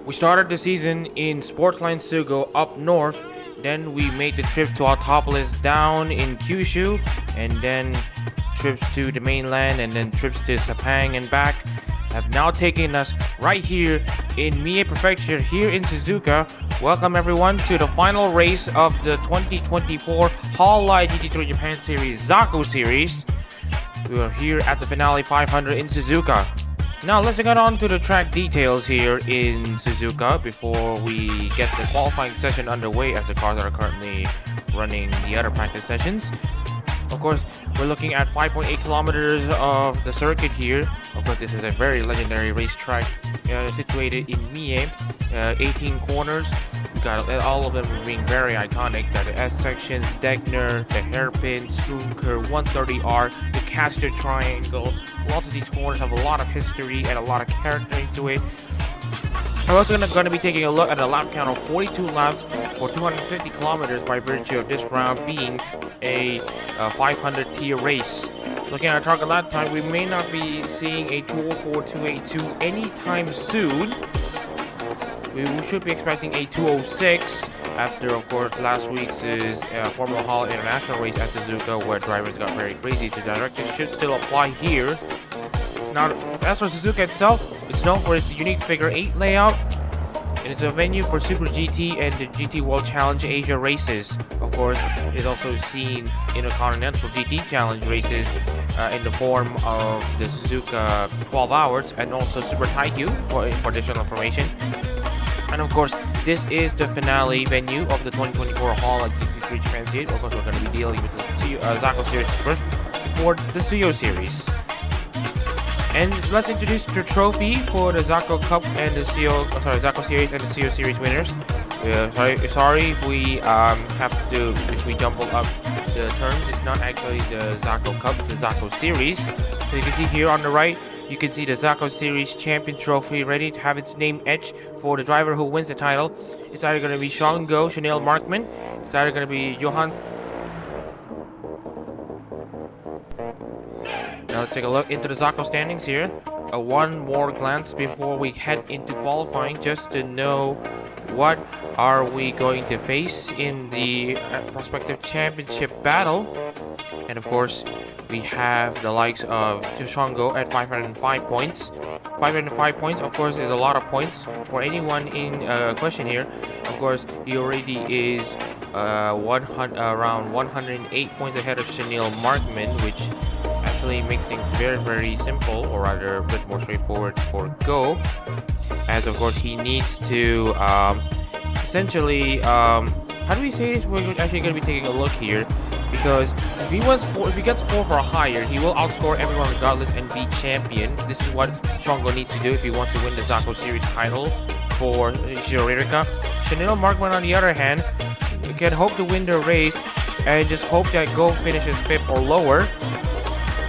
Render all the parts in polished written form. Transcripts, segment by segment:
We started the season in Sportsline Sugo up north, then we made the trip to Autopolis down in Kyushu, and then trips to the mainland, and then trips to Sepang and back have now taken us right here in Mie Prefecture here in Suzuka. Welcome everyone to the final race of the 2024 Hololive GT3 Japan Series Zako Series. We are here at the finale 500 in Suzuka. Now let's get on to the track details here in Suzuka before we get the qualifying session underway, as the cars are currently running the other practice sessions. Of course, we're looking at 5.8 kilometers of the circuit here. Of course, this is a very legendary racetrack situated in Mie. 18 corners. We got all of them being very iconic. Got the S sections, Degner, the hairpin, spoon curve, 130R, the caster triangle. Lots of these corners have a lot of history and a lot of character into it. We're also going to be taking a look at a lap count of 42 laps for 250 kilometers by virtue of this round being a 500 tier race. Looking at our target lap time, we may not be seeing a 204-282 anytime soon. We should be expecting a 206 after, of course, last week's Formula Hall International race at Suzuka, where drivers got very crazy. The directives should still apply here. Now, as for Suzuka itself, it's known for its unique figure 8 layout, and it's a venue for Super GT and the GT World Challenge Asia races. Of course, it's also seen in the Continental GT Challenge races in the form of the Suzuka 12 Hours and also Super Taikyu for additional information. And of course, this is the finale venue of the 2024 Hall at GT3 Japan Series. Of course, we're going to be dealing with the Zako Series first for the Suyo Series. And let's introduce the trophy for the Zako Cup and the Zako Series and the Suyo Series winners. Sorry if we if we jumble up the terms. It's not actually the Zako Cup, it's the Zako Series. So you can see here on the right, you can see the Zako Series Champion Trophy ready to have its name etched for the driver who wins the title. It's either going to be Shango Chanel Markman, it's either going to be Johan. Now let's take a look into the Zako standings here. One more glance before we head into qualifying, just to know what are we going to face in the prospective championship battle. And of course, we have the likes of Shango at 505 points. 505 points, of course, is a lot of points for anyone in question here. Of course, he already is around 108 points ahead of Chanel Markman, which actually makes things very, very simple, or rather a bit more straightforward for Go, as of course he needs to essentially how do we say this? We're actually going to be taking a look here, because if he gets 4 or higher, he will outscore everyone regardless and be champion. This is what Shango needs to do if he wants to win the Zako series title for Shiorika. Chanel Markman, on the other hand, can hope to win the race and just hope that Go finishes 5th or lower.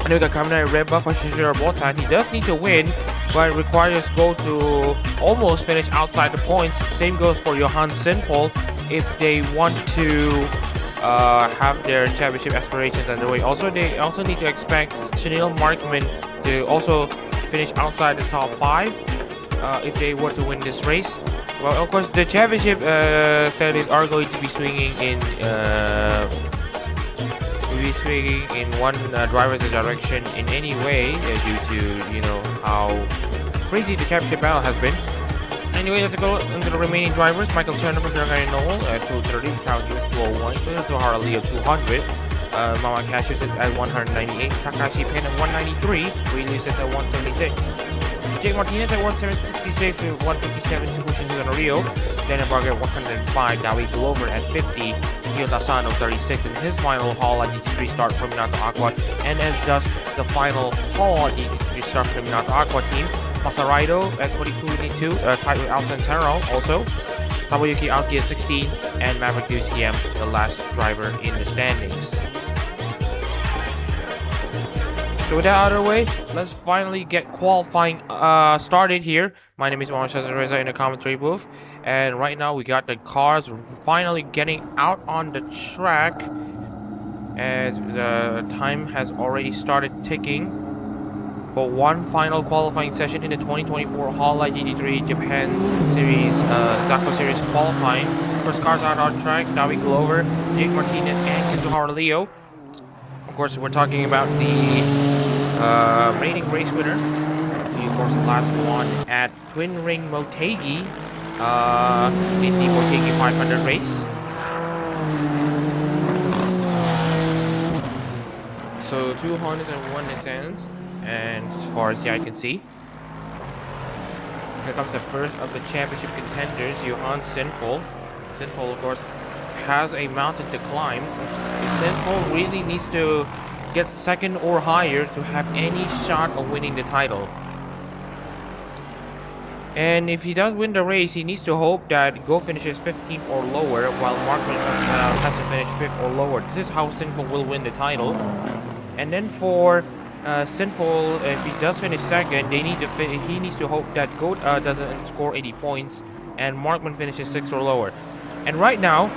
And we got Kaminari Red Buff for Shishiro Botan. He does need to win, but it requires Go to almost finish outside the points. Same goes for Johan Sinful if they want to have their championship aspirations underway. Also, they also need to expect Chanel Markman to also finish outside the top 5 if they were to win this race. Well, of course, the championship standings are going to be swinging in one driver's direction in any way due to how crazy the championship battle has been. Anyway, let's go into the remaining drivers. Michael Turner from Ferrari Noel at 230, Kyle Hughes 201, Tohara Leo 200, Mama Cassius is at 198, Takashi Pen at 193, Wheelie is at 176, Jake Martinez at 166 to 157, Tukushin Rio, Daniel Barger at 105, Dawi Glover at 50, Hyo Sano 36 in his final haul at GT3 start from Minato Aqua, and as does the final haul at GT3 start from Minato Aqua team. Masaraido at 22, tied with Alcantara also. Tabuyuki Aoki at 16, and Maverick UCM, the last driver in the standings. So with that out of the way, let's finally get qualifying started here. My name is Mohamed Reza in the commentary booth, and right now we got the cars finally getting out on the track as the time has already started ticking for one final qualifying session in the 2024 Hololive GT3 Japan Series Zako Series qualifying. First cars out on track, Dawi Glover, Jake Martinez, and Kizuhara Leo. Of course, we're talking about the reigning race winner. Of course, the last one at Twin Ring Motegi in the Motegi 500 race. So 2 Hondas and 1 Nissans. And as far as the eye can see, here comes the first of the championship contenders, Johan Sinful. Sinful, of course, has a mountain to climb. Sinful really needs to get 2nd or higher to have any shot of winning the title. And if he does win the race, he needs to hope that Go finishes 15th or lower, while Markman has to finish 5th or lower. This is how Sinful will win the title. And then for Sinful, if he does finish 2nd, he needs to hope that Goat doesn't score 80 points and Markman finishes 6th or lower. And right now,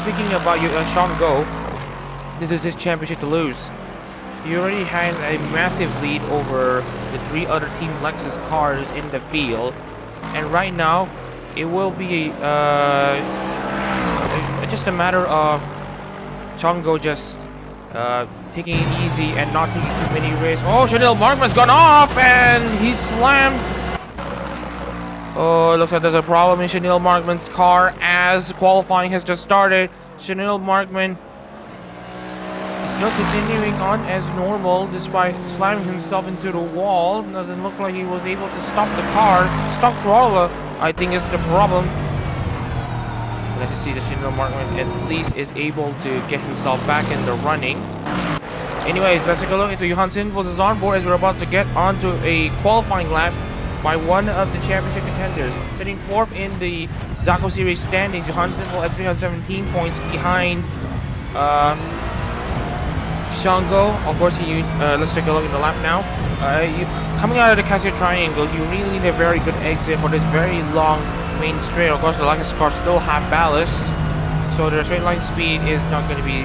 speaking about Shango, this is his championship to lose. He already has a massive lead over the 3 other Team Lexus cars in the field, and right now it will be just a matter of Shango just taking it easy and not taking too many risks. Oh, Chanel Markman's gone off and he's slammed. Oh, it looks like there's a problem in Chanel Markman's car as qualifying has just started. Chanel Markman is still continuing on as normal despite slamming himself into the wall. Doesn't look like he was able to stop the car. Stop throttle, I think, is the problem. Let's see that Chanel Markman at least is able to get himself back in the running. Anyways, let's take a look into Johan Sinful's on board as we're about to get onto a qualifying lap by one of the championship contenders. Sitting 4th in the Zako Series standings, Johan Sinful at 317 points behind Shango. Of course, let's take a look at the lap now. Coming out of the Cassia Triangle, you really need a very good exit for this very long main straight. Of course, the Lexus cars still have ballast, so the straight line speed is not going to be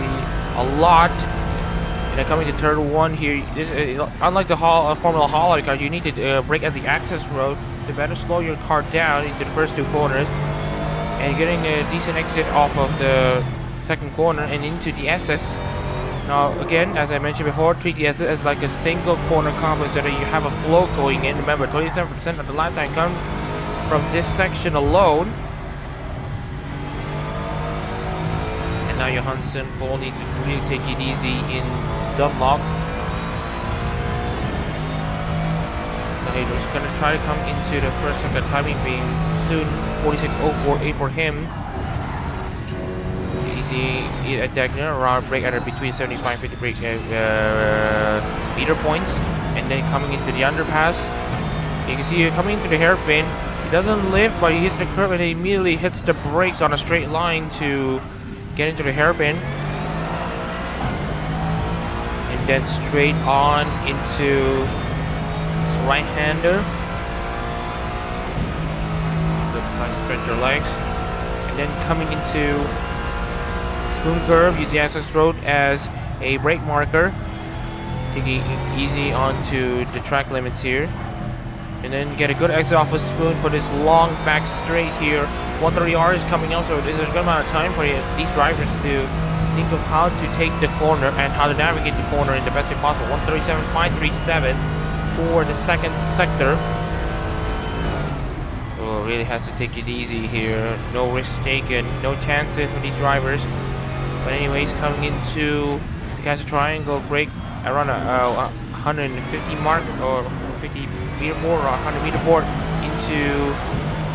a lot. And then coming to turn 1 here, this unlike the Formula Hololive car, you need to brake at the access road to better slow your car down into the first 2 corners, and getting a decent exit off of the 2nd corner and into the SS. Now again, as I mentioned before, treat this as like a single corner combo so that you have a flow going in. Remember, 27% of the lap time comes from this section alone. And now Johansson Fall needs to really take it easy in Dunlop. Now he's going to try to come into the first second, timing being soon 46.048 for him. Easy attacking around brake at between 75 and 50 brake meter points, and then coming into the underpass. You can see coming into the hairpin. He doesn't lift, but he hits the curve and he immediately hits the brakes on a straight line to get into the hairpin, and then straight on into his right-hander. Stretch your legs, and then coming into spoon curve, use the access road as a brake marker, taking it easy onto the track limits here, and then get a good exit off a spoon for this long back straight here. 130R is coming out, so there's a good amount of time for these drivers to think of how to take the corner and how to navigate the corner in the best way possible. 137.537 for the second sector. Oh, really has to take it easy here. No risks taken, no chances for these drivers. But anyways, coming into the Castle Triangle, brake around a 150 mark or 50 meter board or 100 meter board into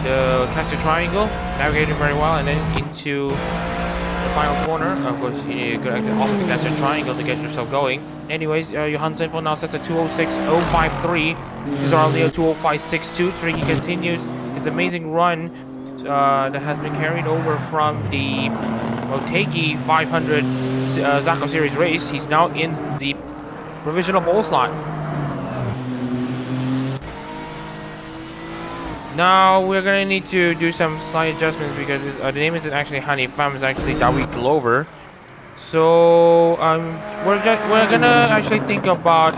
the Castle Triangle, navigating very well, and then into the final corner. Of course, you need a good exit off of the Castle Triangle to get yourself going. Anyways, Johansson now sets a 206.053. He's on Leo 205.623. He continues his amazing run that has been carried over from the Motegi 500 Zako series race. He's now in the provisional pole slot. Now we're gonna need to do some slight adjustments because the name isn't actually Honey Fam, it's actually Dawi Glover. So we're gonna actually think about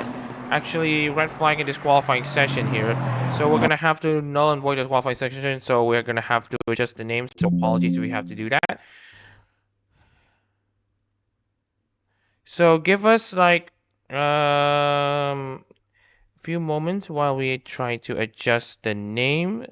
actually red flag and disqualifying session here. So we're gonna have to null and void the qualifying session. So we're gonna have to adjust the names. So apologies, we have to do that. So give us like a few moments while we try to adjust the name.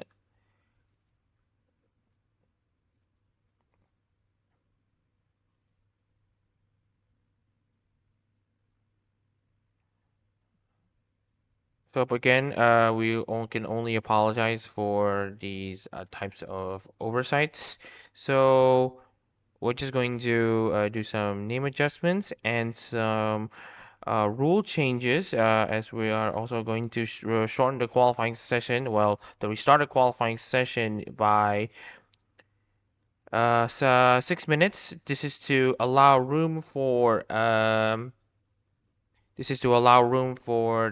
So again, we can only apologize for these types of oversights. So we're just going to do some name adjustments and some rule changes, as we are also going to shorten the qualifying session. Well, the restarted qualifying session by 6 minutes. This is to allow room for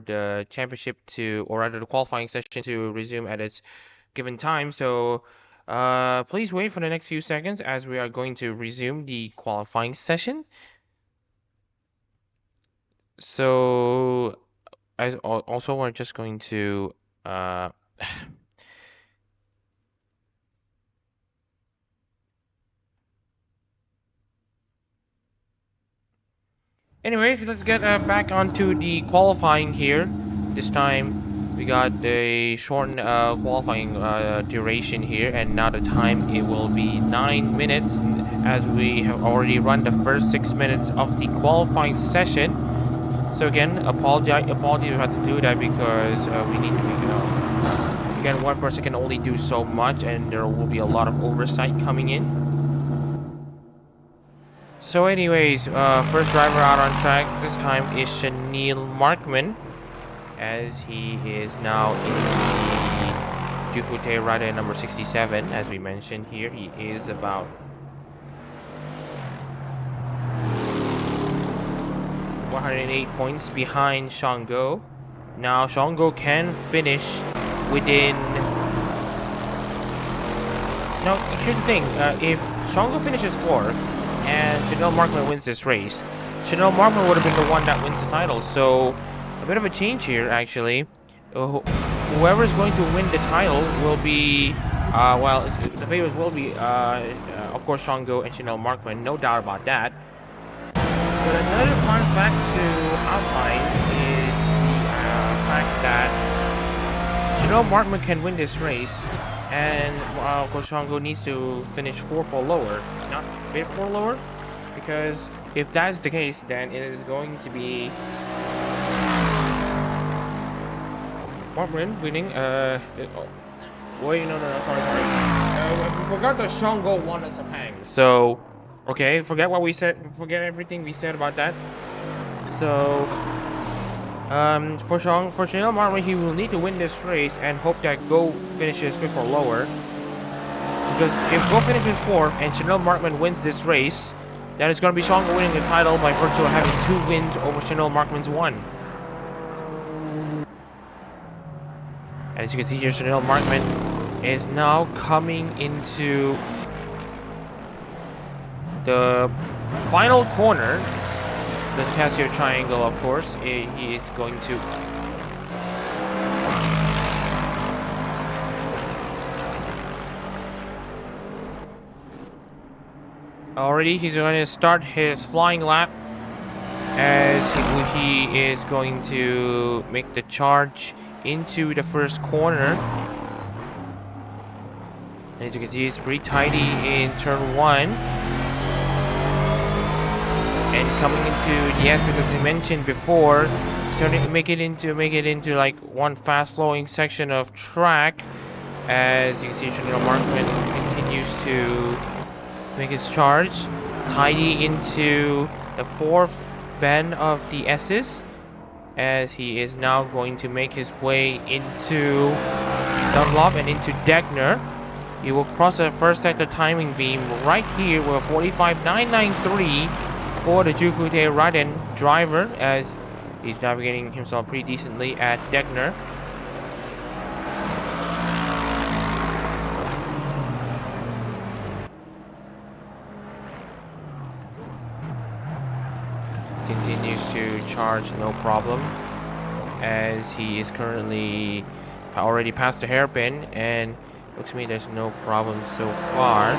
the championship to, or rather the qualifying session to resume at its given time. So please wait for the next few seconds as we are going to resume the qualifying session. So as also we're just going to anyways, let's get back onto the qualifying here. This time we got the shortened qualifying duration here, and now the time it will be 9 minutes as we have already run the first 6 minutes of the qualifying session. So again, apologies we had to do that because we need to be again, one person can only do so much and there will be a lot of oversight coming in. So anyways, first driver out on track this time is Chanel Markman, as he is now in the Jufute rider number 67. As we mentioned here, he is about 108 points behind Shango. Now Shango can finish within. Now here's the thing: if Shango finishes 4th and Chanel Markman wins this race, Chanel Markman would have been the one that wins the title. So a bit of a change here, actually. Whoever is going to win the title will be, well, the favorites will be, of course, Shango and Chanel Markman, no doubt about that. But another fun fact to outline is the fact that Chanel Markman can win this race, and of course Shango needs to finish 4th or lower, not 5th or lower, because if that's the case, then it is going to be Markman winning. Wait, no, sorry. We forgot that Shango won as a Pang. So, okay, forget what we said. Forget everything we said about that. So, for Chanel Markman, he will need to win this race and hope that Go finishes 5th or lower. Because if Go finishes 4th and Chanel Markman wins this race, then it's going to be Shango winning the title by virtue of having 2 wins over Chanel Markman's 1. As you can see here, Chanel Markman is now coming into the final corner. The Casio triangle, of course. He is going to already. He's going to start his flying lap as he is going to make the charge into the first corner. As you can see, it's pretty tidy in turn 1. And coming into the S's, as we mentioned before, make it into like one fast-flowing section of track. As you can see, Chanel Markman continues to make his charge, tidy into the 4th bend of the S's, as he is now going to make his way into Dunlop and into Degner. He will cross the first sector timing beam right here with 45.993 for the Jufute Raiden driver, as he's navigating himself pretty decently at Degner. Continues to charge no problem, as he is currently already past the hairpin, and looks to me there's no problem so far.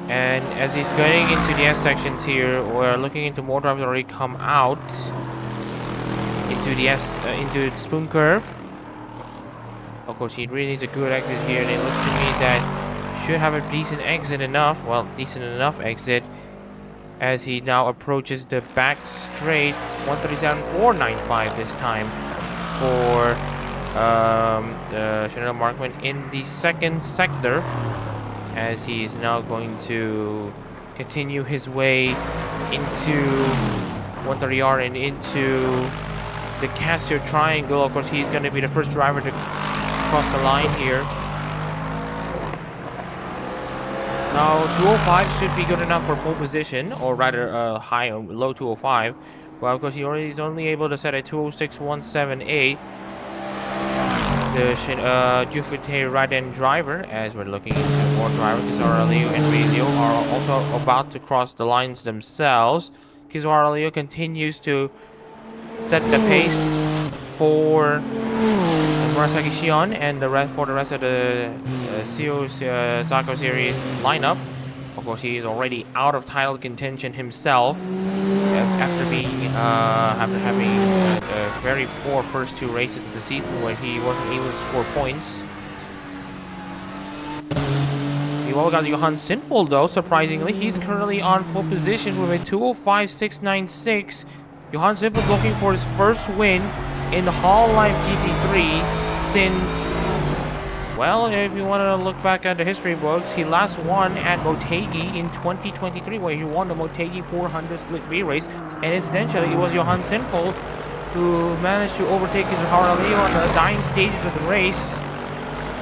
And as he's going into the S sections here, we're looking into more drivers already come out into the into the spoon curve. Of course, he really needs a good exit here, and it looks to me that he should have a decent exit enough. Well, decent enough exit, as he now approaches the back straight 137.495 this time for Chanel Markman in the second sector, as he is now going to continue his way into 130R and into the Casio triangle. Of course, he's going to be the first driver to cross the line here. Now 205 should be good enough for pole position, or rather high or low 205. Well, of course, he's only able to set a 206.178. The Jufute Raiden driver, as we're looking into more drivers. Kizaru Liu and Rizio are also about to cross the lines themselves. Kizaru Liu continues to set the pace for Murasaki Shion and the rest of the Zako series lineup. Of course, he is already out of title contention himself after having a very poor first 2 races of the season where he wasn't able to score points. We well got Johan Sinful though. Surprisingly, he's currently on pole position with a 205.696. Johan Sinful looking for his first win in the Hololive GT3 since, well, if you want to look back at the history books, he last won at Motegi in 2023, where he won the Motegi 400 split V race, and incidentally, it was Johan Sinful who managed to overtake Kizaru Liu on the dying stages of the race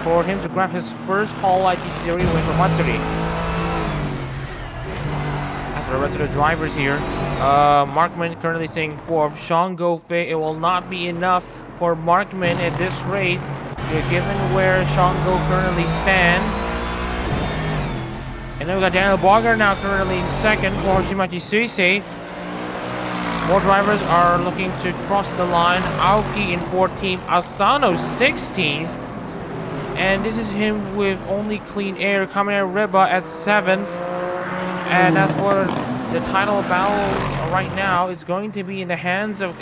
for him to grab his first Hololive GT3 win for Matsuri. As for the rest of the drivers here, Markman currently staying 4th. Shango Fei, it will not be enough for Markman at this rate, given where Shango currently stand. And then we got Daniel Bogger now currently in 2nd for Shimachi Suisei. More drivers are looking to cross the line. Aoki in 14th, Asano 16th. And this is him with only clean air. Kamen Reba at 7th. And as for the title battle right now, is going to be in the hands of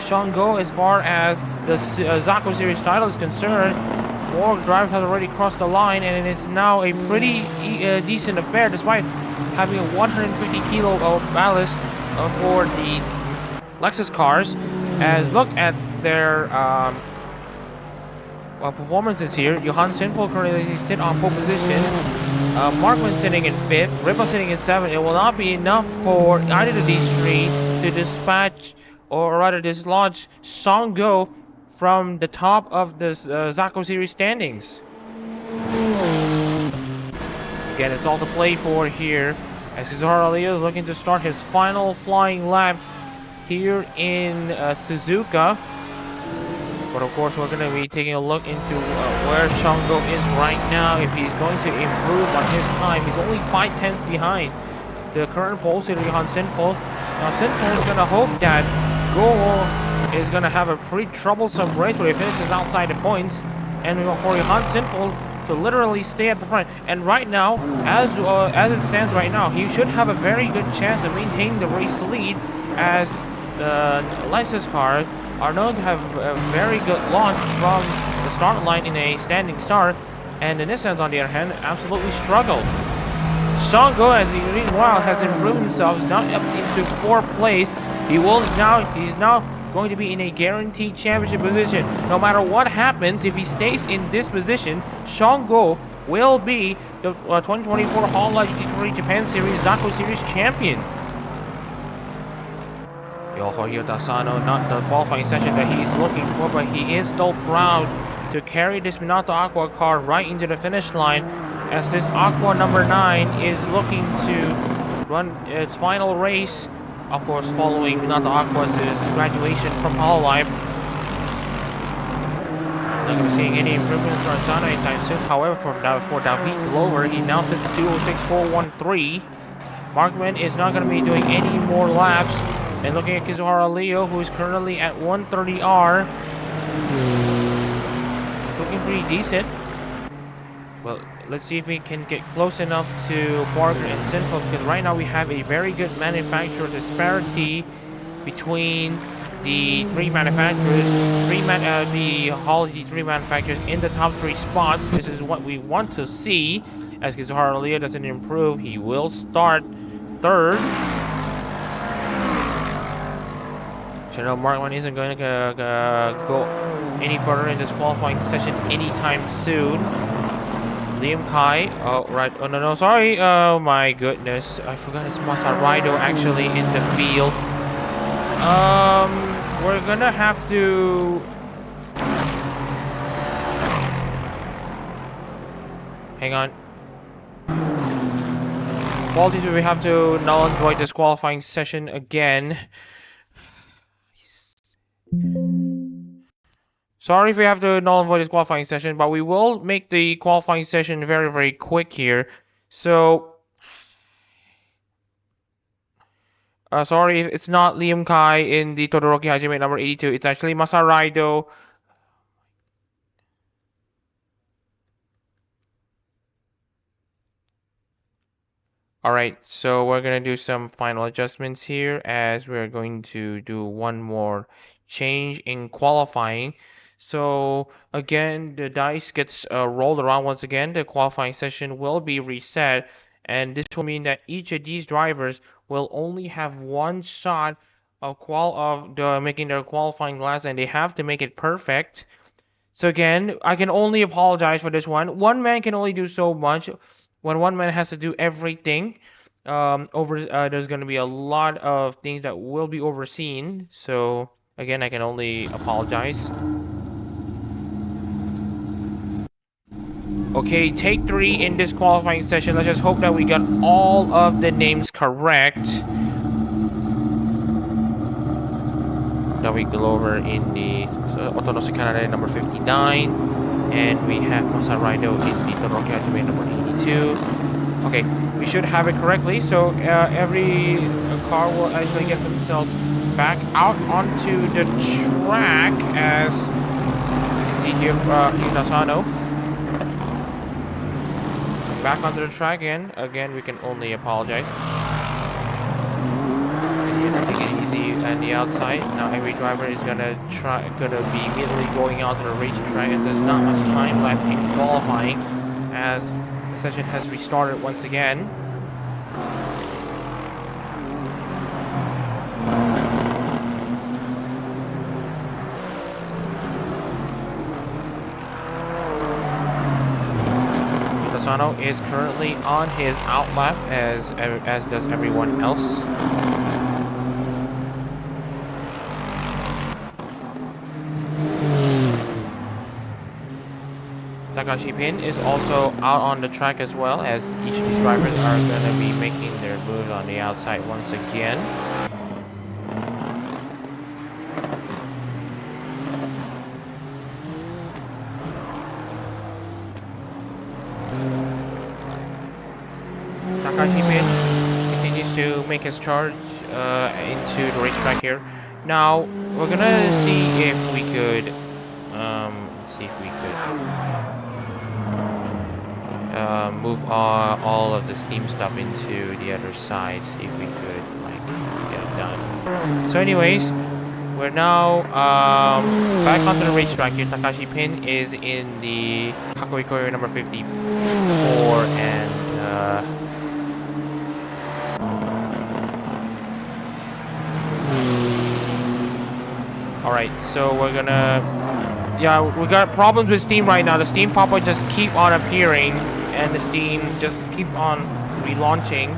Shango as far as the Zako series title is concerned. 4 drivers have already crossed the line, and it is now a pretty decent affair despite having a 150 kilo of ballast for the Lexus cars. As look at their performances here. Johan Sinful currently sit on pole position. Markman sitting in 5th. Ripple sitting in 7th. It will not be enough for either of these 3 to dispatch or rather dislodge Songo from the top of the Zako series standings. Again, it's all to play for here as Kizuhara Leo is looking to start his final flying lap here in Suzuka. But of course, we're going to be taking a look into where Shango is right now. If he's going to improve on his time, he's only 5/10 behind the current pole sitter, Johan Sinful. Now, Sinful is going to hope that Go is going to have a pretty troublesome race where he finishes outside the points. And for Johan Sinful to literally stay at the front. And right now, as it stands right now, he should have a very good chance of maintaining the race lead as the Lexus cars are known to have a very good launch from the start line in a standing start, and the Nissans on the other hand absolutely struggled. Shango, as he meanwhile has improved himself, is now up into 4th place. He's now going to be in a guaranteed championship position. No matter what happens, if he stays in this position, Shango will be the 2024 Hololive GT3 Japan Series Zako Series champion. Yoshihiro Asano, not the qualifying session that he's looking for, but he is still proud to carry this Minato Aqua car right into the finish line as this Aqua number 9 is looking to run its final race, of course following Minato Aqua's graduation from Hololive. Not going to be seeing any improvements from Asano anytime soon. However, for David Glover, he now sits 206.413. Markman is not going to be doing any more laps. And looking at Kizuhara Leo, who is currently at 130R. It's looking pretty decent. Well, let's see if we can get close enough to Parker and Sinful, because right now we have a very good manufacturer disparity between the 3 manufacturers, the Hololive GT3 manufacturers in the top 3 spots. This is what we want to see. As Kizuhara Leo doesn't improve, he will start 3rd. Chanel Markman isn't going to go any further in this qualifying session anytime soon. Liam Kai, oh right, oh no, sorry, oh my goodness, I forgot it's Masaraido actually in the field. We're gonna have to... Hang on. Apologies, we have to null and void this qualifying session again. Sorry if we have to null and void this qualifying session, but we will make the qualifying session very, very quick here. So, sorry if it's not Liam Kai in the Todoroki Hajime number 82. It's actually Masaraido. Alright, so we're going to do some final adjustments here as we're going to do one more change in qualifying. So again, the dice gets rolled around once again. The qualifying session will be reset, and this will mean that each of these drivers will only have one shot of making their qualifying last, and they have to make it perfect. So again, I can only apologize for this one. One man can only do so much. When one man has to do everything, there's going to be a lot of things that will be overseen. So again, I can only apologize. Okay, take 3 in this qualifying session. Let's just hope that we got all of the names correct. David Glover in the Otonose Canada number 59. And we have Masaraido in the Todoroki Hajime number 82. Okay, we should have it correctly. So every car will actually get themselves back out onto the track, as you can see here, Asano. back onto the track, and again we can only apologize. He has to take it easy on the outside. Now every driver is gonna be immediately going out to the racetrack, as there's not much time left in qualifying, as the session has restarted once again. Sano is currently on his out lap, as does everyone else. Takashi Pin is also out on the track as well, as each of these drivers are going to be making their moves on the outside once again. Takashi Pin continues to make his charge into the racetrack here. Now we're gonna see if we could move all of the steam stuff into the other side. See if we could get it done. So, anyways, we're now back onto the racetrack here. Takashi Pin is in the Hakoi Koryo number 54 and. Alright, so we're gonna... Yeah, we got problems with steam right now. The steam pop-up just keep on appearing, and the steam just keep on relaunching.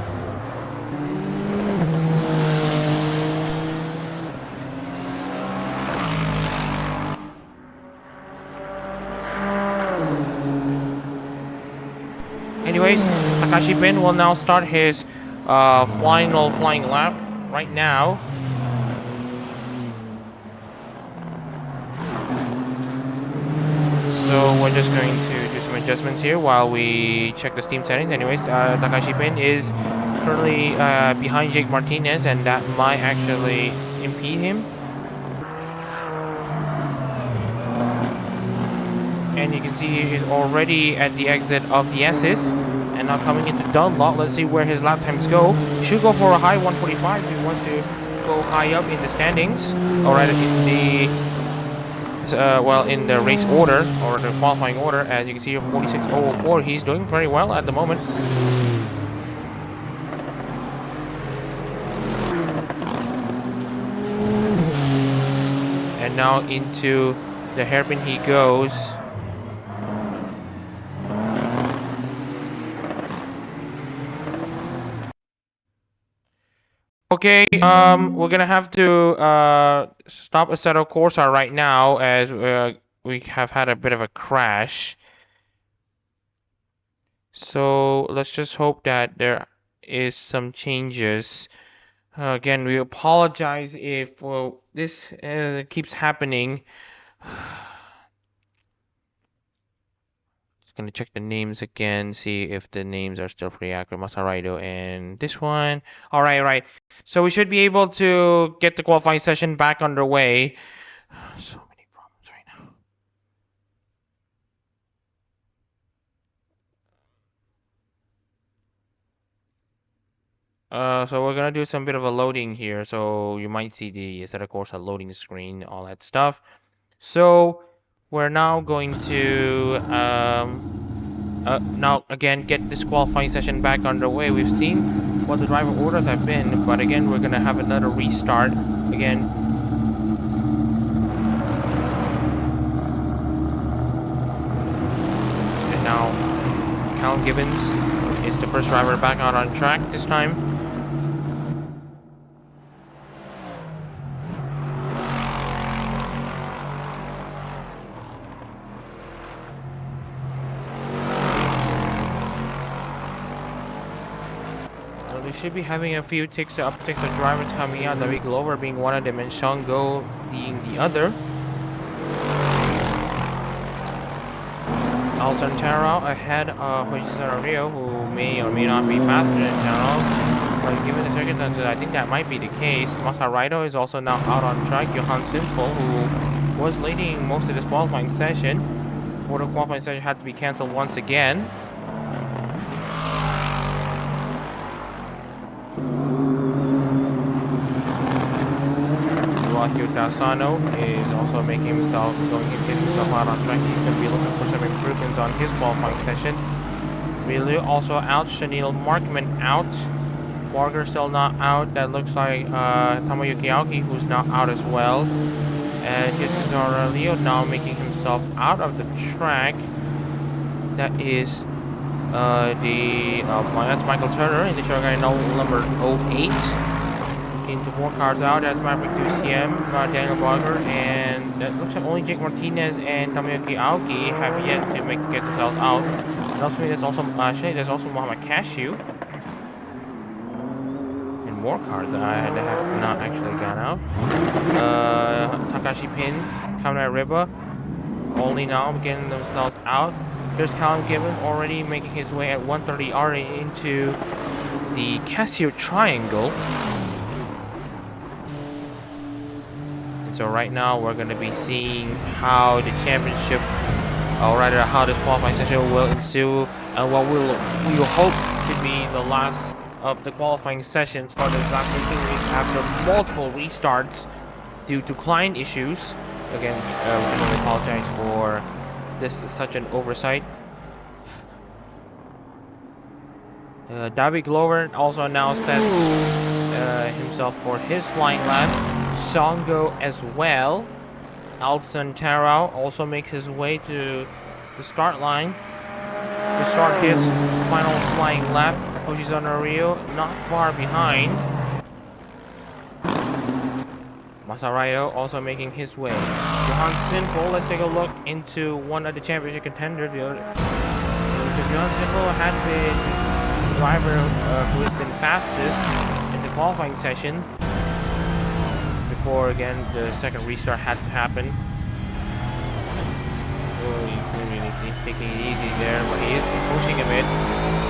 Anyways, Takashi Pin will now start his flying lap right now. So we're just going to do some adjustments here while we check the steam settings. Anyways, Takashi Pin is currently behind Jake Martinez, and that might actually impede him. And you can see he is already at the exit of the S's, and now coming into Dunlop. Let's see where his lap times go. He should go for a high 145 if he wants to go high up in the standings, or rather in the in the race order or the qualifying order. As you can see here, 46.004. He's doing very well at the moment. And now into the hairpin he goes. Okay, we're gonna have to stop Assetto Corsa right now, as we have had a bit of a crash. So let's just hope that there is some changes. Again, we apologize if this keeps happening. Gonna check the names again, see if the names are still pretty accurate. Masaraido and this one. All right. So we should be able to get the qualifying session back underway. So many problems right now. So we're gonna do some bit of a loading here. So you might see the Assetto Corsa loading screen, all that stuff. So we're now going to now again get this qualifying session back underway. We've seen what the driver orders have been, but again we're gonna have another restart again. And now Callum Gibbons is the first driver back out on track this time. We should be having a few upticks of drivers coming out. David Glover being one of them, and Sean Go being the other. Al Santero ahead of Hoshizara Rio, who may or may not be faster than Taro. But given the circumstances, I think that might be the case. Masaraido is also now out on track. Johan Sinful, who was leading most of this qualifying session, before the qualifying session had to be cancelled once again. while Hyuta Asano is also making himself out on track. He's going to be looking for some improvements on his qualifying session. Ryu also out, Chanel Markman out, Barger still not out. That looks like Tomoyuki Aoki, who's not out as well. And Kizuhara Leo now making himself out of the track. That is that's Michael Turner in the show guy number 08. Into more cars out. That's Maverick Duciem, Daniel Barger, and that looks like only Jake Martinez and Tomoyuki Aoki have yet to get themselves out. And also there's also Muhammad Cashew. More cars that have not actually gone out. Takashi Pin, Kamen Riba, only now getting themselves out. There's Callum Gibbon already making his way at 130R into the Casio Triangle. And so right now we're going to be seeing how the championship, or rather how this qualifying session will ensue, and what we'll hope to be the last of the qualifying sessions for the Zako series after multiple restarts due to client issues. Again, we can only apologize for such an oversight. David Glover also now sets himself for his flying lap. Shango as well. Alson Tarao also makes his way to the start line to start his final flying lap. Hoshizano Ryo not far behind. Masaraido also making his way. Johan Sinful, let's take a look into one of the championship contenders. Johan Sinful had been the driver who has been fastest in the qualifying session before again the second restart had to happen. He's taking it easy there, but he is pushing a bit.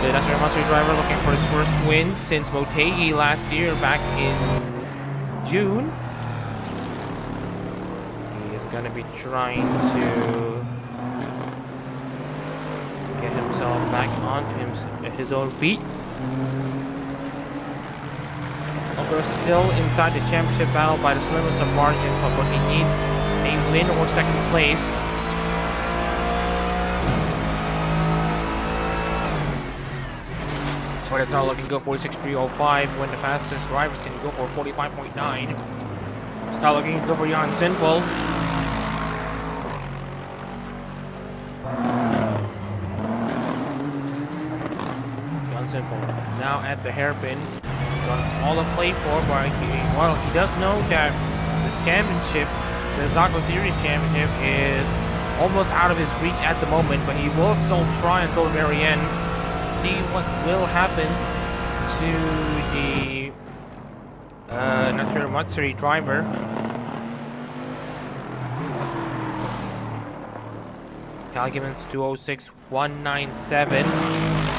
The National Matsuri driver looking for his first win since Motegi last year back in June. He is going to be trying to get himself back onto his own feet. Although still inside the championship battle by the slimmest of margins, but he needs a win or second place. But it's not looking good. 46.305 when the fastest drivers can go for 45.9. It's not looking good for Jan Sinful. Jan Sinful now at the hairpin. Got all to play for, but he does know that this championship, the Zako Series Championship, is almost out of his reach at the moment, but he will still try until the very end. See what will happen to the Natsuru Matsuri driver. Cal Gibbons 206.197.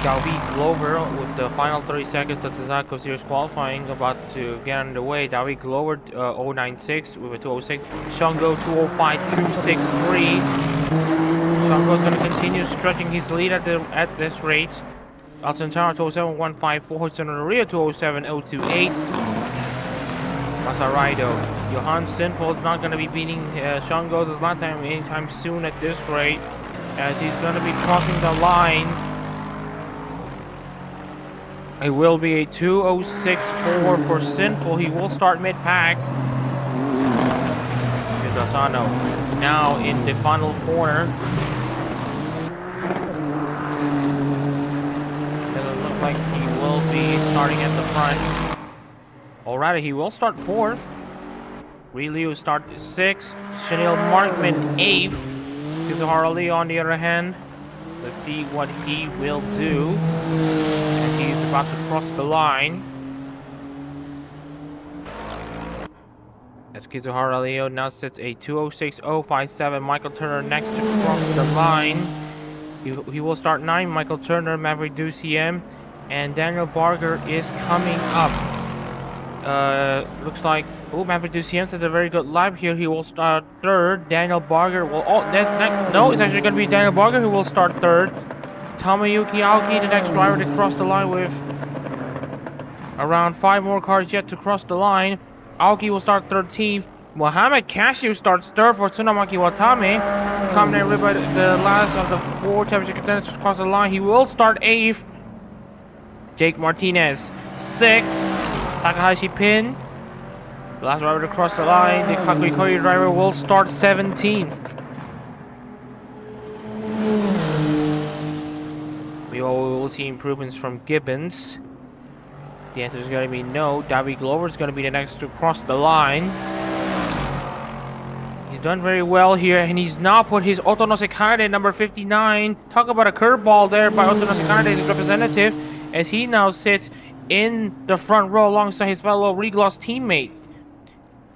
David Glover with the final 30 seconds of the Zako Series qualifying about to get underway. David Glover 096 with a 206. Shango 205.263. Shango is going to continue stretching his lead at this rate. Alcantara 207.154, Hoshino Rio 207.028. Masaraido. Johan Sinful is not going to be beating Shango's last time anytime soon at this rate, as he's going to be crossing the line. It will be a 206.4 for Sinful. He will start mid-pack. Here's Asano now in the final corner. Like he will be starting at the front. Alright, he will start 4th. Ryu start 6th. Chanel Markman 8th. Kizuhara Lee on the other hand. Let's see what he will do. And he's about to cross the line. As Kizuhara Leo now sets a 206.057. Michael Turner next to cross the line. He will start 9. Michael Turner, Maverick Duciem, and Daniel Barger is coming up. Looks like Maverick Duciem has a very good lap here. He will start 3rd. Daniel Barger will no, it's actually going to be Daniel Barger who will start 3rd. Tomoyuki Aoki, the next driver to cross the line with around 5 more cars yet to cross the line. Aoki will start 13th. Mohamed Cashew starts third for Tsunamaki Watame. Kamen Riba, the last of the 4 championship contenders to cross the line. He will start 8th. Jake Martinez 6th. Takahashi Pin, the last driver to cross the line. The Kakui driver will start 17th. We will see improvements from Gibbons. The answer is going to be no. Davi Glover is going to be the next to cross the line. He's done very well here, and he's now put his Otonose Kanade number 59. Talk about a curveball there by Otonose Kanade, his representative, as he now sits in the front row alongside his fellow Regloss teammate.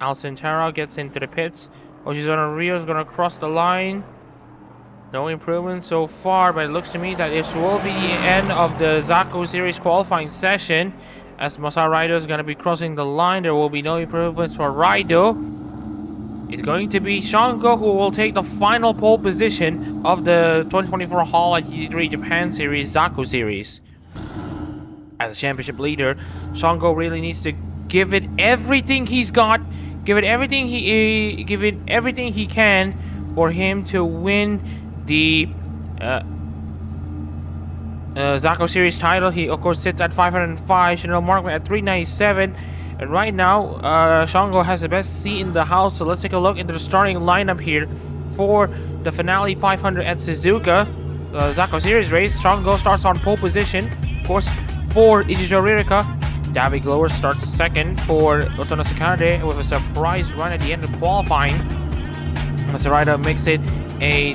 Alcin Taro gets into the pits. Oshizuna Rio is going to cross the line. No improvement so far, but it looks to me that this will be the end of the Zako series qualifying session. As Masa Raido is going to be crossing the line, there will be no improvements for Raido. It's going to be Shango who will take the final pole position of the 2024 Hololive GT3 Japan Series Zako Series. As a championship leader, Shango really needs to give it everything he's got, give it everything he can for him to win the Zako Series title. He of course sits at 505, Chanel Markman at 397, and right now Shango has the best seat in the house. So let's take a look into the starting lineup here for the finale 500 at Suzuka Zako Series race. Shango starts on pole position, of course, for Ichijo Ririka. Davi Glover starts second for Otonose Kanade with a surprise run at the end of qualifying. Masarada makes it a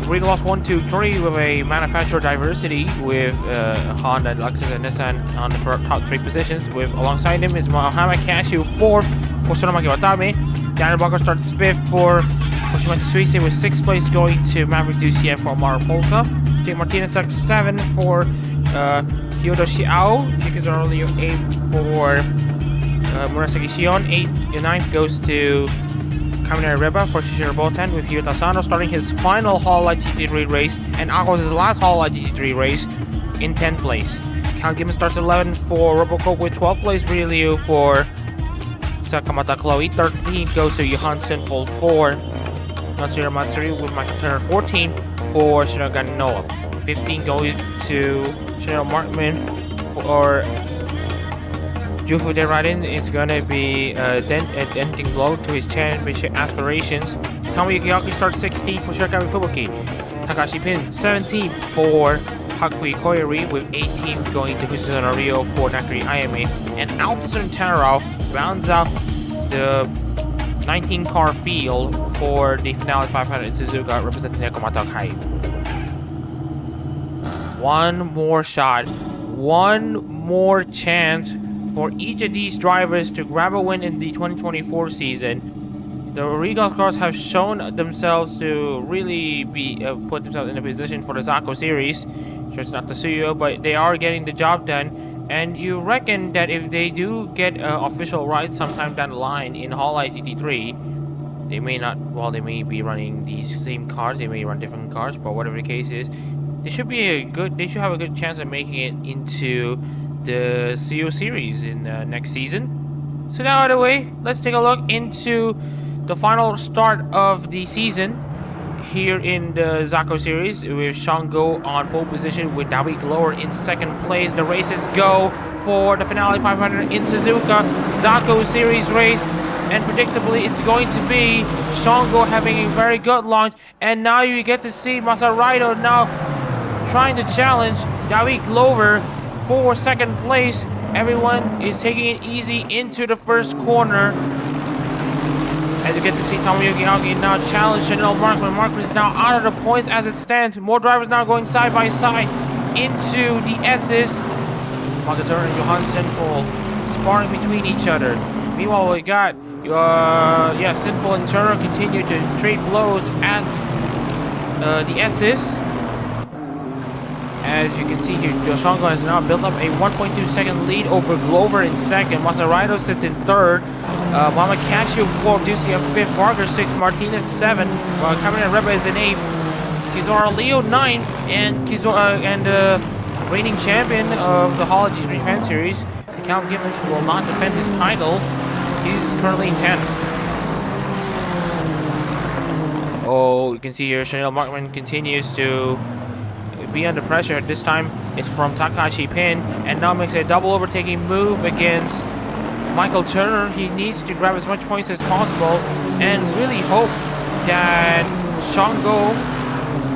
Regloss 1, 2, 3 with a manufacturer diversity with Honda, Lexus, and Nissan on the top 3 positions. With alongside him is Mohamed Cashew 4th for Tsunamaki Watame. Daniel Barker starts 5th for Hoshimata Suisse, with 6th place going to Maverick DCM for Amaro Polka. Jake Martinez starts 7th for Kyoto Xiao. Jake Leo 8th for Murasaki Shion. 9th goes to Kaminari Reba for Shishiro Botan, with Hirota Sano starting his final Hololive GT3 race and Akos his last Hololive GT3 race in 10th place. Count Gibbons starts 11th for Robocop, with 12th place Ryu for Sakamata Chloe. 13th goes to Johansson Fold 4. Matsuri Matsuri with Michael Turner. 14th for Shinogan Noah. 15th going to Chanel Markman for Jufu Deradin. It's gonna be a denting blow to his championship aspirations. Tomoyuki Yaki starts 16th for Shirakami Fubuki. Takashi Pin 17th for Hakui Koyori, with 18th going to Husuzuna Rio for Nakari Ayame. And Alcin Taro rounds out the 19-car field for the finale 500 in Suzuka, representing Nekomata Kai. One more shot, one more chance for each of these drivers to grab a win in the 2024 season. The Regloss cars have shown themselves to really be put themselves in a position for the Zako series. Sure, it's not the Suyo, but they are getting the job done. And you reckon that if they do get official rights sometime down the line in Hololive GT3, they may not, well, they may be running these same cars, they may run different cars, but whatever the case is, they should have a good chance of making it into the CO series in next season. So now out of the way, let's take a look into the final start of the season here in the Zako series, with Shango on pole position with Davi Glover in 2nd place. The races go for the finale 500 in Suzuka Zako series race, and predictably it's going to be Shango having a very good launch. And now you get to see Masaraido now trying to challenge Davi Glover for 2nd place. Everyone is taking it easy into the first corner, as you get to see Tomoyuki Yagi now challenge Chanel Markman. Markman is now out of the points as it stands. More drivers now going side by side into the S's. Magator and Johansson Sinful sparring between each other. Meanwhile, we got Sinful and Turner continue to trade blows at the S's. As you can see here, Shango has now built up a 1.2 second lead over Glover in 2nd. Masaraido sits in 3rd. Mama Cashew 4th, Ducey 5th, Barker 6th, Martinez 7th, Cameron Reba is in 8th, Kizora Leo 9th, and the reigning champion of the Hololive GT3 Japan Series, Cal Gibbons, will not defend his title. he's currently in 10th. Oh, you can see here Chanel Markman continues to be under pressure. This time it's from Takashi Pin, and now makes a double overtaking move against Michael Turner. He needs to grab as much points as possible and really hope that Shango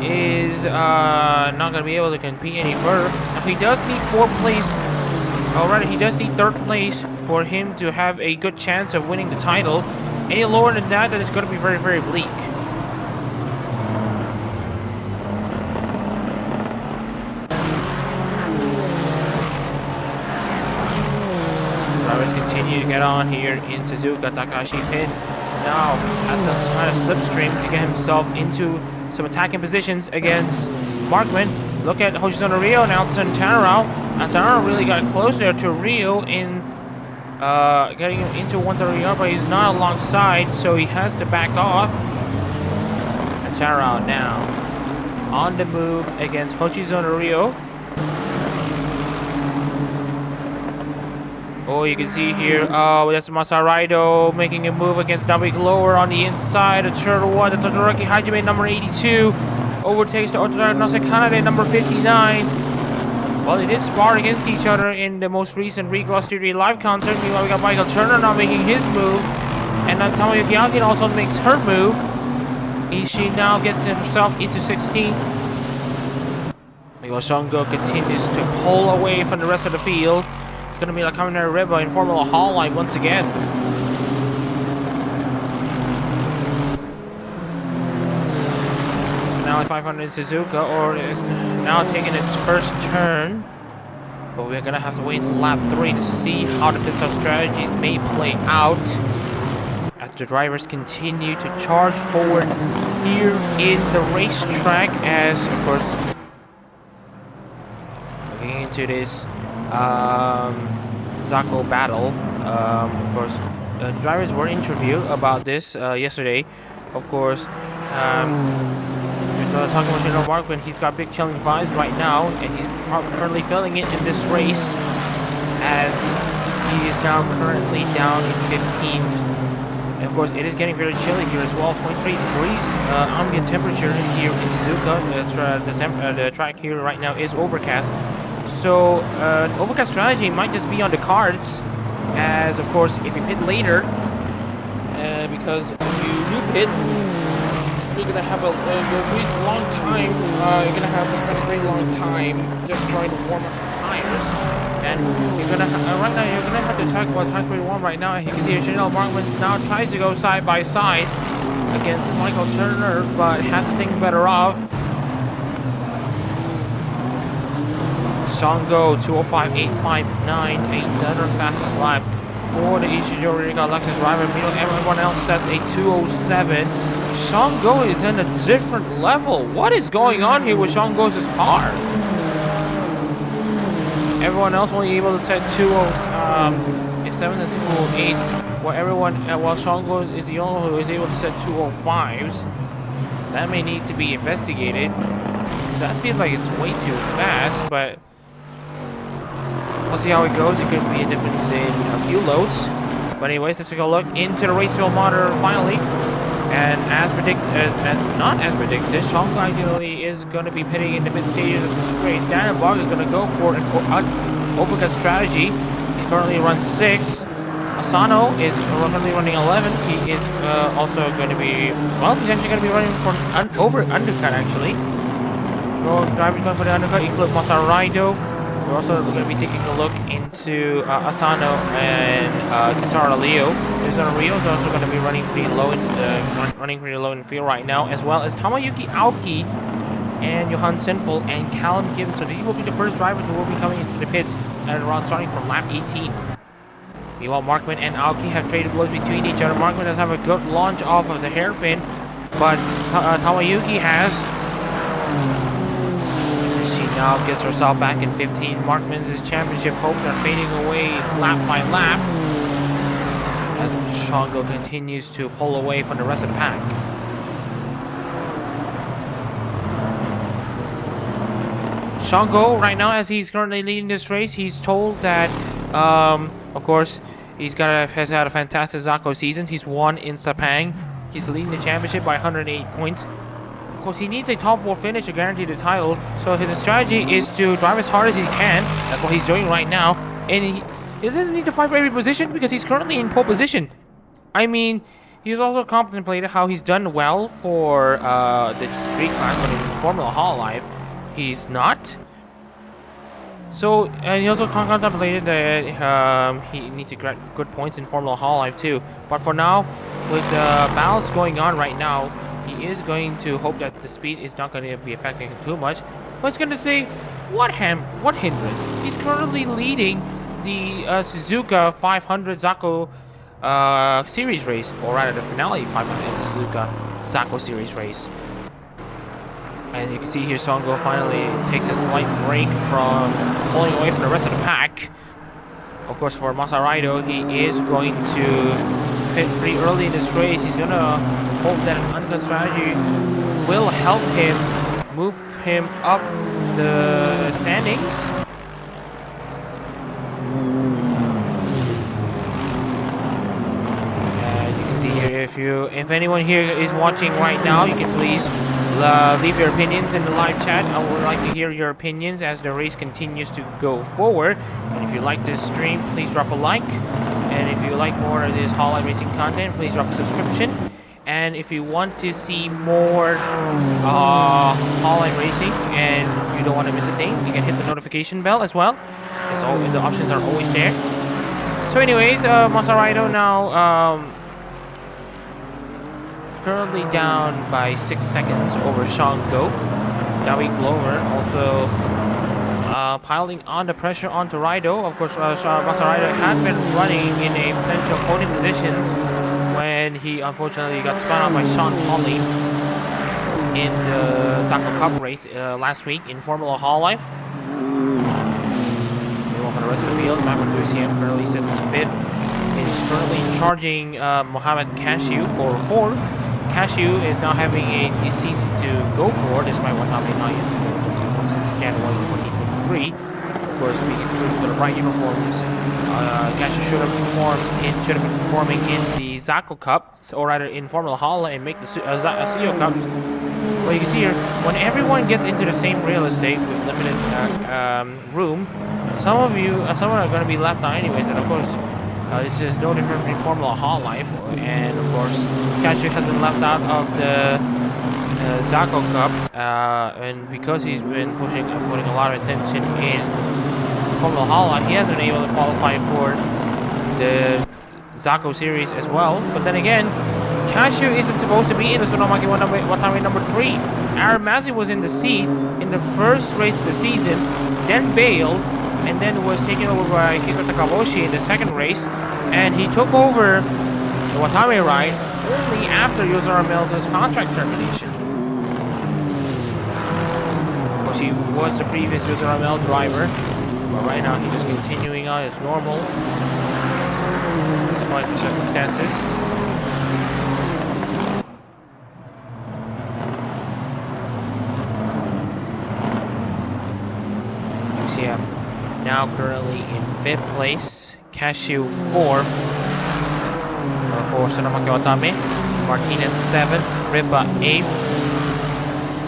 is not going to be able to compete any further. Now he does need 4th place, or rather he does need 3rd place for him to have a good chance of winning the title. Any lower than that, then it's going to be very, very bleak. Drivers continue to get on here in Suzuka. Takashi Pin now has some kind of slipstream to get himself into some attacking positions against Markman. Look at Hoshizuna Ryo now, Santana. Santana really got close there to Ryo in getting him into 130 yard, but he's not alongside, so he has to back off. Santana now on the move against Hoshizuna Ryo. Oh, you can see here, that's Masaraido making a move against Dabik Lower on the inside of turn 1. The Todoroki Hajime number 82 overtakes the Otodara Nasekanade number 59. Well, they did spar against each other in the most recent Recross Studio Live concert. Meanwhile, we got Michael Turner now making his move, and then Tomoyuki Akin also makes her move. Ishii now gets herself into 16th. Meanwhile, Shango continues to pull away from the rest of the field. It's going to be like coming to Reba in Formula Hololive once again. So now 500 in Suzuka, or is now taking its first turn. But we're going to have to wait until lap 3 to see how the pit stop strategies may play out as the drivers continue to charge forward here in the racetrack, as of course looking into this Zako battle. Of course, the drivers were interviewed about this yesterday. Of course, talking about Shino Markman, he's got big chilling vibes right now, and he's currently feeling it in this race, as he is now currently down in 15th. And of course, it is getting very chilly here as well. 23 degrees ambient temperature here in Suzuka. The track here right now is overcast. So overcast strategy might just be on the cards, as of course if you pit later, because if you do pit, you're gonna have a very long time. You're gonna have to spend a very long time just trying to warm up the tires, and you're gonna right now you're gonna have to talk about tires pretty warm right now. You can see Chanel Markman now tries to go side by side against Michael Turner, but has to think better off. Shango 205.859, another fastest lap for the Ishijori Riga Lexus driver. Everyone else sets a 207. Shango is in a different level. What is going on here with Shango's car? Everyone else only able to set 207 and 208. While Shango is the only one who is able to set 205s. That may need to be investigated. That feels like it's way too fast, but we'll see how it goes. It could be a difference in a few loads. But anyways, let's take a look into the race field monitor finally. And as not as predicted, Shango ideally is going to be pitting in the mid stages of this race. Daniel Bog is going to go for an overcut strategy. He currently runs 6. Asano is currently running 11. He is also going to be, well, he's actually going to be running for an undercut actually. Drivers going for the undercut include Masaraido. We're also going to be taking a look into Asano and Kisara Leo. Kisara Leo is also going to be running pretty low in the field right now, as well as Tamayuki Aoki and Johan Sinful and Callum Gibbons. So these will be the first drivers who will be coming into the pits at around starting from lap 18. Meanwhile, Markman and Aoki have traded blows between each other. Markman does have a good launch off of the hairpin, but Tamayuki has. She now gets herself back in 15. Markman's championship hopes are fading away lap by lap as Shango continues to pull away from the rest of the pack. Shango, right now, as he's currently leading this race, he's told that, of course, has had a fantastic Zako season. He's won in Sepang. He's leading the championship by 108 points. Of course, he needs a top 4 finish to guarantee the title. So his strategy is to drive as hard as he can. That's what he's doing right now. And he doesn't need to fight for every position because he's currently in pole position. I mean, he's also contemplated how he's done well for the GT3 class, but in Formula Hololive, he's not. So, and he also contemplated that he needs to get good points in Formula Hololive too. But for now, with the balance going on right now, he is going to hope that the speed is not going to be affecting him too much. But he's going to say, what hindrance? He's currently leading the Suzuka 500 Zako series race, or rather the finale 500 Suzuka Zako series race. And you can see here Songo finally takes a slight break from pulling away from the rest of the pack. Of course, for Masaraido, he is going to pit pretty early in this race. He's going to hope that an undercut strategy will help him move him up the standings. And you can see here, if anyone here is watching right now, you can please leave your opinions in the live chat. I would like to hear your opinions as the race continues to go forward. And if you like this stream, please drop a like. And if you like more of this Hololive racing content, please drop a subscription. And if you want to see more Hololive racing and you don't want to miss a thing, you can hit the notification bell as well. The options are always there. So anyways, Masaraido now currently down by 6 seconds over Shango. David Glover also piling on the pressure onto Raido. Of course, Masaraido had been running in a potential podium positions when he unfortunately got spun out by Sean Hawley in the Zako Cup race last week in Formula Hololive. Meanwhile, for the rest of the field, Maverick Duciem currently sits 5th. He's currently charging Mohamed Cashew for 4th. Cashew is now having a season to go for, despite what happened from since January 2023. Of course, speaking through the right uniforms, Cashew should have been performing in the Zako Cup, or rather in Formula Hololive, and make the CEO Cup. Well, you can see here, when everyone gets into the same real estate with limited room, some are going to be left out anyways, and of course, this is no different in Formula Hololive, and of course, Cashew has been left out of the Zako Cup, and because he's been putting a lot of attention in Formula Hololive, he hasn't been able to qualify for the Zako series as well. But then again, Cashew isn't supposed to be in the Tsunomaki Watame number 3. Aramasi was in the seat in the first race of the season, then bailed, and then was taken over by Kiko Takaboshi in the second race, and he took over the Watame ride only after Yozora Mills' contract termination. Of course, he was the previous Yozora Mills driver, but right now he's just continuing on as normal, despite the circumstances. UCM now currently in 5th place, Cashew 4th for Tsunomaki Watame, Martinez 7th, Ripa 8th.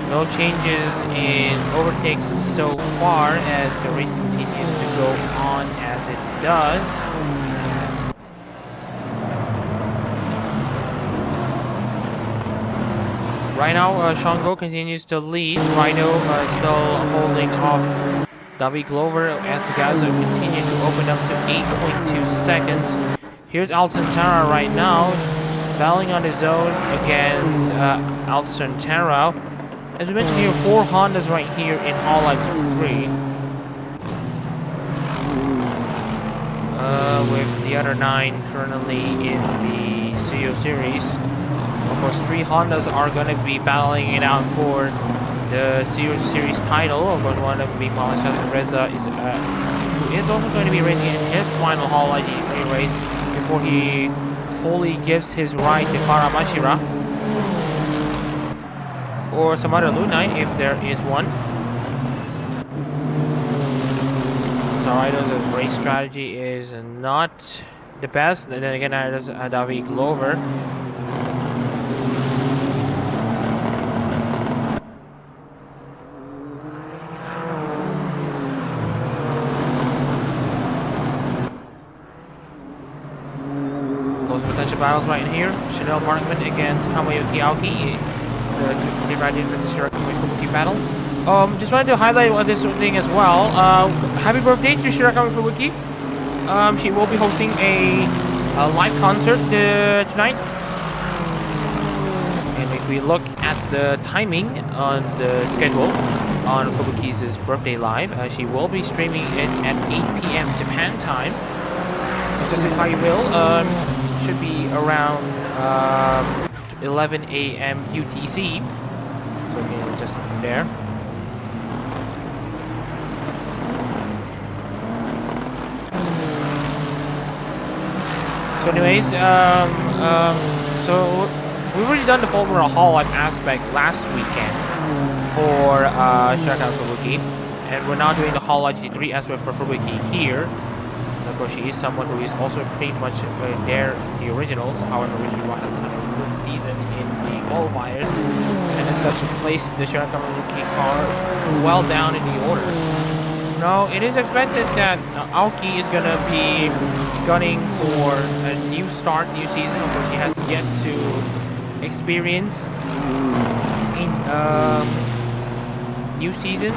No changes in overtakes so far as the race continues to go on as it does. Right now, Shango continues to lead. Rhino still holding off David Glover as the guys continue to open up to 8.2 seconds. Here's Alcantara right now, battling on his own against Alcantara. As we mentioned here, 4 Hondas right here in Hololive GT3. With the other 9 currently in the CEO series. Of course, 3 Hondas are going to be battling it out for the series title. Of course, one of them being Malasha Reza who is also going to be racing in his final Hololive GT3 race before he fully gives his ride to Karamashira or some other Lunite if there is one. Saraido's race strategy is not the best. And then again, there's Davi Glover. Those potential battles right in here. Chanel Markman against Tomoyuki Aoki. The divided with the Shirakamori Fubuki battle. Just wanted to highlight this thing as well. Happy birthday to Shirakamori Fubuki. She will be hosting a live concert tonight. And if we look at the timing on the schedule on Fubuki's birthday live, she will be streaming it at 8 p.m. Japan time. Just how you will. Should be around 11 a.m. UTC. So we can adjust it from there. So anyways, so we've already done the Formula Hololive aspect last weekend for Shirakawa Fubuki, and we're now doing the Hololive GT3 aspect for Fubuki here. Of course, she is someone who is also pretty much the originals. However, she had a good season in the qualifiers, and as such placed the Shirakawa Fubuki car well down in the order. Now, it is expected that Aoki is going to be gunning for a new start, new season. Of course, she has yet to experience in new season.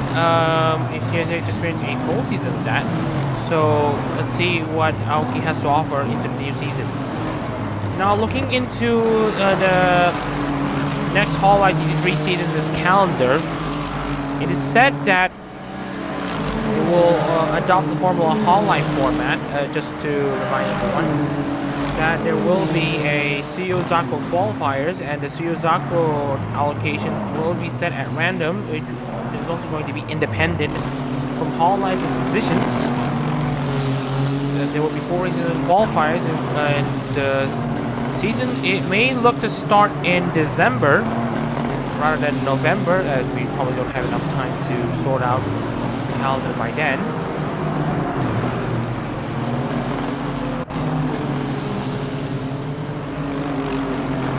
If she has experienced a full season of that. So let's see what Aoki has to offer into the new season. Now, looking into the next Hololive GT3 season, this calendar, it is said that we will adopt the Formula Hololive format, just to remind everyone, that there will be a Zako qualifiers, and the Zako allocation will be set at random, which is also going to be independent from Hololive positions. There will be 4 races in qualifiers, and the season, it may look to start in December rather than November, as we probably don't have enough time to sort out calendar by then.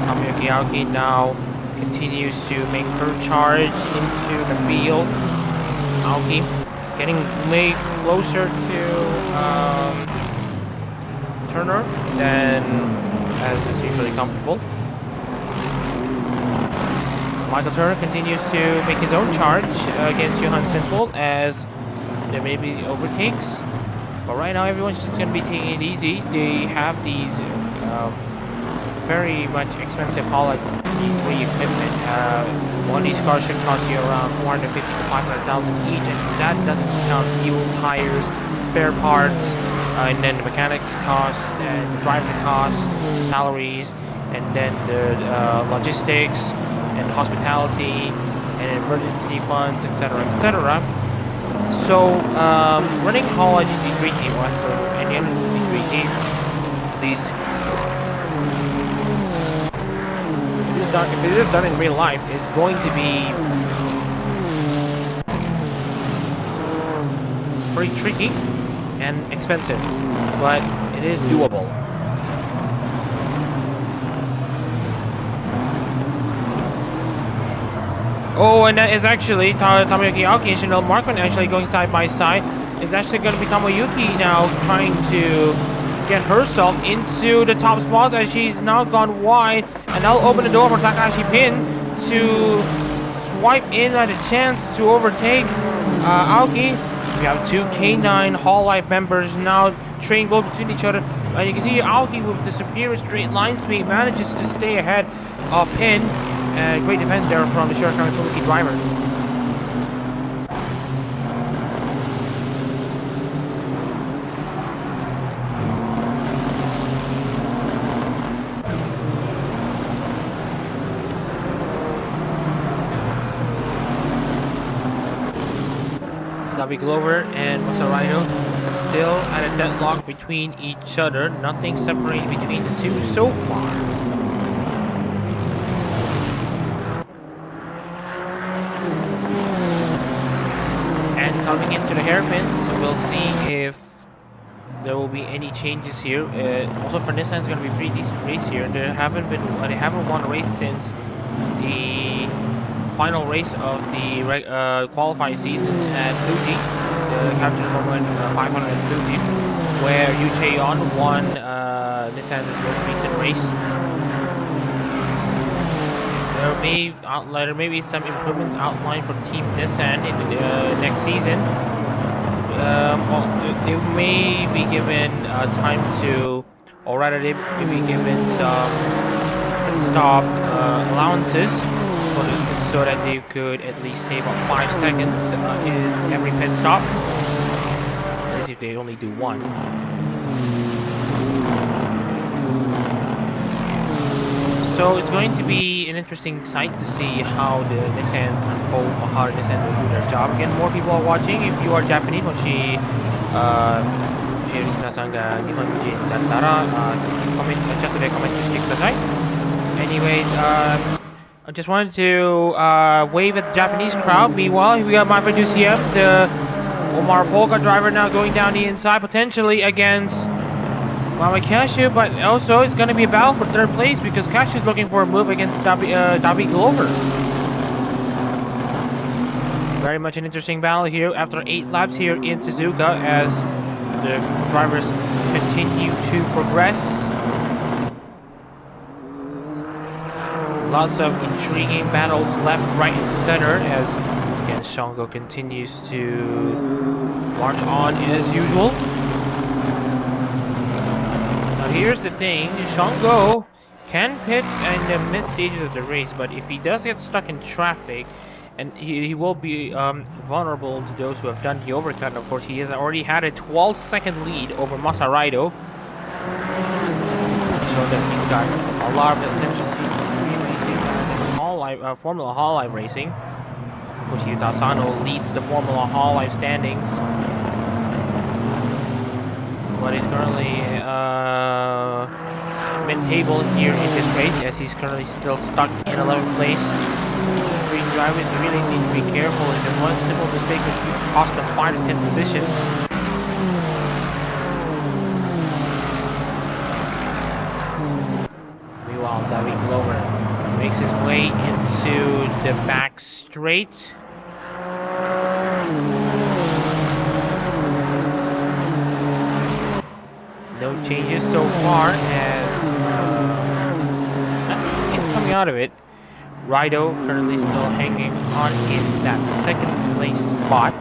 Tomoyuki Aoki now continues to make her charge into the field. Aoki getting way closer to Turner than as is usually comfortable. Michael Turner continues to make his own charge against Johan Sinfold as there may be overtakes. But right now everyone's just going to be taking it easy. They have these very much expensive Hololive GT3 equipment. One of these cars should cost you around 450 to 500,000 each, and that doesn't count fuel, tires, spare parts, and then the mechanics cost, and the driver costs, salaries, and then the logistics, and hospitality, and emergency funds, etc., etc. So, running Hololive GT3 team, so any other GT3 team, these, if it is done in real life, it's going to be pretty tricky and expensive, but it is doable. Oh, and that is actually Tomoyuki Aoki and Chanel Markman actually going side by side. It's actually going to be Tomoyuki now trying to get herself into the top spots as she's now gone wide, and that'll open the door for Takahashi Pin to swipe in at a chance to overtake Aoki. We have 2 K9 Hololive members now trading both between each other, and you can see Aoki with the superior straight line speed manages to stay ahead of Pin. Great defense there from the Shirakawa Fubuki driver. Davi Glover and Masarino still at a deadlock between each other. Nothing separating between the two so far. And coming into the hairpin, we'll see if there will be any changes here. Also for Nissan, it's going to be a pretty decent race here. They haven't won a race since the final race of the qualifying season at Fuji, the Captain Moment 500 at Fuji, where Yu Chaeyeon won Nissan's most recent race. There may be some improvements outlined for Team Nissan in the next season. They may be given time to, or rather they may be given some pit stop allowances so that they could at least save up 5 seconds in every pit stop. At least if they only do one. So it's going to be an interesting sight to see how the Nissans unfold, or how the Nissan will do their job. Again, more people are watching. If you are Japanese, もしリスナーさんが日本人だったら、チャットでコメントしてください。Anyways, I just wanted to wave at the Japanese crowd. Meanwhile, we got my friend UCM, the Omar Polka driver, now going down the inside, potentially against Mama Cashew, but also it's going to be a battle for third place because Cashew is looking for a move against Dabi Glover. Very much an interesting battle here after 8 laps here in Suzuka as the drivers continue to progress. Lots of intriguing battles left, right, and center as again Shango continues to march on as usual. Here's the thing, Shango can pit in the mid stages of the race, but if he does get stuck in traffic, and he will be vulnerable to those who have done the overcut. And of course, he has already had a 12-second lead over Masaraido, so that he's got a lot of potential in Formula Hololive racing. Of course, Yuta Asano leads the Formula Hololive standings. But he's currently mid-table here in this race as he's currently still stuck in 11th place. Green drivers really need to be careful, and one simple mistake could cost them 5 to 10 positions. Meanwhile, David Glover makes his way into the back straight. No changes so far, and nothing coming out of it. Rido currently still hanging on in that 2nd place spot.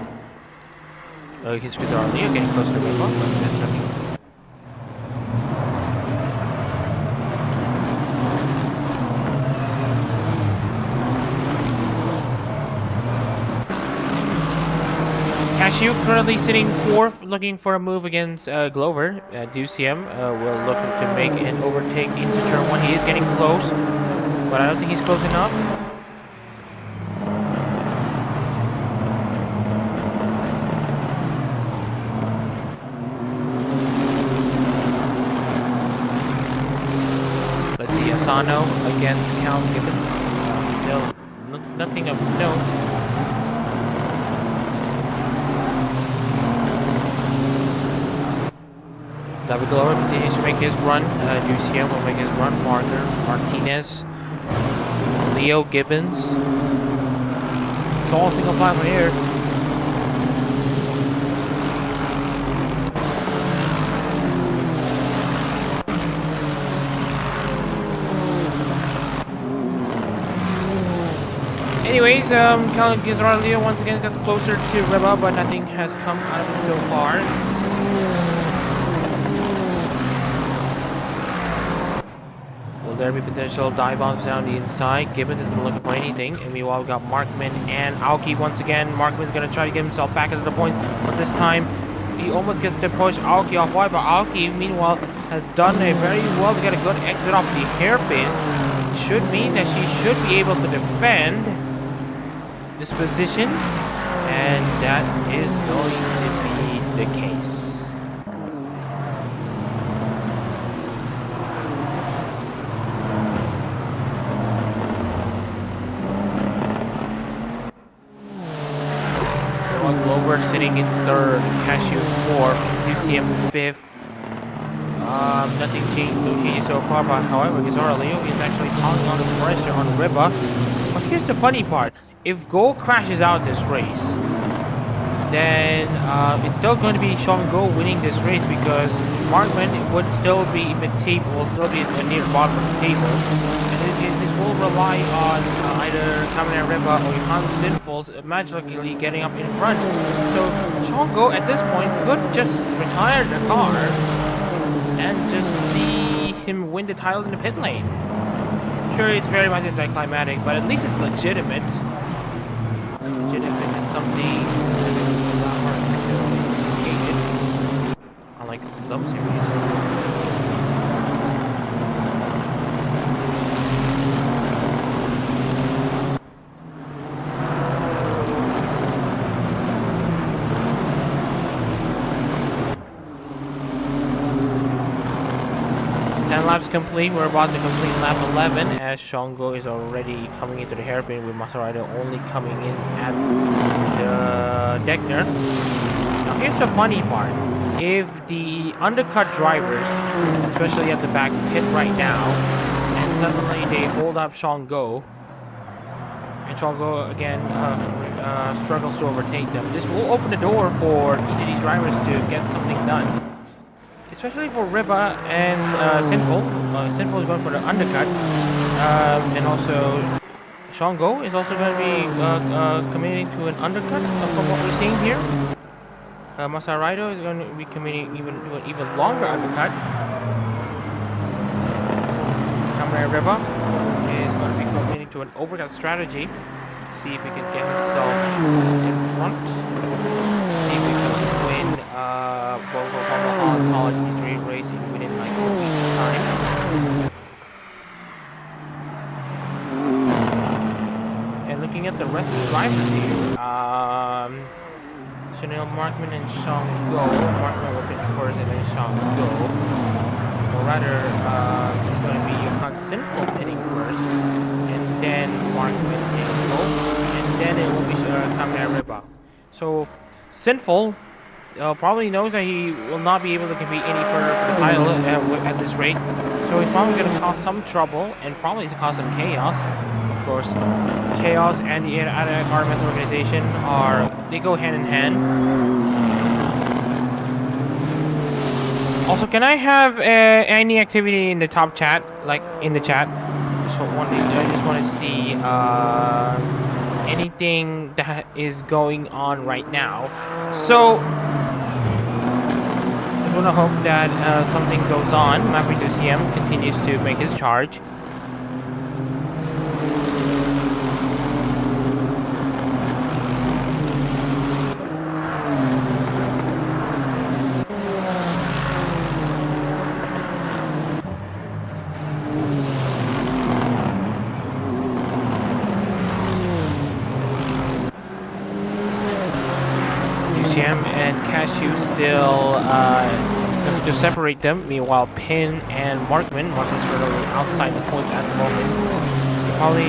His with Leo getting closer to Reboot, but there's nothing. Cashew currently sitting 4th, looking for a move against Glover. DUCM will look to make an overtake into turn 1. He is getting close, but I don't think he's close enough. Let's see, Asano against Count Gibbons. Still nothing of note. David Glover continues to make his run. DUCM will make his run. Martinez, Leo Gibbons. It's all single file here. Anyways, Calvin Gizardo once again gets closer to Reba, but nothing has come out of it so far. Will there be potential dive bombs down the inside? Gibbons isn't looking for anything. And meanwhile, we've got Markman and Aoki once again. Markman's going to try to get himself back into the point, but this time he almost gets to push Aoki off wide. But Aoki, meanwhile, has done a very well to get a good exit off the hairpin. Should mean that she should be able to defend this position, and that is going to be the case. Glover sitting in 3rd, Cashew 4th, DUCM 5th, Nothing changed so far, but however, Gisora Leo is actually calling on the pressure on Riba. But here's the funny part. If Go crashes out this race, then it's still going to be Sean Go winning this race because Markman would still be in the table, will still be near the bottom of the table. And this will rely on either Kamen Riba or Johan Sinful magically getting up in front. So Sean Go at this point could just retire the car and just see him win the title in the pit lane. Sure, it's very much anticlimactic, but at least it's legitimate. Legitimate and something unlike sub-series. 10 laps complete. We're about to complete lap 11 as Shango is already coming into the hairpin with Maserati only coming in at the Deckner. Now here's the funny part. If the undercut drivers, especially at the back, pit right now, and suddenly they hold up Shango, and Shango again struggles to overtake them, this will open the door for each of these drivers to get something done. Especially for Riba and Sinful. Sinful is going for the undercut, and also Shango is also going to be committing to an undercut from what we're seeing here. Masaraido is going to be committing to an even longer undercut. Kamen Riba is going to be committing to an overcut strategy. See if he can get himself in front. See if we can win both of Hololive GT3 racing within like a week's time. And looking at the rest of the drivers here, Chanel Markman and Shango. Markman will finish first and then Shango. Or rather, it's going to be Johan Sinful pitting first, and then Markman and Go, and then it will be Kamen Riba. So Sinful probably knows that he will not be able to compete any further for the title at this rate, so he's probably going to cause some trouble and probably to cause some chaos. Of course, chaos and the Adak-RMS organization they go hand in hand. Also, can I have any activity in the top chat, like in the chat? I just want to see anything that is going on right now. So I just want to hope that something goes on. Mapper 2CM continues to make his charge. And Cashew still to separate them. Meanwhile, Pin and Markman's currently outside the points at the moment. He probably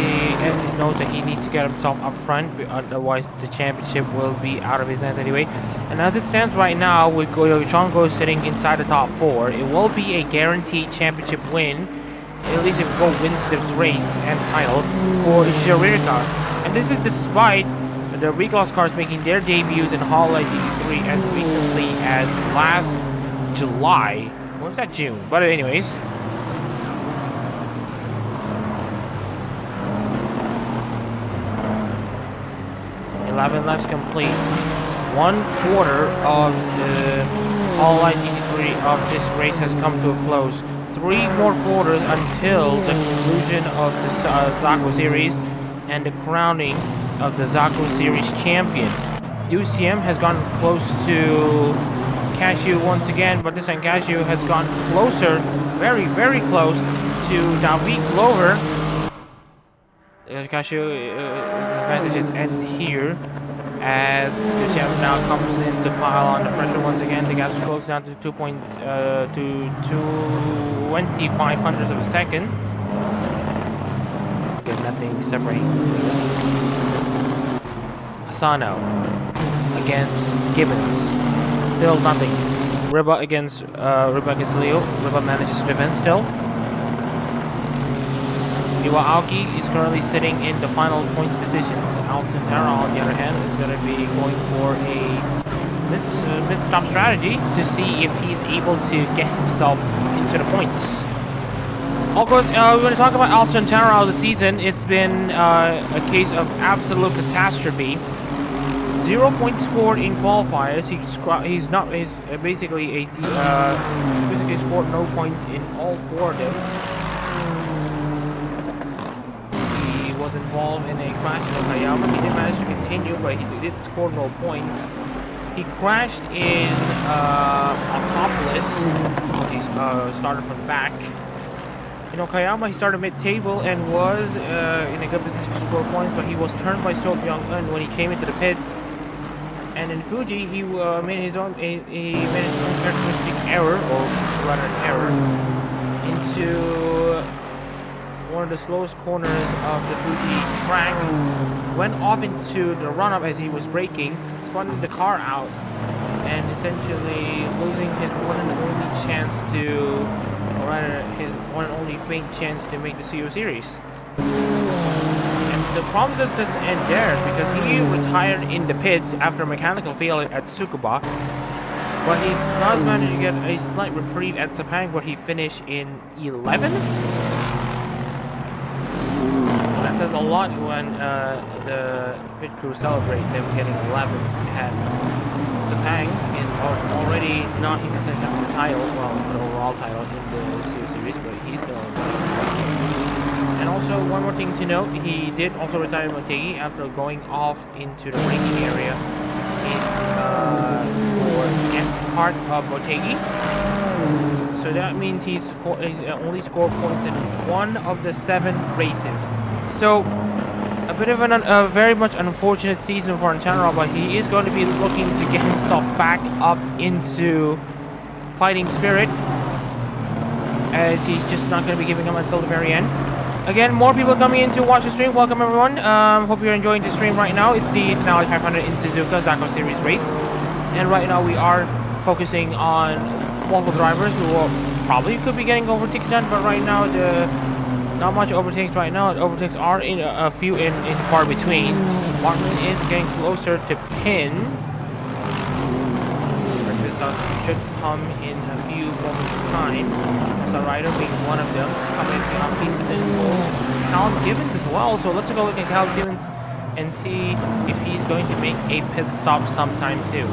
knows that he needs to get himself up front, otherwise the championship will be out of his hands anyway. And as it stands right now, with Shango sitting inside the top 4, it will be a guaranteed championship win, at least if Go wins this race and title, for Shiririka. And this is despite the Regloss cars making their debuts in Hololive GT3 as recently as last July. Or was that June? But anyways. Laps complete. 1/4 of the Hololive GT3 of this race has come to a close. 3 more quarters until the conclusion of the Zako series and the crowning of the Zako series champion. UCM has gone close to Cashew once again, but this time Cashew has gone closer, very, very close to David Glover. Cashew advantages end here as UCM now comes in to pile on the pressure once again. The gas goes down to 2.25 hundredths of a second. Get nothing separating. Asano against Gibbons. Still nothing. Riba against Leo. Riba manages to defend still. Iwaaki is currently sitting in the final points positions. Alcantara, on the other hand, is going to be going for a mid-stop strategy to see if he's able to get himself into the points. Of course, we're going to talk about Alcantara this season. It's been a case of absolute catastrophe. 0 points scored in qualifiers. He's basically scored no points in all 4 of them. He was involved in a crash in Okayama. He did manage to continue, but he did score no points. He crashed in Acropolis. He started from back. In Okayama, he started mid-table and was in a good position to score points, but he was turned by So Byung-eun when he came into the pits. And in Fuji, he made his own characteristic error, or rather an error, into one of the slowest corners of the Fuji track. Went off into the run-up as he was braking, spun the car out, and essentially losing his one and only chance to, or rather his one and only faint chance to make the CO Series. And the problem doesn't end there, because he retired in the pits after a mechanical failure at Tsukuba. But he does manage to get a slight reprieve at Sepang, where he finished in 11th. That says a lot when the pit crew celebrate them getting 11th at Sepang, is already not in contention for the title, well, for the overall title in the CO Series, but he's still in. And also, one more thing to note, he did also retire Motegi after going off into the braking area for the S part of Motegi. So that means he's only scored points in 1 of the 7 races. So, a bit of a very much unfortunate season for Anchanra, but he is going to be looking to get himself back up into fighting spirit, as he's just not going to be giving up until the very end. Again, more people coming in to watch the stream. Welcome everyone. Hope you're enjoying the stream right now. It's the Finale 500 in Suzuka Zako Series race, and right now we are focusing on multiple drivers who probably could be getting overtakes done, but right now not much overtakes right now. The overtakes are in a few in far between. Martin is getting closer to pin. This should come in a few moments time. So Rider being one of them, coming on pieces in full. Cal Gibbons as well, so let's go look at Cal Gibbons and see if he's going to make a pit stop sometime soon.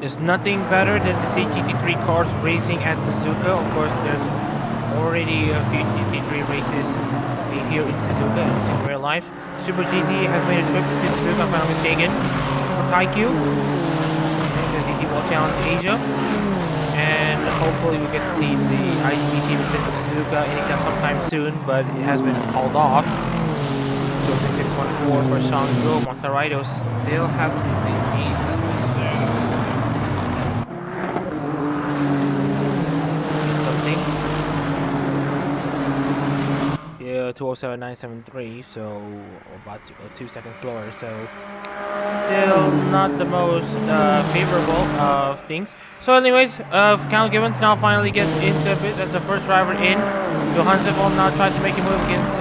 There's nothing better than to see GT3 cars racing at Suzuka. Of course, there's already a few GT3 races here in Suzuka and in real life. Super GT has made a trip to Suzuka, if I'm not mistaken, for Taikyu, the GT World Challenge Asia, and hopefully we get to see the IGBC return to Suzuka anytime sometime soon, but it has been called off. So 6614 for Shango. Masaraido still hasn't been made. Yeah, 207.973, so about 2 seconds slower, so still not the most favorable of things. So anyways, Cal Gibbons now finally gets into a bit as the first driver in. Johansson will now try to make a move against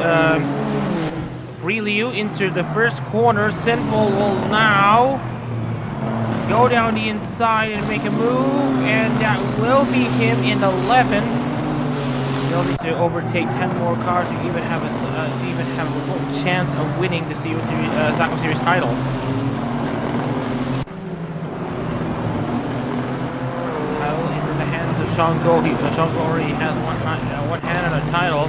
Liu into the first corner. Sinful will now go down the inside and make a move, and that will be him in 11th. Still needs to overtake 10 more cars to even have a chance of winning the Zako Series title. Title into the hands of Shango. Shango already has one hand on the title.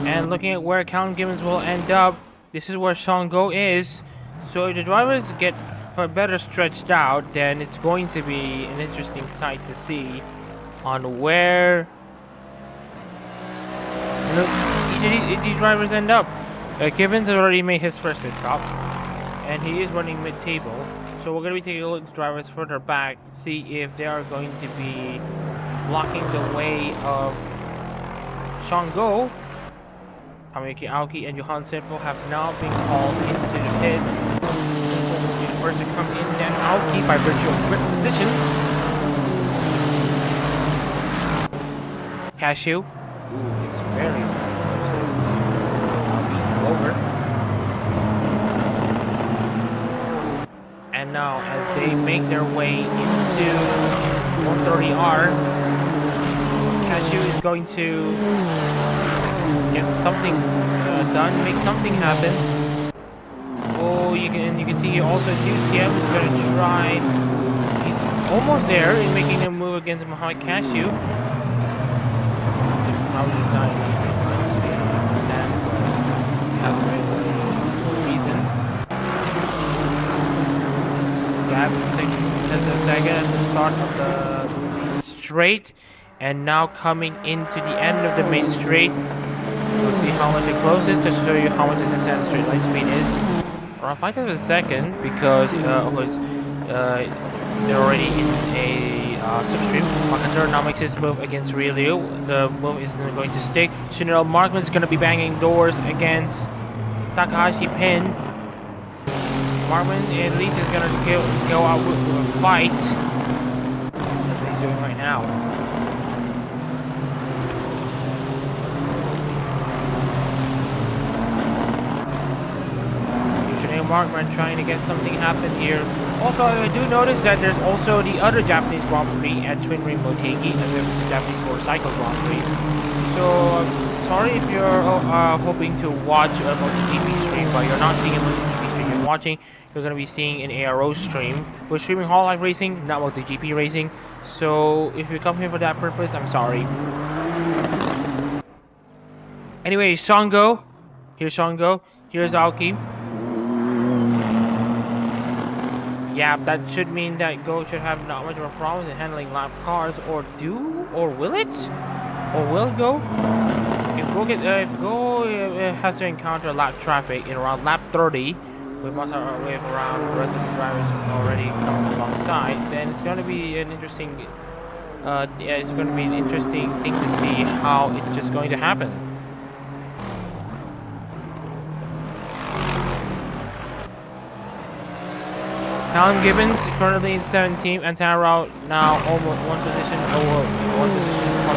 And looking at where Cal Gibbons will end up, this is where Shango is. So if the drivers get better stretched out, then it's going to be an interesting sight to see on where each of these drivers end up. Gibbons has already made his first pit stop, and he is running mid-table. So we're going to be taking a look at the drivers further back to see if they are going to be blocking the way of Shango. Kamiyuki Aoki and Johan Senfo have now been called into the pits. Senfo will be the first to come in, then Aoki by virtue of grid positions. Cashew. Ooh, it's very close to Aoki over. And now, as they make their way into 130R, Cashew is going to get something done, make something happen. Oh, you can see also UCM is going to try. He's almost there in making a move against Muhammad Cashew. Probably not enough Gap 6 minutes a second at the start of the straight, and now coming into the end of the main straight. We'll see how much it closes to show you how much the Nissan straight line speed is. Around 5 times a second because they're already in a slipstream. Makater now makes his move against Ryu. The move isn't going to stick. Shinero Markman is going to be banging doors against Takahashi Pin. Markman at least is going to go out with a fight. That's what he's doing right now. Markman trying to get something happen here. Also, I do notice that there's also the other Japanese Grand Prix at Twin Ring Motegi, the Japanese motorcycle Grand Prix. So, sorry if you're hoping to watch a MotoGP stream, but you're not seeing a MotoGP stream. You're watching, you're going to be seeing an ARO stream. We're streaming Hololive Racing, not MotoGP Racing. So, if you come here for that purpose, I'm sorry. Anyway, Shango. Here's Shango. Here's Aoki. Yeah, that should mean that Go should have not much of a problem in handling lap cars, or will it? Or will Go? If Go has to encounter lap traffic in around lap 30, with around the rest of the drivers already coming alongside, then it's going to be an interesting, thing to see how it's just going to happen. Callum Gibbons currently in 17th, and Tara now almost one position from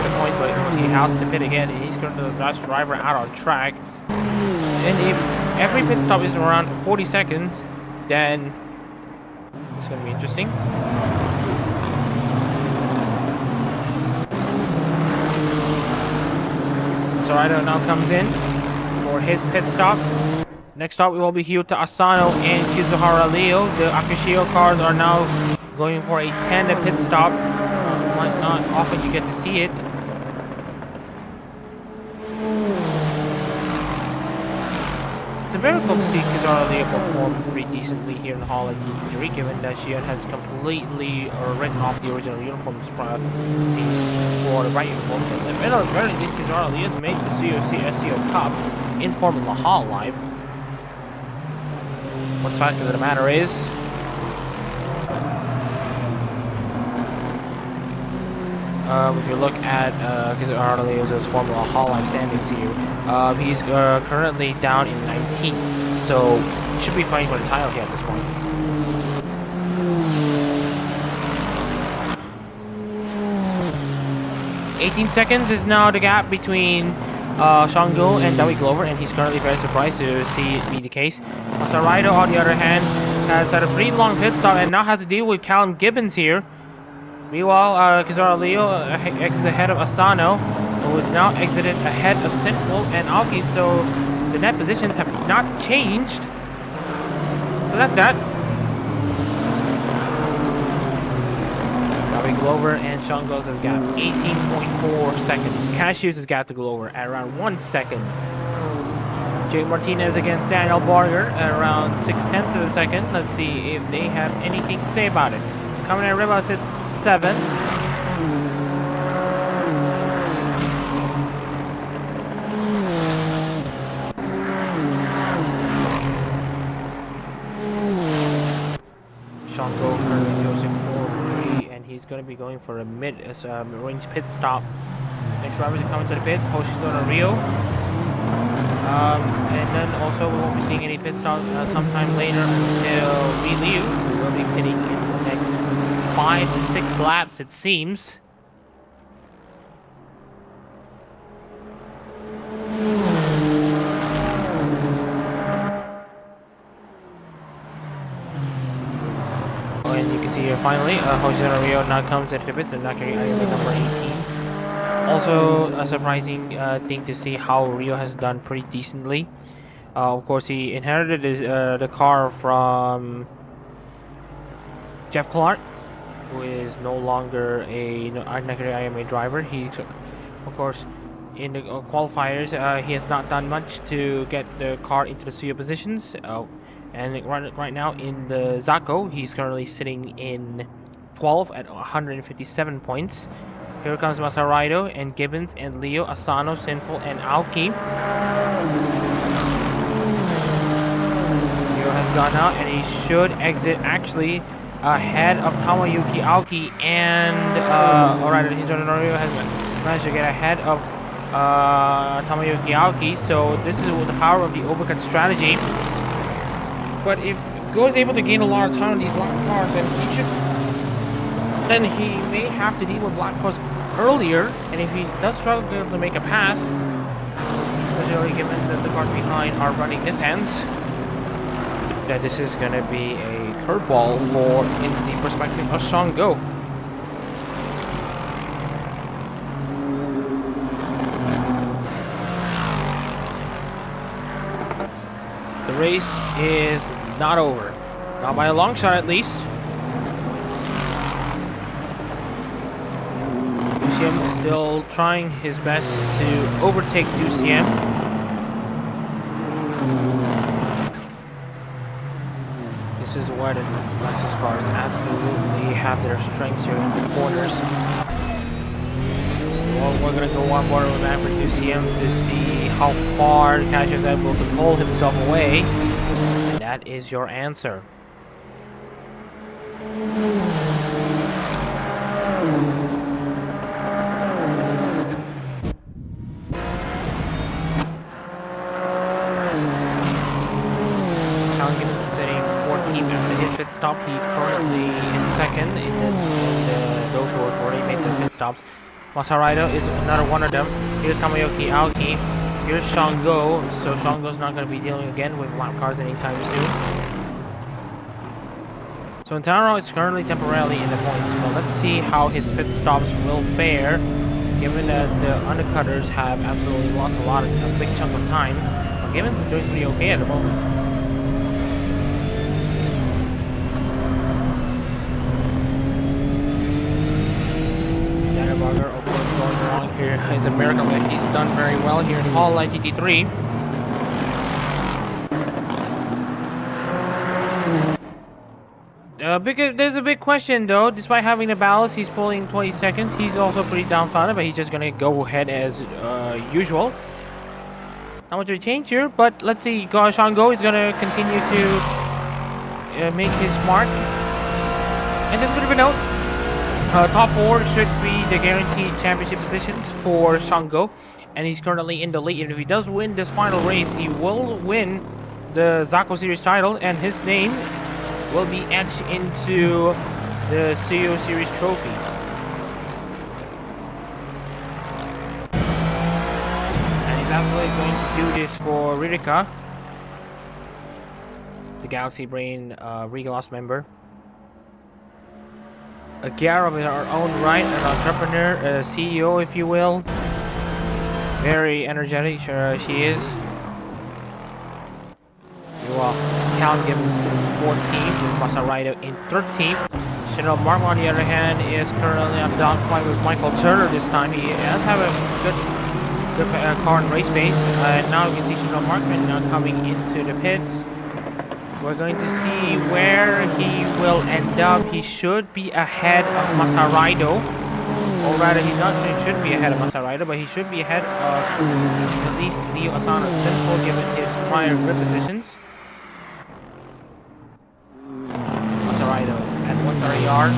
the point, but he has to pit again, and he's currently the last driver out on track. And if every pit stop is around 40 seconds, then it's going to be interesting. Soraido now comes in for his pit stop. Next up, we will be Hyuta Asano and Kizuhara Leo. The Akishio cars are now going for a tandem pit stop. Not often you get to see it. It's very cool to see Kizuhara Leo perform pretty decently here in the Hololive GT3, given that she has completely written off the original uniforms scenes for the right uniform. At the very least, Kizuhara Leo has made the SCO Cup in Formula Hololive. What's fact of the matter is, if you look at Kizuhara Leo's Formula Hololive standings here, he's currently down in 19th, so he should be fighting for the title here at this point. $18 seconds is now the gap between Shango and Dewey Glover, and he's currently very surprised to see it be the case. Saraido, on the other hand, has had a pretty long pit stop and now has to deal with Callum Gibbons here. Meanwhile, Kizuhara Leo exits ahead of Asano, who is now exited ahead of Sinful and Aoki, so the net positions have not changed. So that's that. Glover and Shango's has got 18.4 seconds. Cashew's got to Glover at around 1 second. Jake Martinez against Daniel Barger at around 6/10 of a second. Let's see if they have anything to say about it. Coming at Ribas at 7. Shango currently 206.43, and he's going to be going for a mid-range pit stop. Next driver to come into the pits, Hoshizuna Rio. And then also we won't be seeing any pit stops sometime later until Liu will be pitting in the next 5 to 6 laps, it seems. And you can see here finally, Hoshizuna Rio now comes into the pits, and not carrying number 18. Also a surprising thing to see how Rio has done pretty decently. Of course, he inherited the car from Jeff Clark, who is no longer a Nakari IMA driver. He, of course, in the qualifiers, he has not done much to get the car into the CEO positions. And right now in the Zako, he's currently sitting in 12 at 157 points. Here comes Masaraido and Gibbons and Leo, Asano, Sinful, and Aoki. Leo has gone out and he should exit actually ahead of Tamayuki Aoki, and alright, Hoshizuna has managed to get ahead of Tamayuki Aoki, so this is the power of the overcut strategy. But if Go is able to gain a lot of time on these lap cars, then he may have to deal with lap cars earlier, and if he does struggle to make a pass, especially given that the cars behind are running Nissans, that this is going to be a curveball in the perspective of Shango. The race is not over, not by a long shot at least. UCM is still trying his best to overtake UCM. This is where the Lexus cars absolutely have their strengths here in the corners. Well, we're going to go one more round for UCM to see how far Cash is able to pull himself away. And that is your answer. Pit stop. He currently is second in those who have already made the pit stops. Masaraido is another one of them. Here's Tamayuki Aoki. Here's Shango. So Shango's not going to be dealing again with lap cars anytime soon. So Intaro is currently temporarily in the points, but let's see how his pit stops will fare, given that the undercutters have absolutely lost a big chunk of time. But Gibbons is doing pretty okay at the moment. Here is America, but he's done very well here in Hololive GT3. There's a big question though. Despite having the ballast, he's pulling 20 seconds. He's also pretty downfounded, but he's just gonna go ahead as usual. Not much of a change here, but let's see. Shango is gonna continue to make his mark. And just a bit of a note. Top 4 should be the guaranteed championship positions for Shango, and he's currently in the lead. And if he does win this final race, he will win the Zako Series title, and his name will be etched into the CEO Series trophy. And he's actually going to do this for Ririka, the Galaxy Brain Regalos member. A gear of her own right, an entrepreneur, a CEO if you will. Very energetic, sure she is. Cal Gibbons is 14th, with Masaraido in 13th. Shinro Mark, on the other hand, is currently on dogfight with Michael Turner this time. He does have a good car and race pace. Now we can see Shinro Markman now coming into the pits. We're going to see where he will end up. He should be ahead of Masaraido. Or rather, he shouldn't be ahead of Masaraido, but he should be ahead of at least Leo Asano Sinful, given his prior grip positions. Masaraido at 130 yard,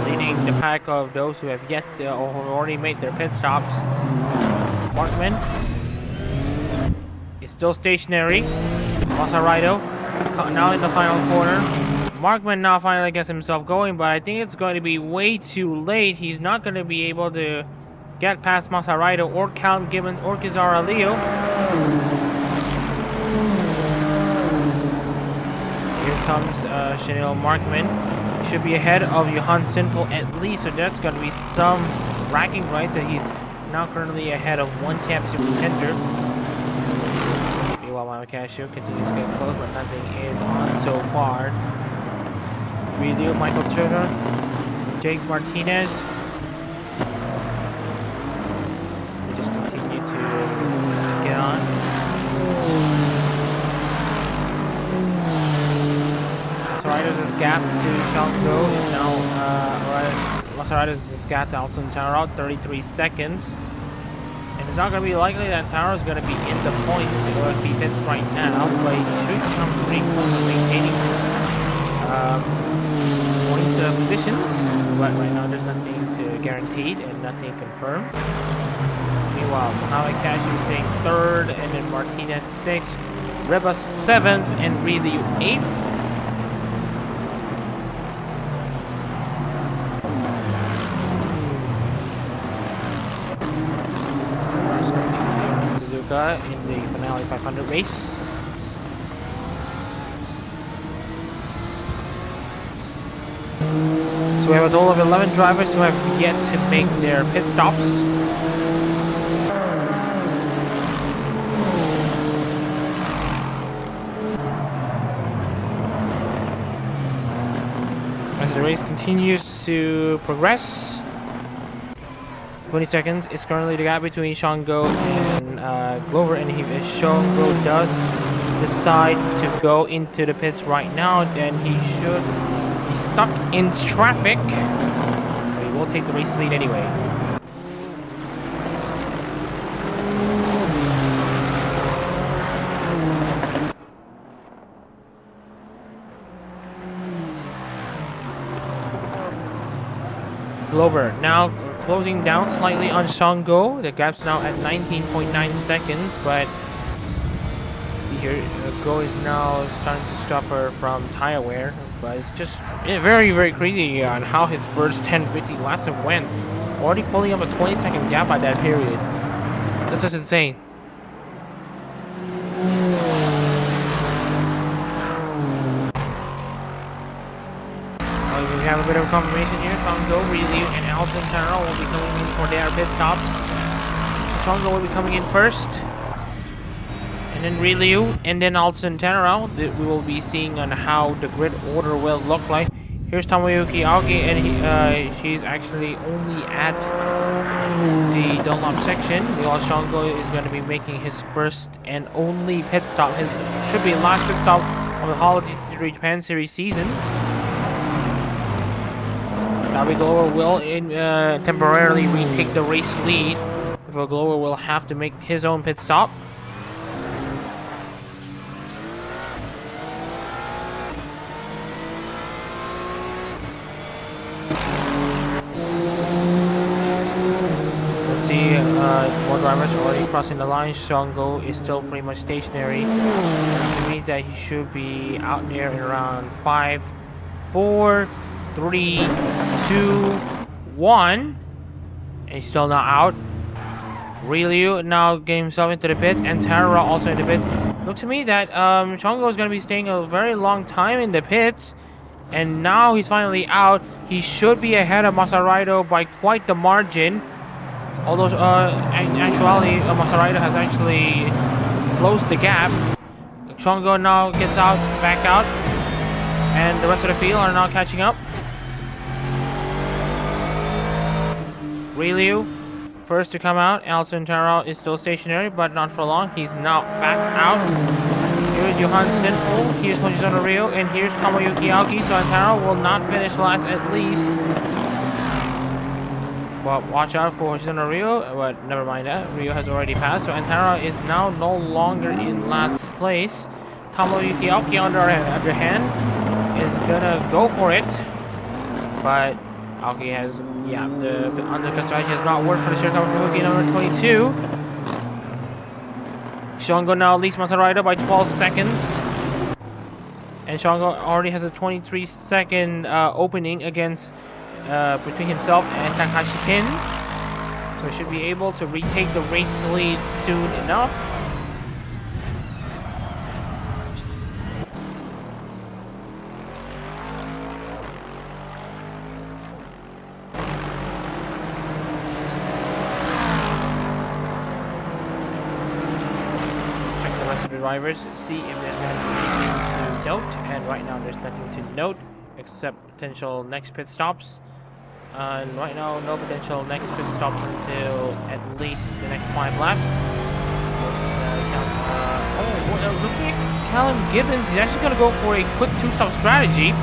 leading the pack of those who have yet or who already made their pit stops. Markman is still stationary. Masaraido now in the final corner. Markman now finally gets himself going, but I think it's going to be way too late. He's not going to be able to get past Masaraido or Count Gibbons or Kizara Leo. Here comes Chanel Markman. He should be ahead of Johan Sinful at least, so that's going to be some bragging rights that he's now currently ahead of one championship contender. Meanwhile, Mamakashu continues to get close, but nothing is on so far. Ryu, Michael Turner, Jake Martinez. We just continue to get on. Masaraido's gap to Shango is now Masaraido's gap to Alson Taro, 33 seconds. And it's not going to be likely that Taro is going to be in the points if he hits right now, but he should come pretty close to maintaining points positions. But right now there's nothing to guaranteed and nothing confirmed. Meanwhile, Mohamed Kashi is saying 3rd, and then Martinez 6th, Reba 7th, and Ryu 8th. Suzuka in the finale 500 race. So we have a total of 11 drivers who have yet to make their pit stops. As the race continues to progress, 20 seconds is currently the gap between Shango and Glover, and if Shango does decide to go into the pits right now, then he should be stuck in traffic. But he will take the race lead anyway. Glover now closing down slightly on Shango. The gap's now at 19.9 seconds, but see here, Go is now starting to suffer from tire wear. But it's just very, very crazy on how his first 10-50 laps have went. Already pulling up a 20-second gap by that period. That's just insane. We have a bit of confirmation here. Shango, Ryu, and Alton Taro will be coming in for their pit stops. Shango will be coming in first, and then Ryu, and then Alton Taro. We will be seeing on how the grid order will look like. Here's Tomoyuki Aoki, and she's actually only at the Dunlop section. While Shango is going to be making his first and only pit stop. His should be last pit stop of the Hololive GT3 Japan Series season. Bobby Glover will temporarily retake the race lead. Before Glover will have to make his own pit stop. Let's see, more drivers are already crossing the line. Shango is still pretty much stationary. That means that he should be out there in around 5, 4, 3, 2, 1, and he's still not out. Ryu now getting himself into the pits, and Tara also in the pits. Looks to me that Shango is going to be staying a very long time in the pits, and now he's finally out. He should be ahead of Masaraido by quite the margin. Although in actuality, Masaraido has actually closed the gap. Shango now gets out, back out, and the rest of the field are now catching up. Ryu, first to come out. Alton Taro is still stationary, but not for long. He's now back out. Here's Johan Sinful, here's Hoshizuna Ryu, and here's Tomoyuki Aoki. So Taro will not finish last at least. But watch out for Hoshizuna Ryu, but never mind that. Ryu has already passed, so Antara is now no longer in last place. Tomoyuki Aoki on the other hand is gonna go for it. but Aoki has, the undercut strategy has not worked for the Suzuka rookie number 22. Shango now leads Masaraido by 12 seconds. And Shango already has a 23-second opening against between himself and Takashi Pin. So he should be able to retake the race lead soon enough. Check the rest of the drivers, see if there's going to be anything to note. And right now there's nothing to note except potential next pit stops. And right now, no potential next pit stops until at least the next 5 laps. Looking at Callum Gibbons, he's actually going to go for a quick 2-stop strategy.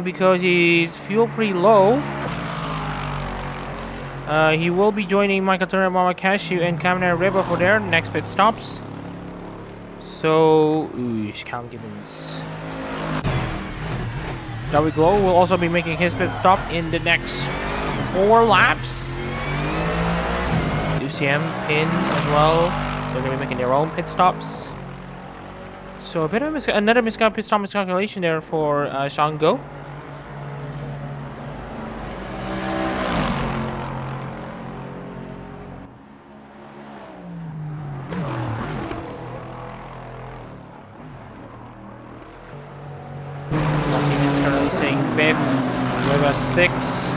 Because he's fuel pretty low. He will be joining Michael Turner, Mama Cashew, and Kamina Reba for their next pit stops. So, Callum Gibbons. Darby Glow will also be making his pit stop in the next 4 laps. UCM, Pin as well. They're going to be making their own pit stops. So a bit of another pit stop miscalculation there for Shango. Saying 5th, we have 6th.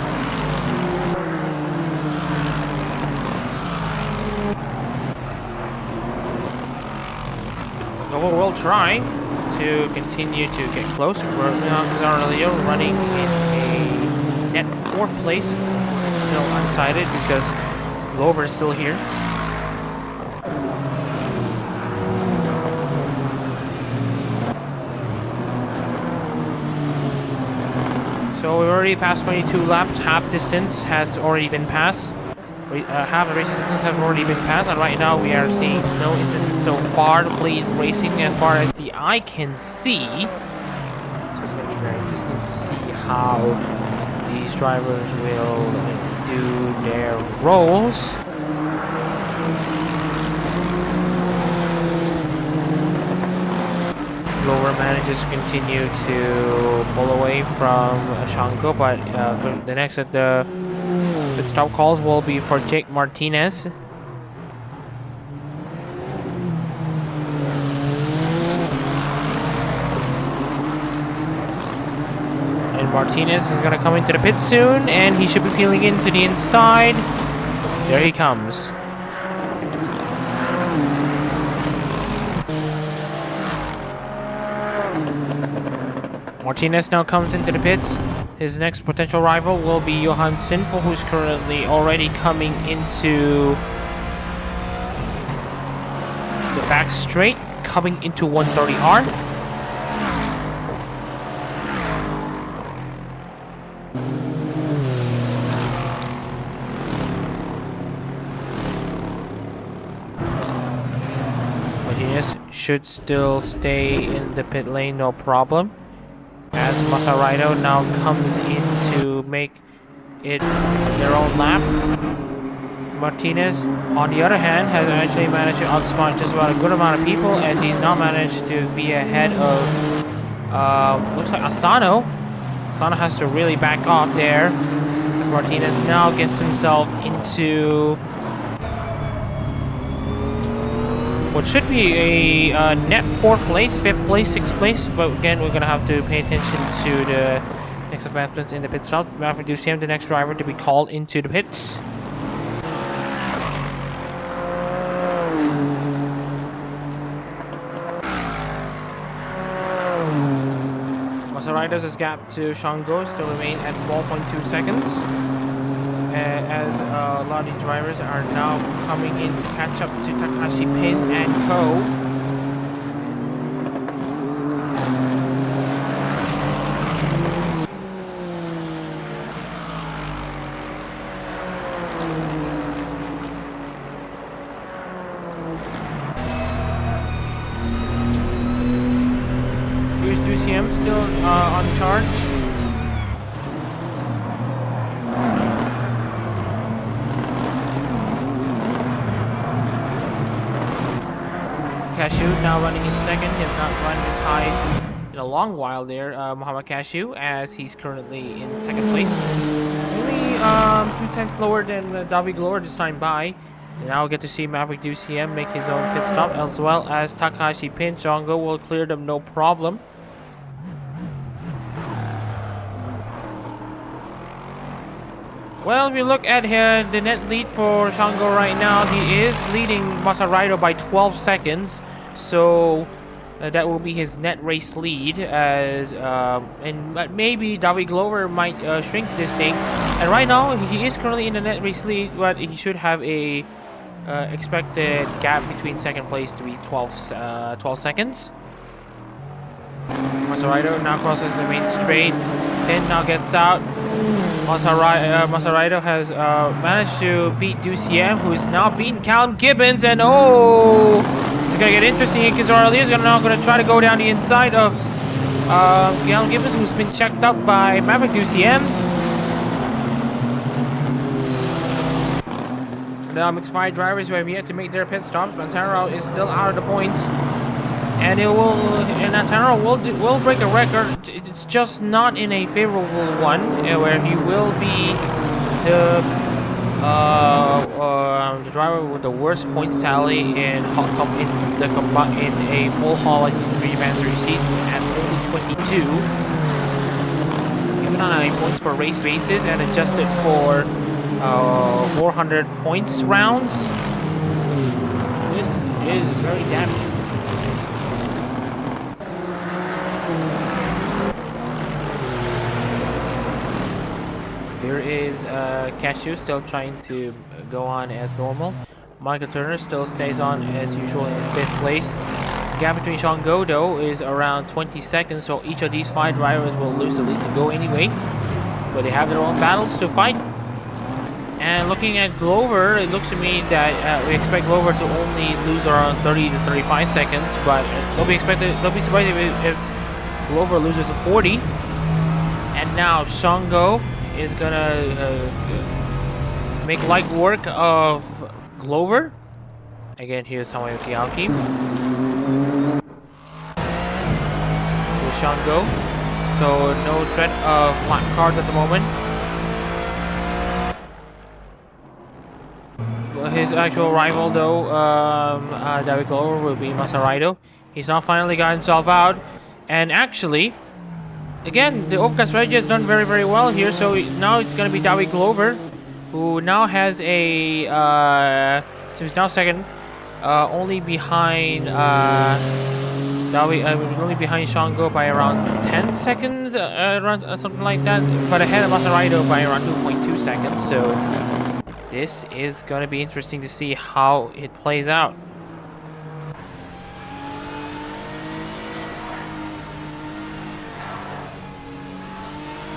So we'll try to continue to get close. We're running in a net 4th place, still undecided because Glover is still here. So we've already passed 22 laps, half distance has already been passed. Half the race distance has already been passed, and right now we are seeing no incidents so far. The fleet racing as far as the eye can see. So it's going to be very interesting to see how these drivers will do their roles. Glover manages to continue to pull away from Shango, but the next at the pit stop calls will be for Jake Martinez. And Martinez is going to come into the pit soon, and he should be peeling into the inside. There he comes. Martinez now comes into the pits. His next potential rival will be Johan Sinful, who's currently already coming into the back straight, coming into 130R. Martinez should still stay in the pit lane, no problem. As Masaraido now comes in to make it their own lap. Martinez, on the other hand, has actually managed to outsmart just about a good amount of people, as he's now managed to be ahead of, looks like Asano. Asano has to really back off there, as Martinez now gets himself into what should be a net 4th place, 5th place, 6th place, but again we're gonna have to pay attention to the next advancements in the pit stop. We have to do Sam, the next driver, to be called into the pits. Masaraido's gap to Shango still remain at 12.2 seconds. As a lot of these drivers are now coming in to catch up to Takashi Pin and Co. Here's UCM still on charge. Cashew now running in second. He has not run this high in a long while there, Muhammad Cashew, as he's currently in second place. Only 2/10 lower than Davi Glover this time by. And now we'll get to see Maverick DCM make his own pit stop, as well as Takahashi Pin. Shango will clear them no problem. Well, if you look at the net lead for Shango right now, he is leading Masaraido by 12 seconds. So that will be his net race lead, and maybe Davi Glover might shrink this thing. And right now he is currently in the net race lead, but he should have a expected gap between second place to be 12 seconds. Masaraido now crosses the main straight. Pin now gets out. Masaraido has managed to beat DCM, who's now beaten Callum Gibbons, and oh, it's gonna get interesting here because Aurelio is now gonna try to go down the inside of Callum Gibbons, who's been checked up by Maverick DCM. The mixed fire drivers who have yet to make their pit stops. Montero is still out of the points, and Montero will break a record. It's just not in a favorable one, where he will be the driver with the worst points tally in a full Hall GT3 Fan Series season at only 22. Even on a points per race basis and adjusted for 400 points rounds, this is very damaging. Here is Cashew still trying to go on as normal. Michael Turner still stays on as usual in 5th place. The gap between Shango though is around 20 seconds, so each of these 5 drivers will lose the lead to go anyway. But they have their own battles to fight. And looking at Glover, it looks to me that we expect Glover to only lose around 30 to 35 seconds, but they'll be surprised if Glover loses 40. And now Shango is gonna make light work of Glover. Again, here's Tomoyuki Aoki. Here's Shango. So no threat of flat cars at the moment. His actual rival though, David Glover, will be Masaraido. He's now finally got himself out, and actually, again, the overcut strategy has done very, very well here. So now it's going to be David Glover, who now has a so he's now second, only behind only behind Shango by around 10 seconds, around something like that, but ahead of Masaraido by around 2.2 seconds. So this is going to be interesting to see how it plays out.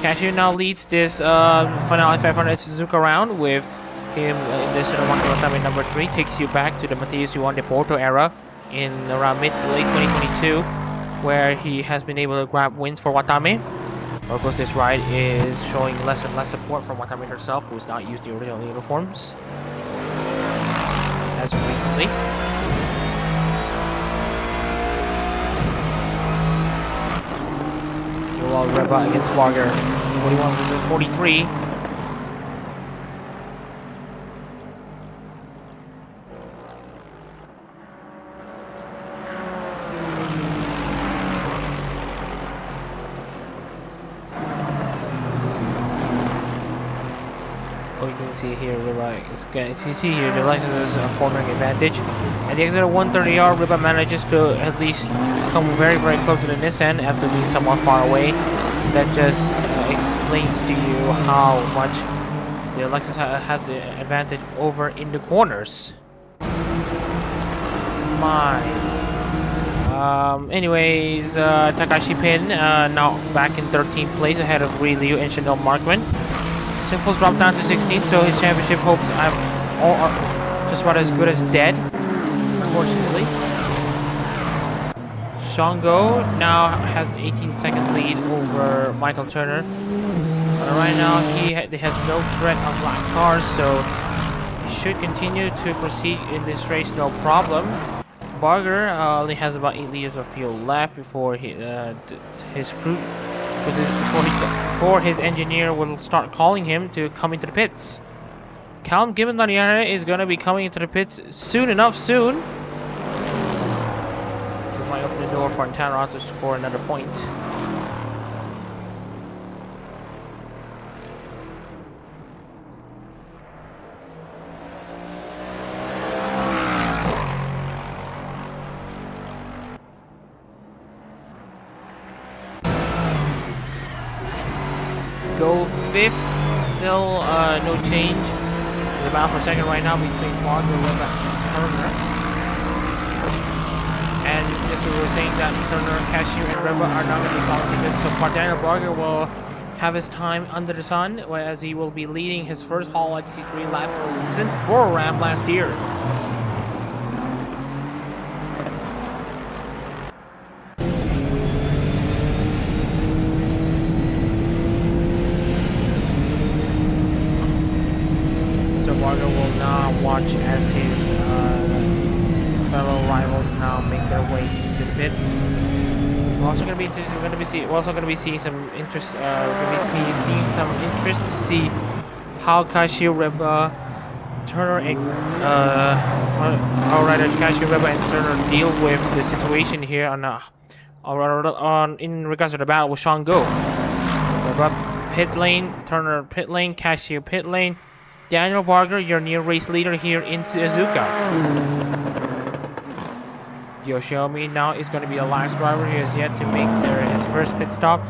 Cashew now leads this Finale 500 Suzuka round with him in this Watame number 3. Takes you back to the Matheus Juan de Porto era in around mid to late 2022, where he has been able to grab wins for Watame. Of course, this ride is showing less and less support from Watame herself, who has not used the original uniforms as of recently. While Reba against Barger, 41 versus 43. Oh, you can see here, Reba you see here, the Lexus has a cornering advantage. At the exit of 130R, Reba manages to at least come very, very close to the Nissan after being somewhat far away. That just explains to you how much the Lexus has the advantage over in the corners. Anyways, Takashi Pin now back in 13th place ahead of Rui Liu and Chanel Markman. Simples dropped down to 16th, so his championship hopes are just about as good as dead, unfortunately. Shango now has an 18-second lead over Michael Turner. But right now he has no threat on black cars, so he should continue to proceed in this race no problem. Barger only has about 8 liters of fuel left before his crew, before his engineer will start calling him to come into the pits. Callum Gibbons on the other hand is going to be coming into the pits soon enough. Soon. He might open the door for Fontana to score another point. Go fifth, still no change. The battle for second right now between Barger and Turner. And as we were saying that Turner, Cashew, and Reba are not going to be following it, so Daniel Barger will have his time under the sun, whereas he will be leading his first Hololive GT3 laps since Bororam last year. Barger will now watch as his fellow rivals now make their way into the pits. We're also going to be seeing some interest. To see how Cashew, Reba, Turner, and Cashew, Reba, and Turner deal with the situation here in regards to the battle with Sean Go. Reba pit lane, Turner pit lane, Cashew pit lane. Daniel Barger, your new race leader here in Suzuka. Yoshiomi now is going to be the last driver. He has yet to make his first pit stop.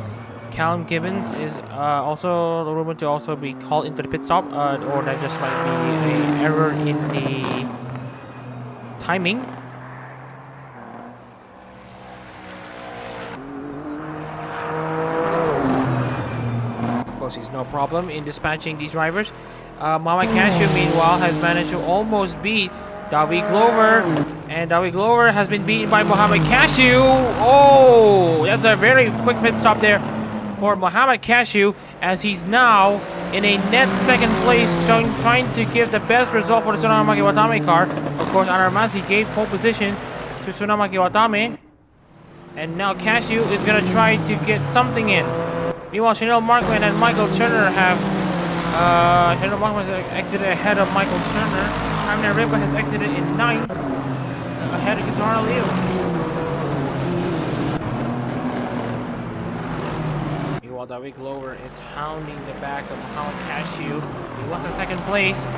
Callum Gibbons is also rumored to also be called into the pit stop, or that just might be an error in the timing. Of course, he's no problem in dispatching these drivers. Mama Cashew, meanwhile, has managed to almost beat David Glover, and David Glover has been beaten by Muhammad Cashew. Oh, that's a very quick pit stop there for Muhammad Cashew, as he's now in a net second place, trying to give the best result for the Tsunamaki Watame car. Of course, Aramasi gave pole position to Tsunamaki Watame, and now Cashew is going to try to get something in. Meanwhile, Chanel Markman and Michael Turner have Chanel Markman has exited ahead of Michael Turner. Amina Ribka has exited in 9th ahead of Kizara Leo. Meanwhile, David Glover is hounding the back of Muhammad Cashew. He wants a second place.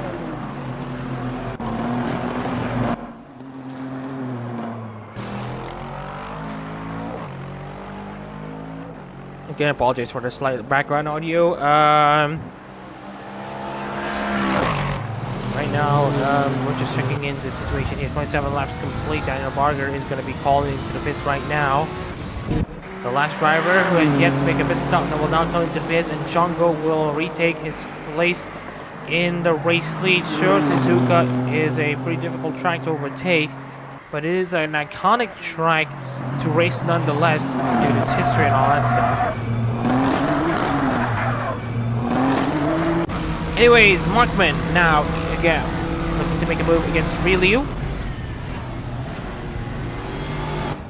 Again, apologize for the slight background audio. Right now, we're just checking in the situation here. 27 laps complete. Daniel Barger is going to be called into the pits right now. The last driver who has yet to make a pit stop will now come into the pits, and Shango will retake his place in the race lead. Sure, Suzuka is a pretty difficult track to overtake, but it is an iconic track to race nonetheless due to its history and all that stuff. Anyways, Markman now again looking to make a move against Ryu.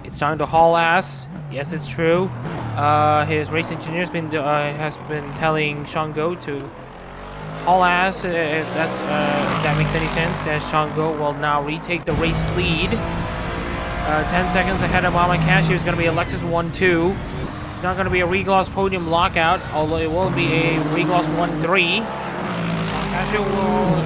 It's time to haul ass. Yes, it's true. His race engineer has been telling Shango to haul ass. If that makes any sense, as Shango will now retake the race lead. 10 seconds ahead of Mama Cashew is going to be a Lexus 1-2. It's not going to be a Regloss podium lockout, although it will be a Regloss 1-3. Cashew will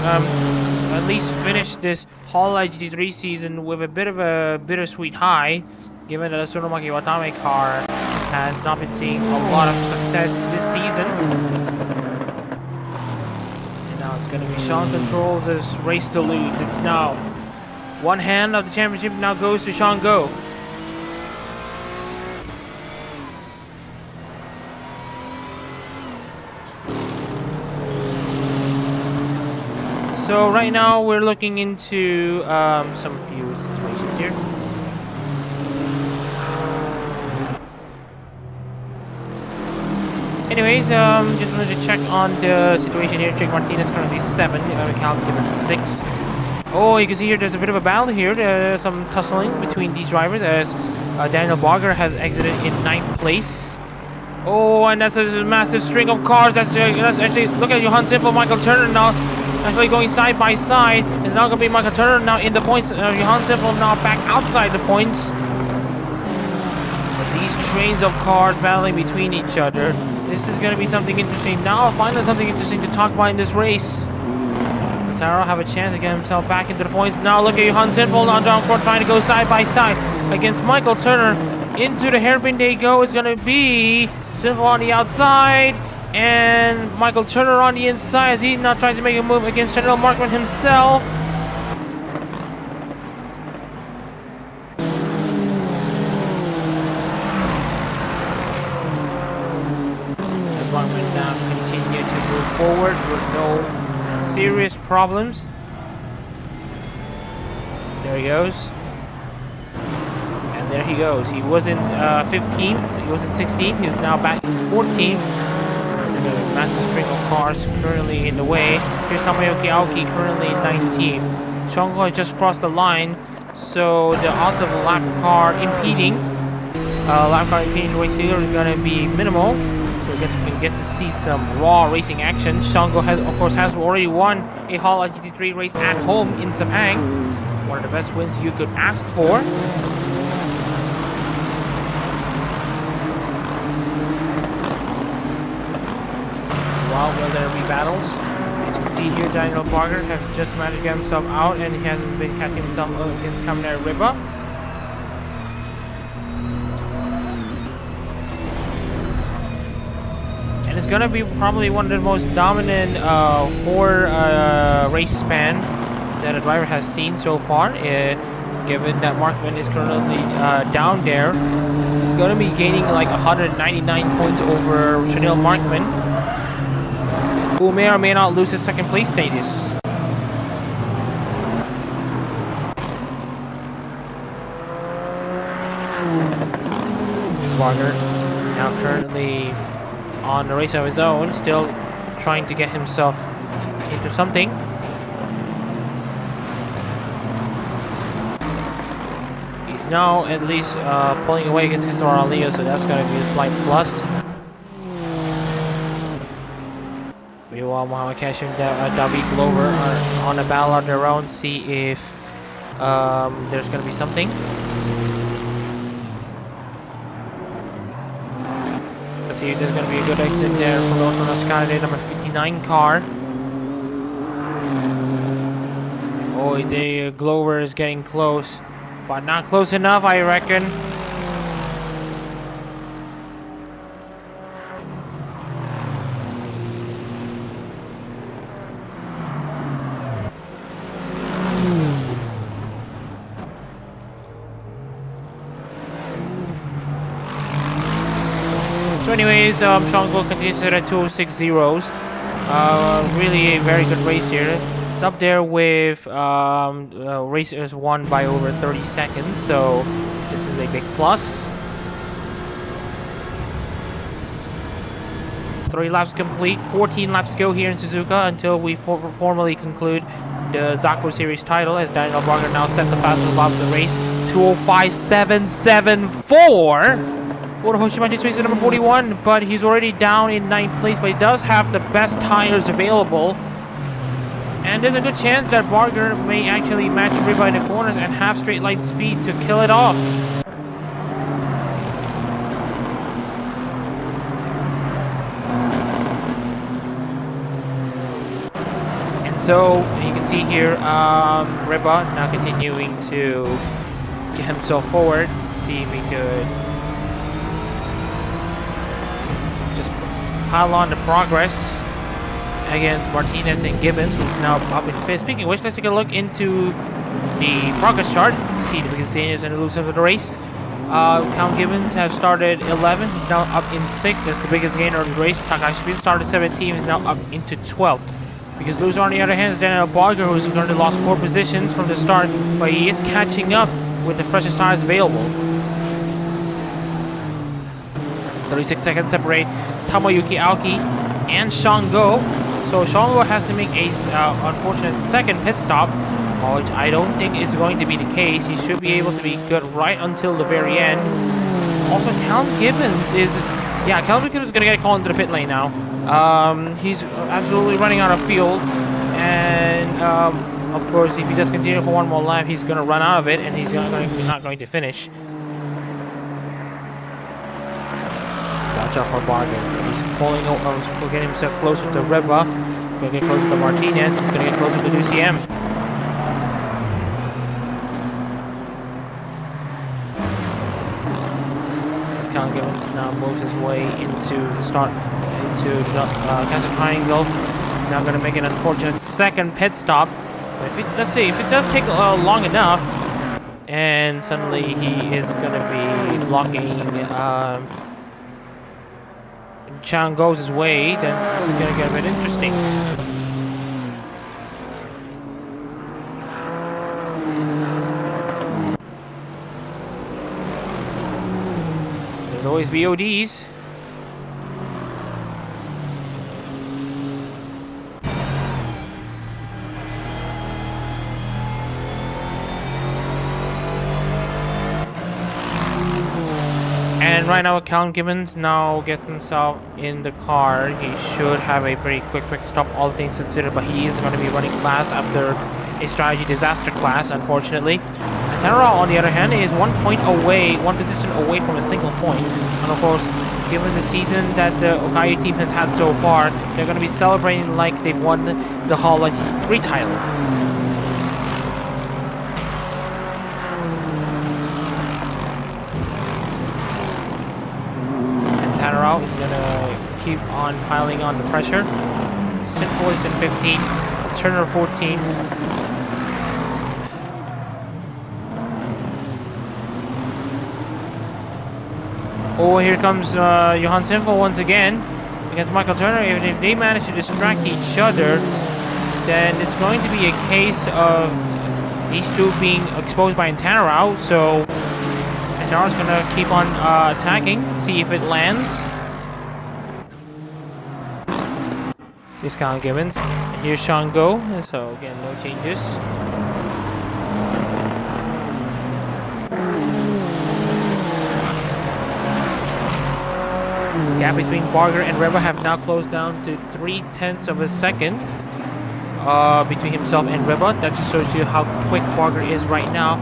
at least finish this Hololive GT3 season with a bit of a bittersweet high, given that the Tsunamaki Watame car has not been seeing a lot of success this season. And now it's going to be Sean controls this race to lose. It's now one hand of the championship now goes to Sean Go. So right now we're looking into some few situations here. Anyways, just wanted to check on the situation here. Jake Martinez currently 7, Callum Gibbons 6. Oh, you can see here there's a bit of a battle here. There's some tussling between these drivers as Daniel Barger has exited in 9th place. Oh, and that's a massive string of cars. That's actually, look at Johan Sinfel, Michael Turner now actually going side by side. It's now going to be Michael Turner now in the points. Johan Sinfel now back outside the points. But these trains of cars battling between each other. This is going to be something interesting. Now, finally something interesting to talk about in this race. Taro have a chance to get himself back into the points. Now look at Johan Sinfel now down court trying to go side by side against Michael Turner. Into the hairpin they go. It's going to be Sinfel on the outside and Michael Turner on the inside as he's now trying to make a move against Chanel Markman himself. As Markman now continue to move forward with no serious problems. There he goes. And there he goes. He was in 15th, he was in 16th, he is now back in 14th. There's a massive string of cars currently in the way. Here's Tamayuki Aoki currently in 19th. Shongo has just crossed the line, so the odds of a lap car impeding race leader is going to be minimal. So we can get to see some raw racing action. Shango has, of course, already won a Hololive GT3 race at home in Sepang. One of the best wins you could ask for. Well, there will be battles. As you can see here, Daniel Barger has just managed to get himself out, and he hasn't been catching himself against Kaminari Riba. And it's gonna be probably one of the most dominant race span that a driver has seen so far. Given that Markman is currently down there, he's gonna be gaining like 199 points over Chanel Markman, who may or may not lose his second place status. Barger now currently on the race of his own, still trying to get himself into something. He's now at least pulling away against Kisora Leo, so that's going to be a slight plus. Meanwhile, Mohamed Cash and David Glover are on a battle on their own, see if there's going to be something. See, there's going to be a good exit there from the Otono Skyday number 59 car. Oh, the Glover is getting close, but not close enough, I reckon. So anyways, Shango continues at 206 zeros. Really a very good race here. It's up there with racers won by over 30 seconds, so this is a big plus. 3 laps complete, 14 laps go here in Suzuka until we formally conclude the Zako series title, as Daniel Barger now set the fastest lap of the race, 2:05.774 for the Hoshimachi race at number 41, but he's already down in 9th place, but he does have the best tires available. And there's a good chance that Barger may actually match Riba in the corners and have straight line speed to kill it off. And so you can see here, Riba now continuing to get himself forward, see if he could just pile on the progress against Martinez and Gibbons, who's now up in 5th. Speaking of which, let's take a look into the progress chart, see the biggest gainers and losers of the race. Count Gibbons has started 11th, he's now up in 6th, that's the biggest gainer of the race. Takashi Bin started 17th, he's now up into 12th. Because loser on the other hand is Daniel Barger, who's currently lost 4 positions from the start, but he is catching up with the freshest tires available. 36 seconds separate Tamayuki Aoki and Shango. So Shango has to make a unfortunate second pit stop which I don't think is going to be the case. He should be able to be good right until the very end. Also, Callum Gibbons is... Yeah, Callum Gibbons is going to get called into the pit lane now. He's absolutely running out of fuel. And, of course, if he does continue for one more lap, he's going to run out of it. And he's not going to finish. Watch out for Bargain. He's pulling out, getting himself closer to Reba. Going to get closer to Martinez. He's going to get closer to UCM. Callum Gibbons now moves his way into the Castle Triangle. Now going to make an unfortunate second pit stop. But let's see if it does take long enough, and suddenly he is going to be blocking. Chan goes his way, then this is going to get a bit interesting. There's always VODs. And right now, Callum Gibbons now gets himself in the car. He should have a pretty quick stop, all things considered, but he is going to be running last after a strategy disaster class, unfortunately. And Tanneral, on the other hand, is 1 position away from a single point. And of course, given the season that the Okayu team has had so far, they're going to be celebrating like they've won the Hololive GT3 title. Is going to keep on piling on the pressure. Sinful is in 15th, Turner 14th. Oh, here comes Johan Sinful once again against Michael Turner. Even if they manage to distract each other, then it's going to be a case of these two being exposed by Tannerau. So Tannerau's going to keep on attacking, see if it lands. This Callum Gibbons. Here's Sean Go. So again, no changes. Gap between Barger and Reba have now closed down to 0.3 of a second between himself and Reba. That just shows you how quick Barger is right now.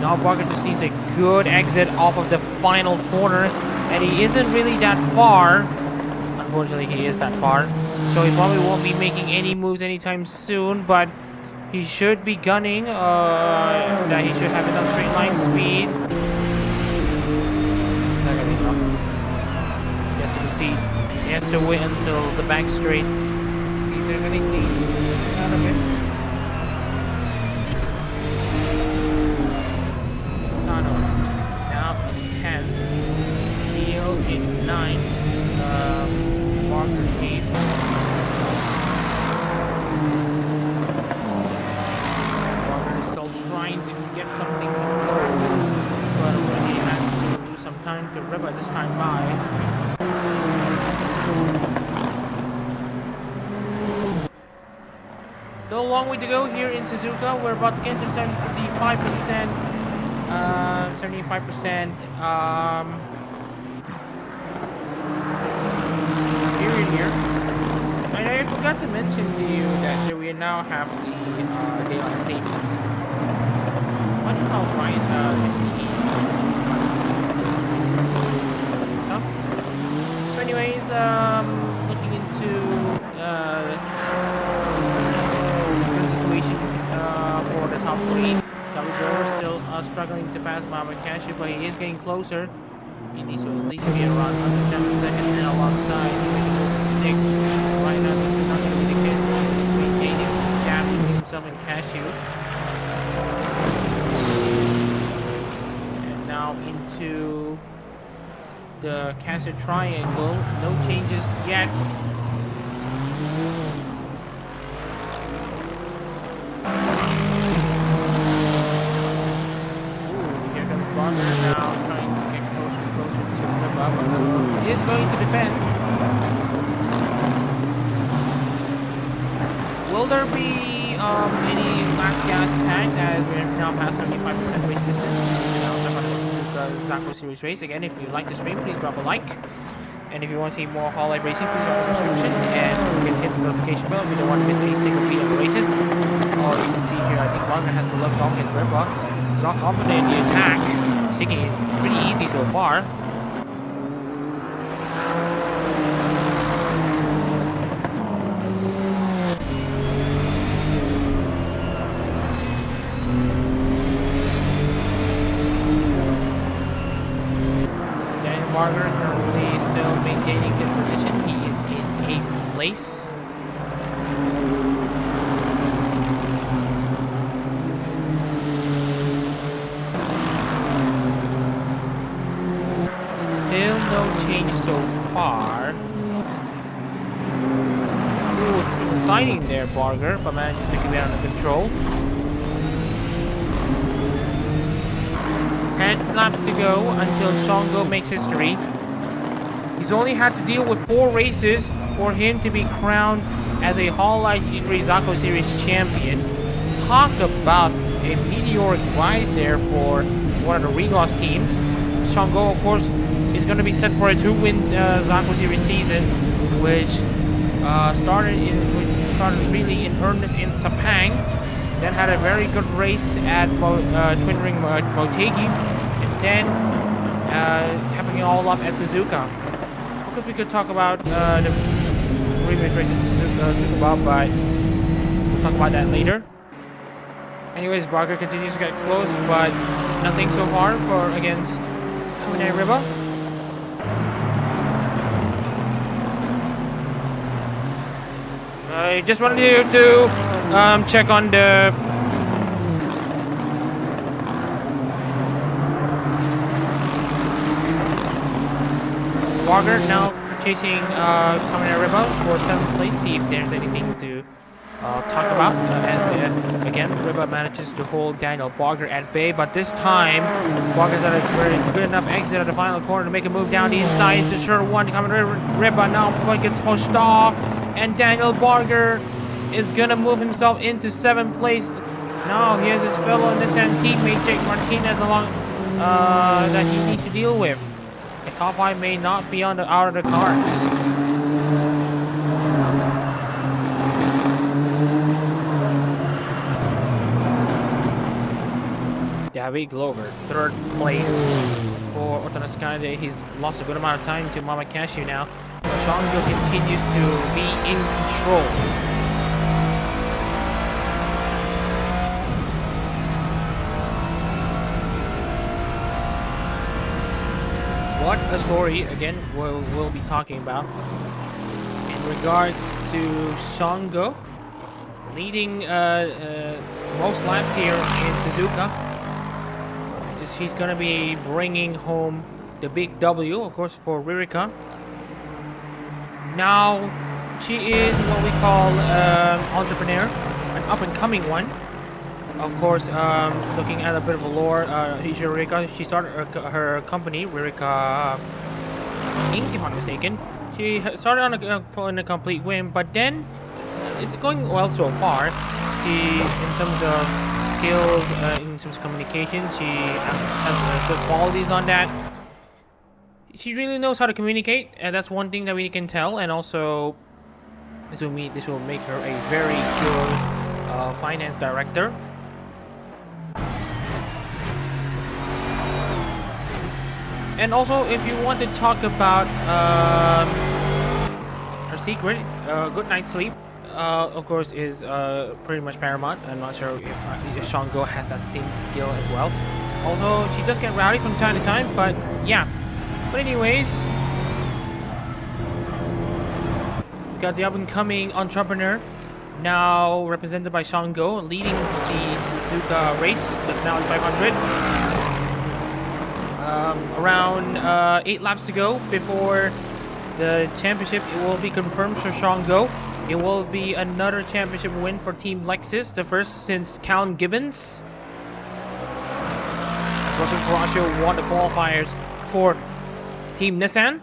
Now Barger just needs a good exit off of the final corner, and he isn't really that far. Unfortunately, he is that far. So he probably won't be making any moves anytime soon, but he should be gunning. That he should have enough straight line speed. Not gonna be enough. Yes, you can see he has to wait until the back straight. See if there's anything out of it. Sano now in 10th. Neo in 9th. Barker 8th. Trying to get something to blow, but already has to lose some time to Reba this time by. Still a long way to go here in Suzuka. We're about to get to 75%, 75% period here. And I forgot to mention to you that we now have the day on savings. Funny how Ryan actually stuff. So anyways, looking into the current situation for the top 3. Gabriel still struggling to pass Mama Cashew, but he is getting closer. He needs to at least be around under 10 seconds and alongside the stick. Right now, this is not going to be the case. He's maintaining this gap between himself and Cashew. And now into the Castle Triangle. No changes yet. Ooh, here comes Barber now trying to get closer and closer to Reba. He is going to defend. Will there be any last gas tags as we're now past 75% race distance. And I'll talk about the Zako series race. Again, if you like the stream, please drop a like. And if you want to see more Hololive racing, please drop a subscription and you can hit the notification bell if you don't want to miss a single beat of the races. Oh, you can see here, I think Wagner has to lift off against Ripa. He's not confident in the attack. He's taking it pretty easy so far. Barger currently still maintaining his position. He is in 8th place. Still no change so far. Ooh, deciding there, Barger, but manages to keep it under control. 10 laps to go until Shango makes history. He's only had to deal with 4 races for him to be crowned as a Hololive GT3 Zako Series champion. Talk about a meteoric rise there for one of the Regos teams. Shango, of course, is going to be set for a 2-win Zako Series season, which started really in earnest in Sepang. Then had a very good race at Twin Ring Motegi, and then capping it all up at Suzuka. Of course, we could talk about the previous races Suzuka, but we'll talk about that later. Anyways, Barger continues to get close, but nothing so far for against Kaminari Riba. I just wanted you to check on the Barger now chasing Kaminari Riba for 7th place. See if there's anything to talk about. As again, Riba manages to hold Daniel Barger at bay, but this time Barger's at a very good enough exit at the final corner to make a move down the inside into turn 1. Kaminari Riba now gets pushed off, and Daniel Barger is gonna move himself into 7th place. Now he has his fellow Nissan teammate Jake Martinez along that he needs to deal with. A top 5 may not be out of the cards. David Glover, 3rd place for Otanas Kanade. He's lost a good amount of time to Mama Cashew now. Shango continues to be in control. What a story, again, we'll be talking about. In regards to Shango, leading most laps here in Suzuka. She's going to be bringing home the big W, of course, for Ririka. Now, she is what we call entrepreneur, an up-and-coming one. Of course, looking at a bit of a lore, Ririka, she started her company, Ririka Inc., if I'm not mistaken. She started on a complete whim, but then it's going well so far. She, in terms of skills, in terms of communication, she has good qualities on that. She really knows how to communicate, and that's one thing that we can tell. And also, this will make her a very good finance director. And also, if you want to talk about her secret, good night's sleep, of course, is pretty much paramount. I'm not sure if Shango has that same skill as well. Also, she does get rowdy from time to time, but yeah. But anyways, we got the up-and-coming entrepreneur, now represented by Shango, leading the Suzuka race. The finale 500. Around 8 laps to go before the championship. It will be confirmed for Shango. It will be another championship win for Team Lexus, the first since Callum Gibbons. Russell Corrasio won the qualifiers for Team Nissan.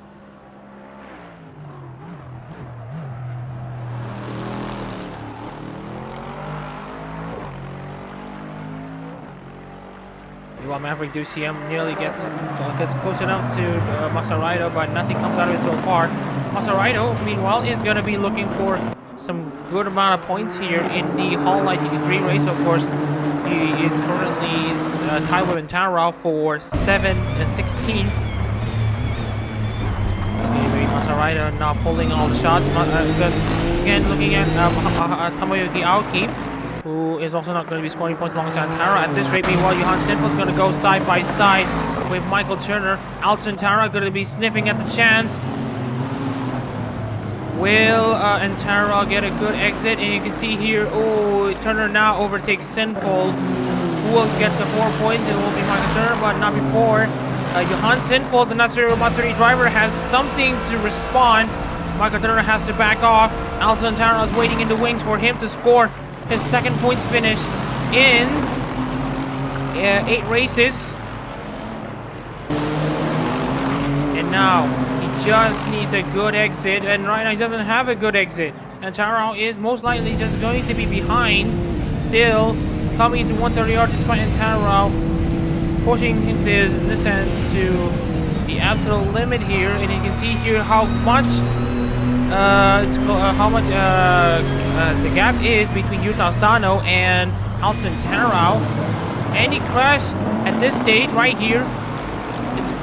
Meanwhile, Maverick do see him nearly gets close enough to Masaraido, but nothing comes out of it so far. Masaraido, meanwhile, is going to be looking for some good amount of points here in the Hololive GT3 race. Of course, he is currently tied with Antara for 16th. Masaraido now pulling all the shots. Again, looking at Tomoyuki Aoki, who is also not going to be scoring points alongside Antara. At this rate, meanwhile, Johan Sinful is going to go side by side with Michael Turner. Alton Antara going to be sniffing at the chance. Will Antara get a good exit? And you can see here, oh, Turner now overtakes Sinful. Who will get the 4 points? It will be Michael Turner, but not before. Johan Sinful, the Natsuru Matsuri driver, has something to respond. Michael Turner has to back off. Alton Antara is waiting in the wings for him to score his second points finish in 8 races. And now he just needs a good exit, and right now he doesn't have a good exit. And Antara is most likely just going to be behind, still coming into 130R despite Antara pushing this Nissan to the absolute limit here. And you can see here how much the gap is between Yuta Asano and Alton Antara. Any crash at this stage right here,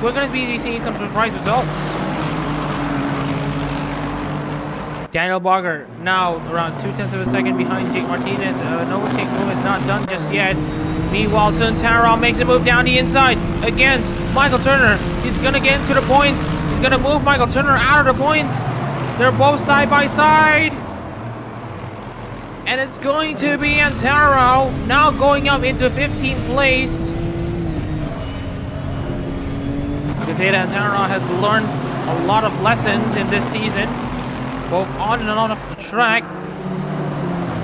we're going to be seeing some surprise results. Daniel Bogger now around 0.2 of a second behind Jake Martinez. No overtake move is not done just yet. Meanwhile, Antara makes a move down the inside against Michael Turner. He's going to get into the points. He's going to move Michael Turner out of the points. They're both side by side. And it's going to be Antara now going up into 15th place. You can say that Antara has learned a lot of lessons in this season, both on and off the track.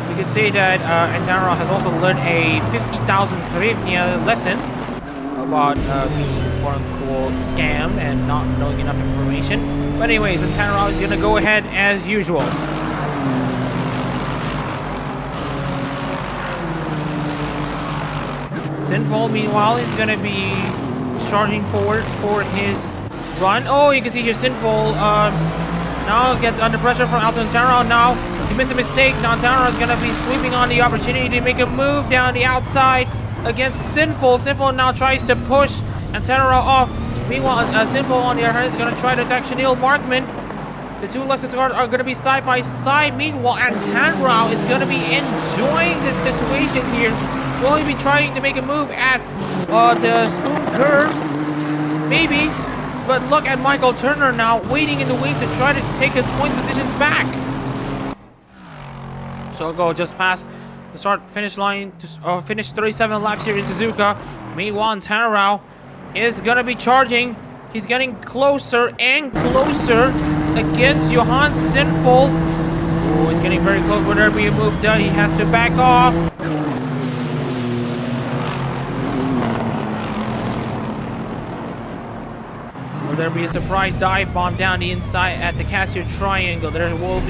You could say that Antara has also learned a 50,000 hryvnia lesson about being quote-unquote scammed and not knowing enough information. But anyways, Antara is going to go ahead as usual. Sinful, meanwhile, is going to be charging forward for his run. Oh, you can see here Sinful now gets under pressure from Alton Antara. Now he missed a mistake. Now Antara is going to be sweeping on the opportunity to make a move down the outside against Sinful. Sinful now tries to push Antara off. Meanwhile, Sinful on the other hand is going to try to attack Chanel Markman. The two Lexus cars are going to be side by side. Meanwhile, Antara is going to be enjoying this situation here. Will he be trying to make a move at the spoon curve? Maybe. But look at Michael Turner now waiting in the wings to try to take his point positions back. So go just past the start-finish line to finish 37 laps here in Suzuka. Meanwhile, Antara is going to be charging. He's getting closer and closer against Johan Sinful. Oh, he's getting very close. Will there be a move done? He has to back off. Will there be a surprise dive bomb down the inside at the Casio Triangle? It will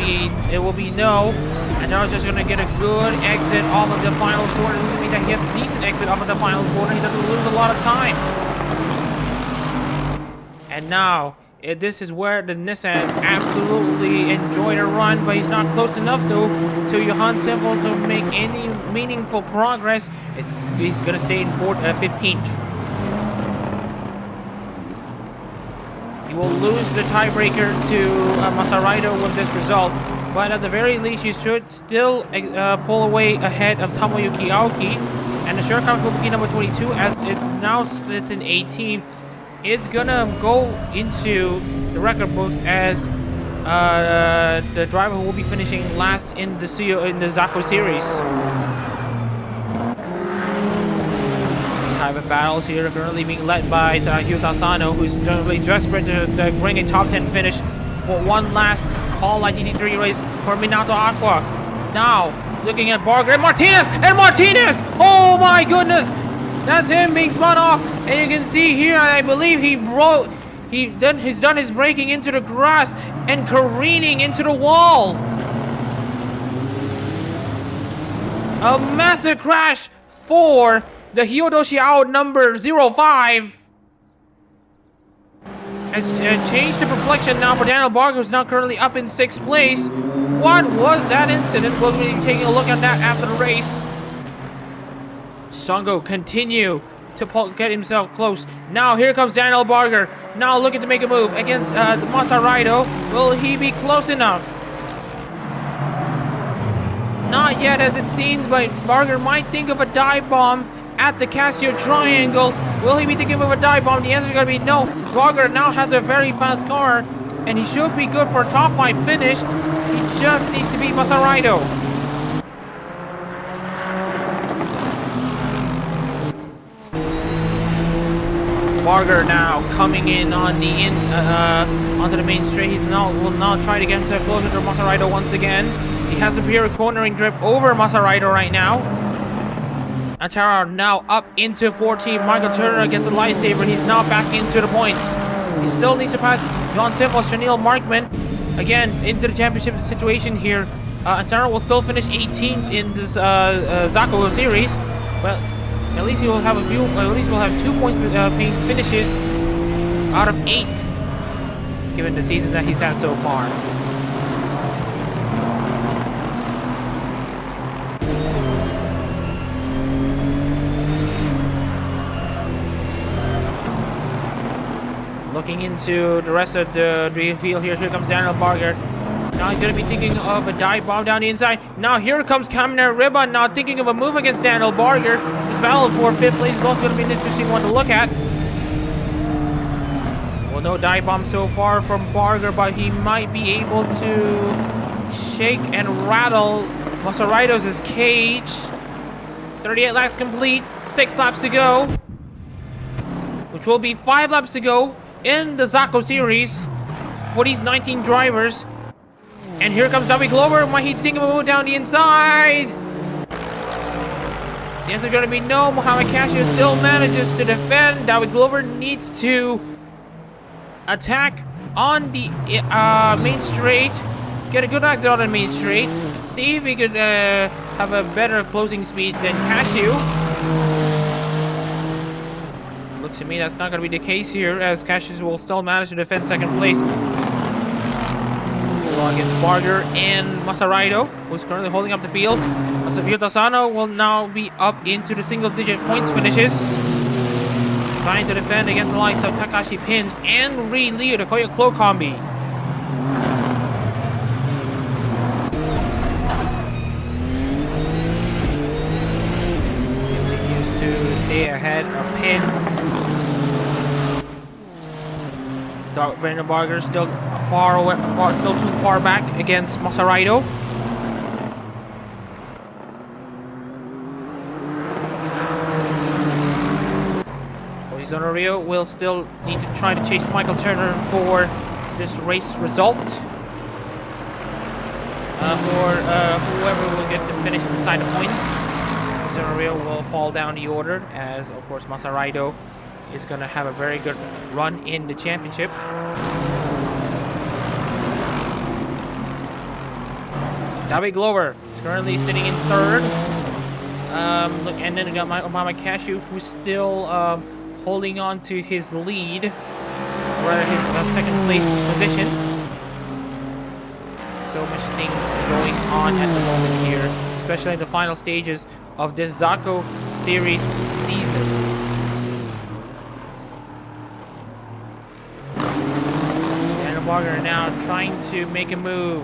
be no. And now he's just going to get a good exit off of the final corner. It would mean that he has a decent exit off of the final corner. He doesn't lose a lot of time. And now, this is where the Nissans absolutely enjoy the run, but he's not close enough though to Johan Sinful to make any meaningful progress. He's going to stay in 15th. He will lose the tiebreaker to Masaraido with this result, but at the very least he should still pull away ahead of Tomoyuki Aoki, and the Shirakawa Fubuki number 22, as it now sits in 18, is gonna go into the record books as the driver who will be finishing last in the Zako series. Private battles here currently being led by Yuta Asano, who's generally desperate to bring a top 10 finish for one last Hololive GT3 race for Minato Aqua. Now looking at Barger and Martinez, oh my goodness, that's him being spun off. And you can see here, I believe he's done his braking into the grass and careening into the wall. A massive crash for the Hyodo number 05 has changed the complexion now for Daniel Barger, who's now currently up in 6th place. What was that incident? We'll be taking a look at that after the race. Songo continue to get himself close. Now here comes Daniel Barger, now looking to make a move against Masaraido. Will he be close enough? Not yet, as it seems, but Barger might think of a dive bomb at the Casio Triangle. Will he be thinking of a dive bomb? The answer is going to be no. Barger now has a very fast car, and he should be good for a top 5 finish. He just needs to beat Masaraido. Barger now coming in on the onto the main straight. He will now try to get himself closer to Masaraido once again. He has a pure cornering grip over Masaraido right now. Antara now up into 14. Michael Turner gets a lightsaber. He's now back into the points. He still needs to pass John Simple, Chanel Markman. Again, into the championship situation here. Antara will still finish 18th in this Zako series. But at least he will have 2 points paying finishes out of 8, given the season that he's had so far. Looking into the rest of the field here comes Daniel Barger. Now he's going to be thinking of a dive bomb down the inside. Now here comes Kaminer Ribbon, now thinking of a move against Daniel Barger. This battle for 5th place is also going to be an interesting one to look at. Well, no dive bomb so far from Barger, but he might be able to shake and rattle Masaraido's cage. 38 laps complete, 6 laps to go, which will be 5 laps to go in the Zako series for these 19 drivers. And here comes David Glover. Might he think of a move down the inside? The answer is going to be no. Mohamed Casio still manages to defend. David Glover needs to attack on the main straight. Get a good exit on the main straight. See if he could have a better closing speed than Casio. Looks to me that's not going to be the case here, as Cassius will still manage to defend 2nd place against Barger and Masaraido, who's currently holding up the field. Masahiro Tasano will now be up into the single-digit points finishes, trying to defend against the likes of Takashi Pin and Ri Liu, the Koya Klo combi. Continues to stay ahead of Pin. Brandon Barger still still too far back against Masaraido. Rio will still need to try to chase Michael Turner for this race result. For whoever will get to finish inside the points, Rio will fall down the order, as of course Masaraido is going to have a very good run in the championship. David Glover is currently sitting in 3rd. And then we got Mohamed Cashew, who's still holding on to his lead, or his 2nd place position. So much things going on at the moment here, especially in the final stages of this Zako series season. Barger now trying to make a move.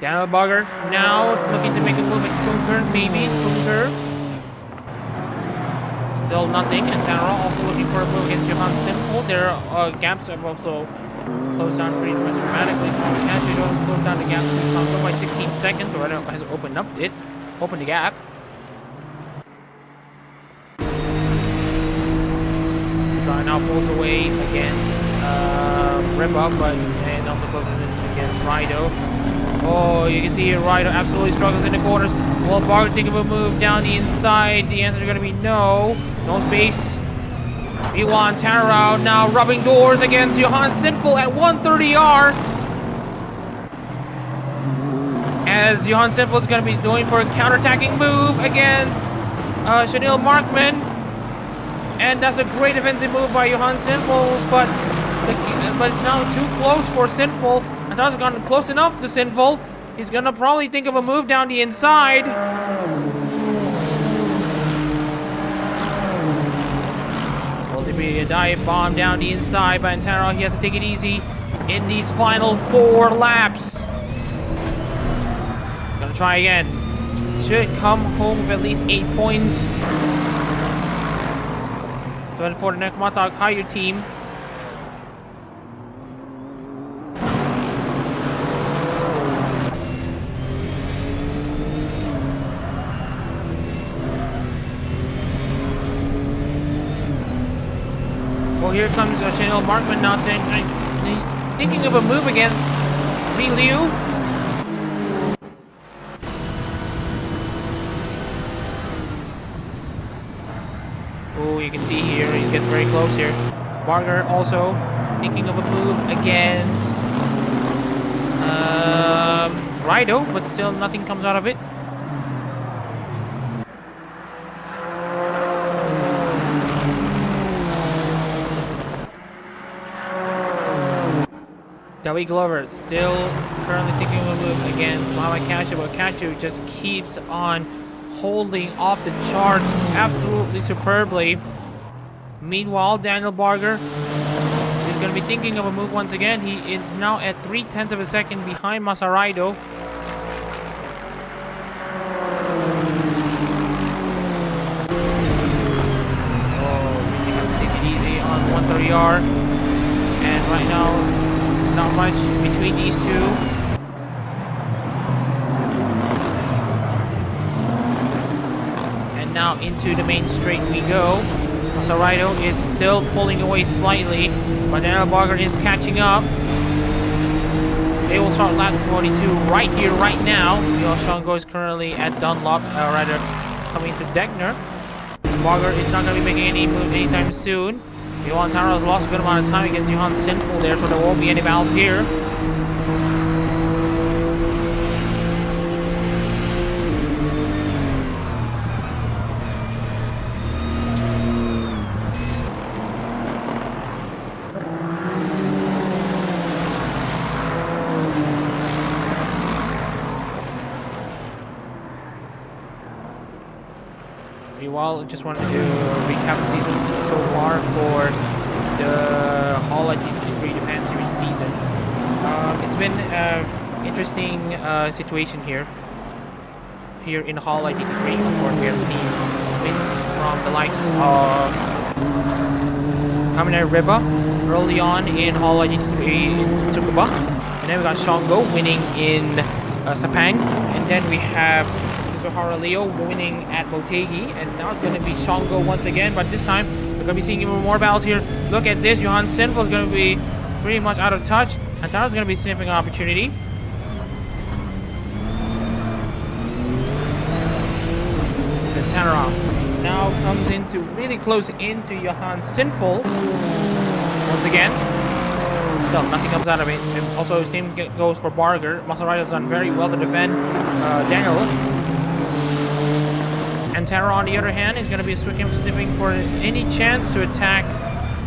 Daniel Barger now looking to make a move at Spoon Curve, maybe Spoon Curve. Still nothing, and Tanaro also looking for a move against Johan Simple. Their gaps have also closed down pretty much dramatically. Cashew has closed down the gap to Santo by 16 seconds, or has opened the gap. Now pulls away against Reba, and also closes in against Rido. Oh, you can see here Rido absolutely struggles in the corners. Will Barger think of a move down the inside? The answer is going to be no. No space. Iwan Tarao now rubbing doors against Johan Sinful at 130R. as Johan Sinful is going to be going for a counter-attacking move against Chanel Markman. And that's a great defensive move by Johan Sinful, but it's now too close for Sinful. I thought it's gotten close enough to Sinful. He's going to probably think of a move down the inside. Will there be a dive bomb down the inside by Antero? He has to take it easy in these final 4 laps. He's going to try again. Should come home with at least 8 points. So for the Nekomata Kaiyu team. Well, here comes Chanel Markman now. He's thinking of a move against Li Liu. Oh, you can see here, he gets very close here. Barger also thinking of a move against Rido, but still nothing comes out of it. Dawi Glover still currently thinking of a move against Mama Cashew, but Cashew just keeps on holding off the chart absolutely superbly. Meanwhile, Daniel Barger is going to be thinking of a move once again. He is now at 0.3 of a second behind Masaraido. Oh, he has to take it easy on 130R. And right now, not much between these two. And now into the main straight we go. Masaraido is still pulling away slightly, but Daniel Barger is catching up. They will start lap 42 right here, right now. Shango is currently at Dunlop, rather coming to Degner. Barger is not going to be making any move anytime soon. Johan Taro has lost a good amount of time against Johan Sinful there, so there won't be any battle here. Meanwhile, just wanted to recap the season so far for the Hololive GT3 Japan Series season. It's been an interesting situation here in Hololive GT3. Of course, we have seen wins from the likes of Kaminari Riba early on in Hololive GT3 in Tsukuba, and then we got Shango winning in Sepang, and then we have Zohara Leo winning at Motegi, and now it's going to be Shango once again, but this time we're going to be seeing even more battles here. Look at this, Johan Sinful is going to be pretty much out of touch, and Tara's going to be sniffing an opportunity. The Tara now comes into really close into Johan Sinful once again. Still, nothing comes out of it. And also, same goes for Barger. Masaraido's done very well to defend Daniel. And Tara, on the other hand, is going to be sniffing for any chance to attack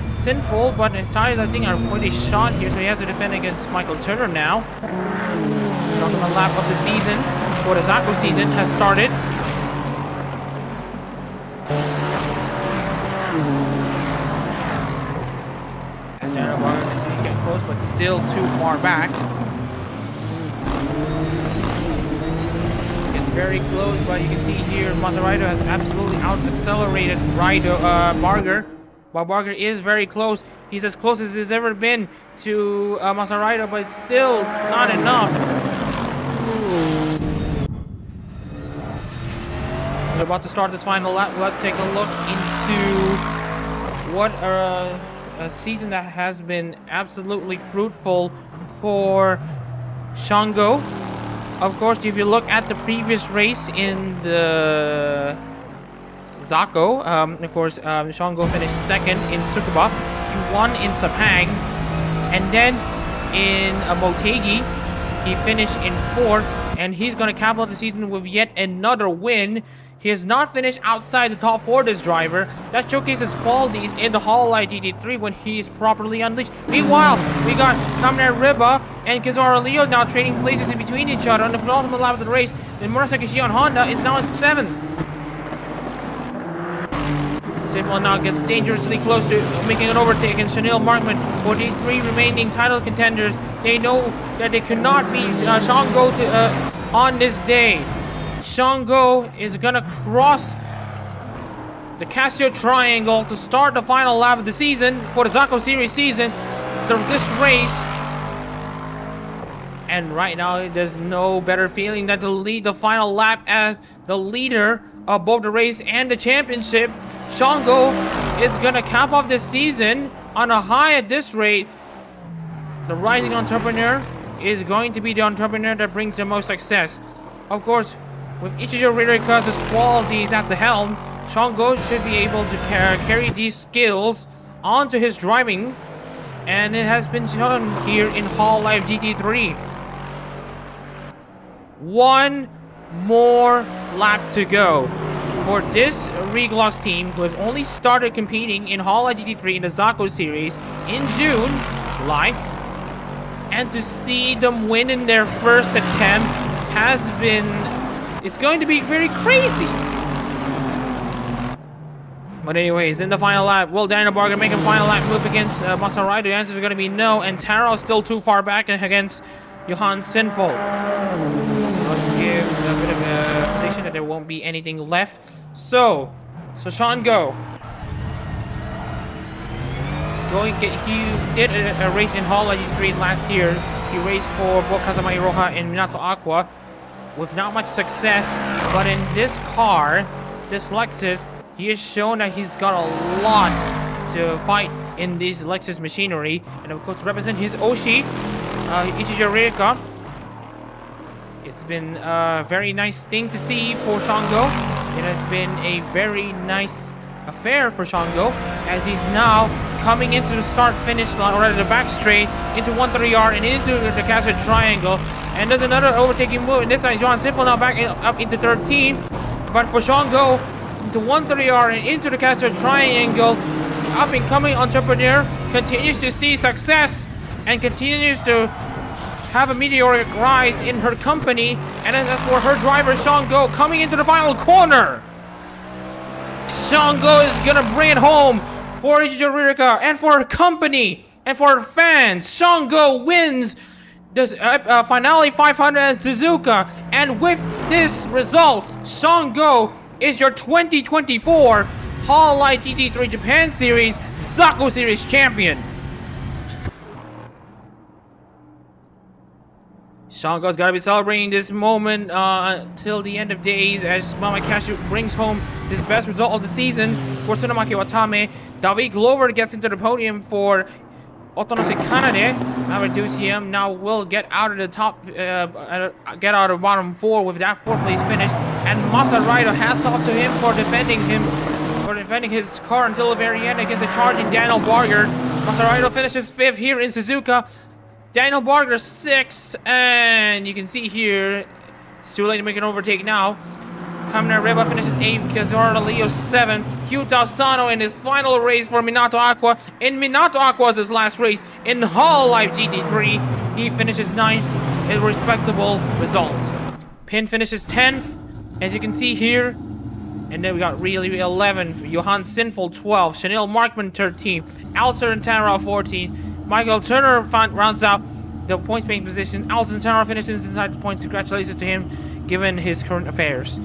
Sinful, but his tires, I think, are quite a shot here, so he has to defend against Michael Turner now. On the lap of the season, or the Zako season, has started. As Daniel Barger continues to get close, but still too far back. Very close, but you can see here Masaraido has absolutely out-accelerated Barger. While Barger is very close, he's as close as he's ever been to Masaraido, but it's still not enough. We're about to start this final lap. Let's take a look into what a season that has been absolutely fruitful for Shango. Of course, if you look at the previous race in the Zako, of course, Shango finished second in Tsukuba. He won in Sepang, and then in Motegi, he finished in fourth, and he's going to cap off the season with yet another win. He has not finished outside the top 4, this driver. That showcases qualities in the Hololive GT3 when he is properly unleashed. Meanwhile, we got Kamen Riba and Kizaru Leo now trading places in between each other on the penultimate lap of the race. And Murasaki Shion Honda is now in 7th. Safewell now gets dangerously close to making an overtake, and Chanel Markman for the 3 remaining title contenders. They know that they cannot beat Shango on this day. Shango is gonna cross the Casio Triangle to start the final lap of the season for the Zako Series season. This race, and right now there's no better feeling than to lead the final lap as the leader of both the race and the championship. Shango is gonna cap off this season on a high at this rate. The rising entrepreneur is going to be the entrepreneur that brings the most success. Of course, with Ichijo Ririka's qualities at the helm, Shango should be able to carry these skills onto his driving, and it has been shown here in Hololive GT3. One more lap to go for this Regloss team, who has only started competing in Hololive GT3 in the Zako series in July, and to see them win in their first attempt has been... it's going to be very crazy. But anyways, in the final lap, will Daniel Barger make a final lap move against Masarai? The answer is going to be no, and Taro is still too far back against Johan Sinful. Let's give a bit of a prediction that there won't be anything left. So Shango. He did a race in Hololive GT3 last year. He raced for both Kazama Iroha and Minato Aqua with not much success, but in this car, this Lexus, he has shown that he's got a lot to fight in this Lexus machinery. And of course, to represent his Oshi, Ichijo Ririka, it's been a very nice thing to see for Shango. It has been a very nice affair for Shango, as he's now coming into the start-finish line, or at the back straight, into 130R and into the Castle Triangle. And there's another overtaking move, and this time Johan Simple now back up into 13th. But for Shango, into 130R and into the Castle Triangle, the up-and-coming entrepreneur continues to see success and continues to have a meteoric rise in her company. And as for her driver, Shango, coming into the final corner, Shango is gonna bring it home for Ichijo Ririka and for her company and for her fans. Shango wins this finale 500 at Suzuka, and with this result, Shango is your 2024 Hololive GT3 Japan Series Zako Series champion. Shango's gotta be celebrating this moment until the end of days, as Mama Cashew brings home his best result of the season for Tsunamaki Watame. David Glover gets into the podium for Otonose Kanade. Amadusium now will get out of the top, get out of bottom 4 with that 4th place finish. And Masaraido, hats off to him for defending his car until the very end against the charging Daniel Barger. Masaraido finishes 5th here in Suzuka. Daniel Barger 6th, and you can see here, it's too late to make an overtake now. Kamen Riba finishes 8th, Kizaru Leo 7th, Hyuta Sano in his final race for Minato Aqua. In Minato Aqua's last race in Hololive GT3, he finishes 9th, a respectable result. Pin finishes 10th, as you can see here. And then we got really 11th, Johan Sinful 12th, Chanel Markman 13th, Alter and Tanara 14th, Michael Turner rounds out the points paying position. Alton Tanara finishes inside the points. Congratulations to him, given his current affairs.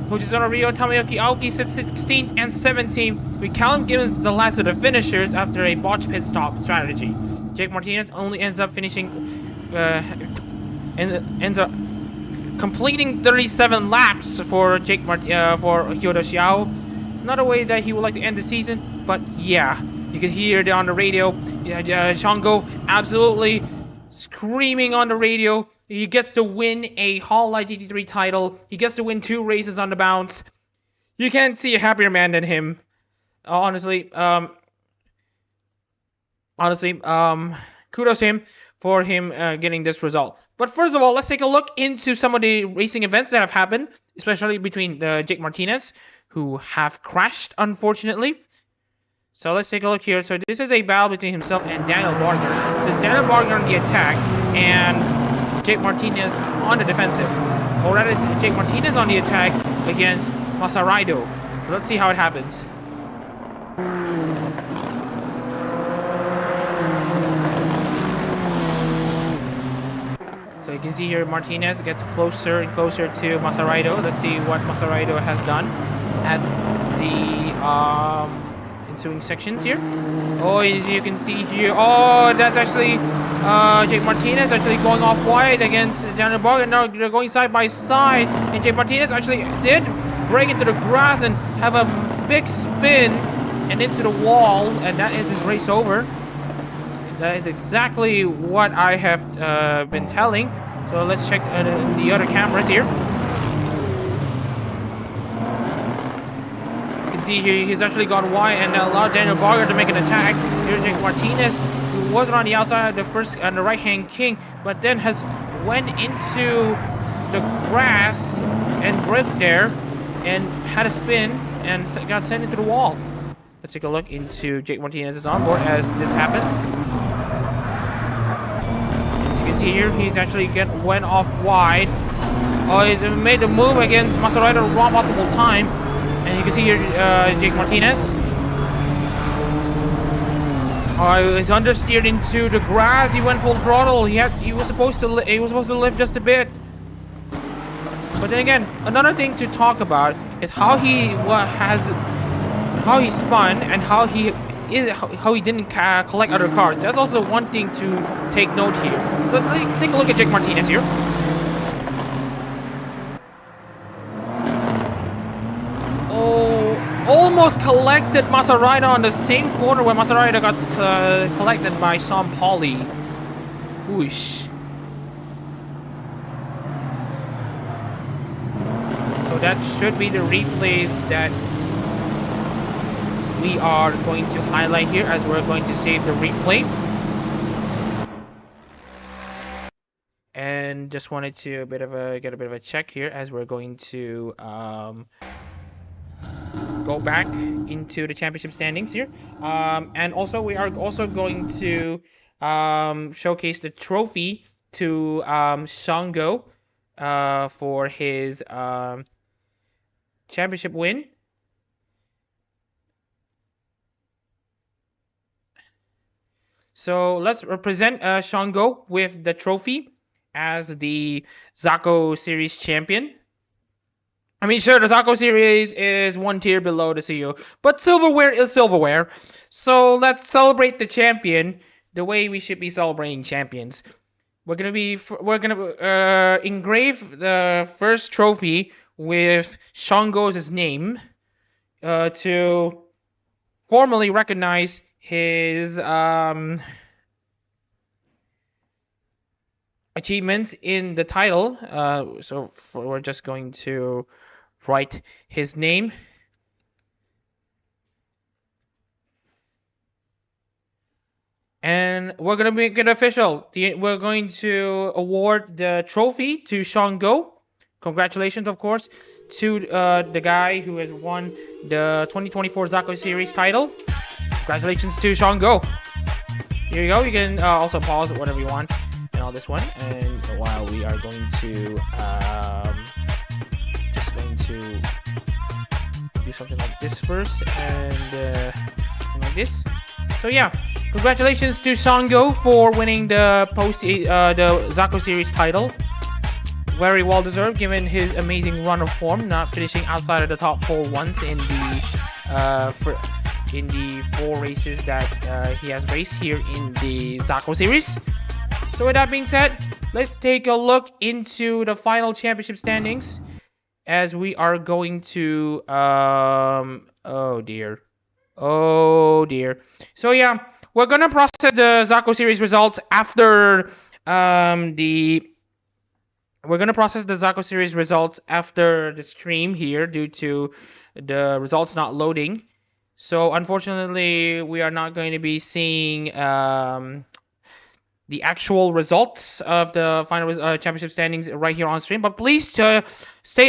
Fujizora Ryo, Tamayoki Aoki sits 16th and 17th, with Callum Gibbons the last of the finishers after a botched pit stop strategy. Jake Martinez only ends up finishing, ends up completing 37 laps for for Hyodo Xiao. Not a way that he would like to end the season, but yeah, you can hear it on the radio. Shango absolutely screaming on the radio. He gets to win a Hololive GT3 title. He gets to win 2 races on the bounce. You can't see a happier man than him. Honestly, kudos to him for him getting this result. But first of all, let's take a look into some of the racing events that have happened, especially between Jake Martinez, who have crashed, unfortunately. So let's take a look here. So this is a battle between himself and Daniel Barger. So it's Daniel Barger on the attack and Jake Martinez on the defensive. Or that is Jake Martinez on the attack against Masaraido. So let's see how it happens. So you can see here Martinez gets closer and closer to Masaraido. Let's see what Masaraido has done at the ensuing sections here. Oh, as you can see here, oh, that's actually Jake Martinez actually going off wide against Daniel Barger. Now they're going side by side, and Jake Martinez actually did break into the grass and have a big spin and into the wall, and that is his race over. That is exactly what I have been telling. So let's check the other cameras here. You can see here he's actually gone wide and allowed Daniel Barger to make an attack. Here's Jake Martinez, who was on the outside of the first and the right-hand king, but then has went into the grass and broke there and had a spin and got sent into the wall. Let's take a look into Jake Martinez's onboard as this happened. As you can see here, he's actually went off wide. Oh, he's made the move against Masaraido wrong multiple time. And you can see here Jake Martinez. Oh, he's understeered into the grass. He went full throttle. He was supposed to lift just a bit. But then again, another thing to talk about is how he spun and how he didn't collect other cars. That's also one thing to take note here. So let's take a look at Jake Martinez here. Oh, almost collected Masaraido on the same corner where Masaraido got collected by Sean Pauli. Whoosh. So that should be the replays that we are going to highlight here as we're going to save the replay. And just wanted to get a bit of a check here as we're going to go back into the championship standings here. And also we are also going to showcase the trophy to Shango for his championship win. So let's represent Shango with the trophy as the Zako Series champion. I mean, sure, the Zako Series is one tier below the CEO, but silverware is silverware. So let's celebrate the champion the way we should be celebrating champions. We're gonna engrave the first trophy with Shango's name to formally recognize his achievements in the title. We're just going to write his name. And we're going to make it official. We're going to award the trophy to Shango. Congratulations, of course, to the guy who has won the 2024 Zako Series title. Congratulations to Shango. Here you go. You can also pause it whatever you want and all this one. And while we are going to just going to do something like this first and something like this. So yeah, congratulations to Shango for winning the the Zako Series title. Very well deserved given his amazing run of form, not finishing outside of the top 4 once in the 4 races that he has raced here in the Zako Series. So with that being said, let's take a look into the final championship standings as we are going to oh dear. So yeah, we're gonna process the Zako Series results after We're going to process the Zako Series results after the stream here due to the results not loading. So unfortunately, we are not going to be seeing the actual results of the final championship standings right here on stream. But please stay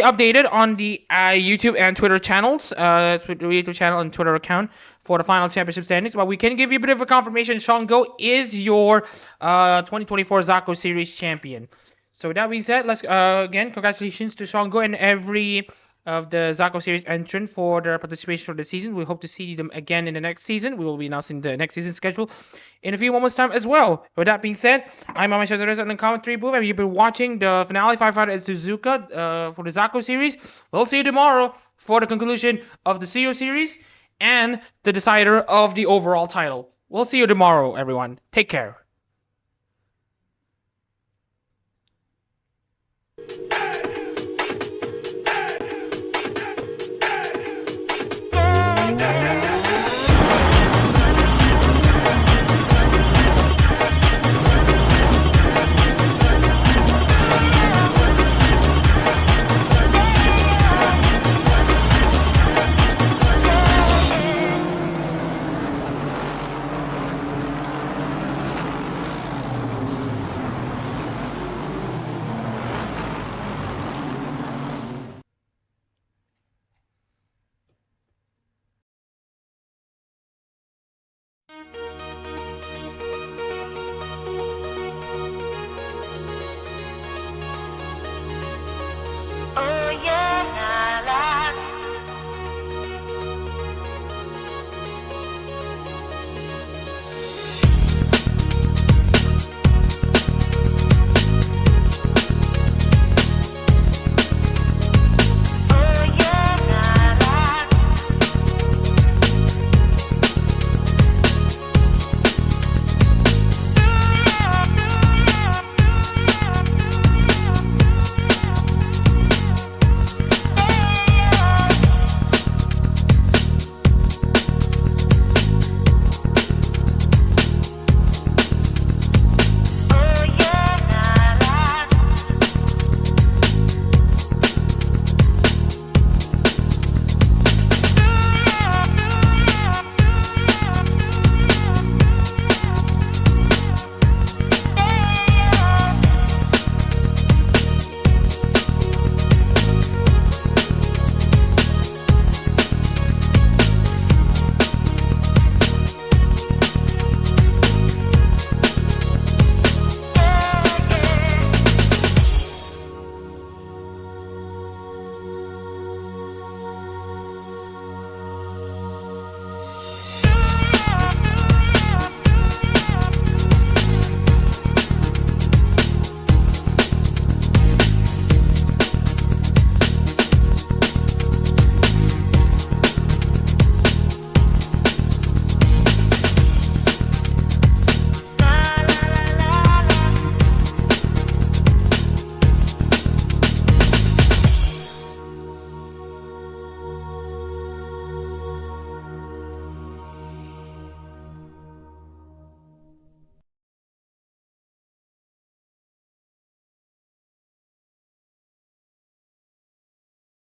updated on the YouTube and Twitter channels, YouTube channel and Twitter account for the final championship standings. But we can give you a bit of a confirmation. Shango is your 2024 Zako Series champion. So with that being said, let's again, congratulations to Shango and every of the Zako Series entrant for their participation for the season. We hope to see them again in the next season. We will be announcing the next season schedule in a few moments' time as well. With that being said, I'm Mama Shazarez in the commentary booth, and you've been watching the finale firefighter at Suzuka for the Zako Series. We'll see you tomorrow for the conclusion of the CEO Series and the decider of the overall title. We'll see you tomorrow, everyone. Take care.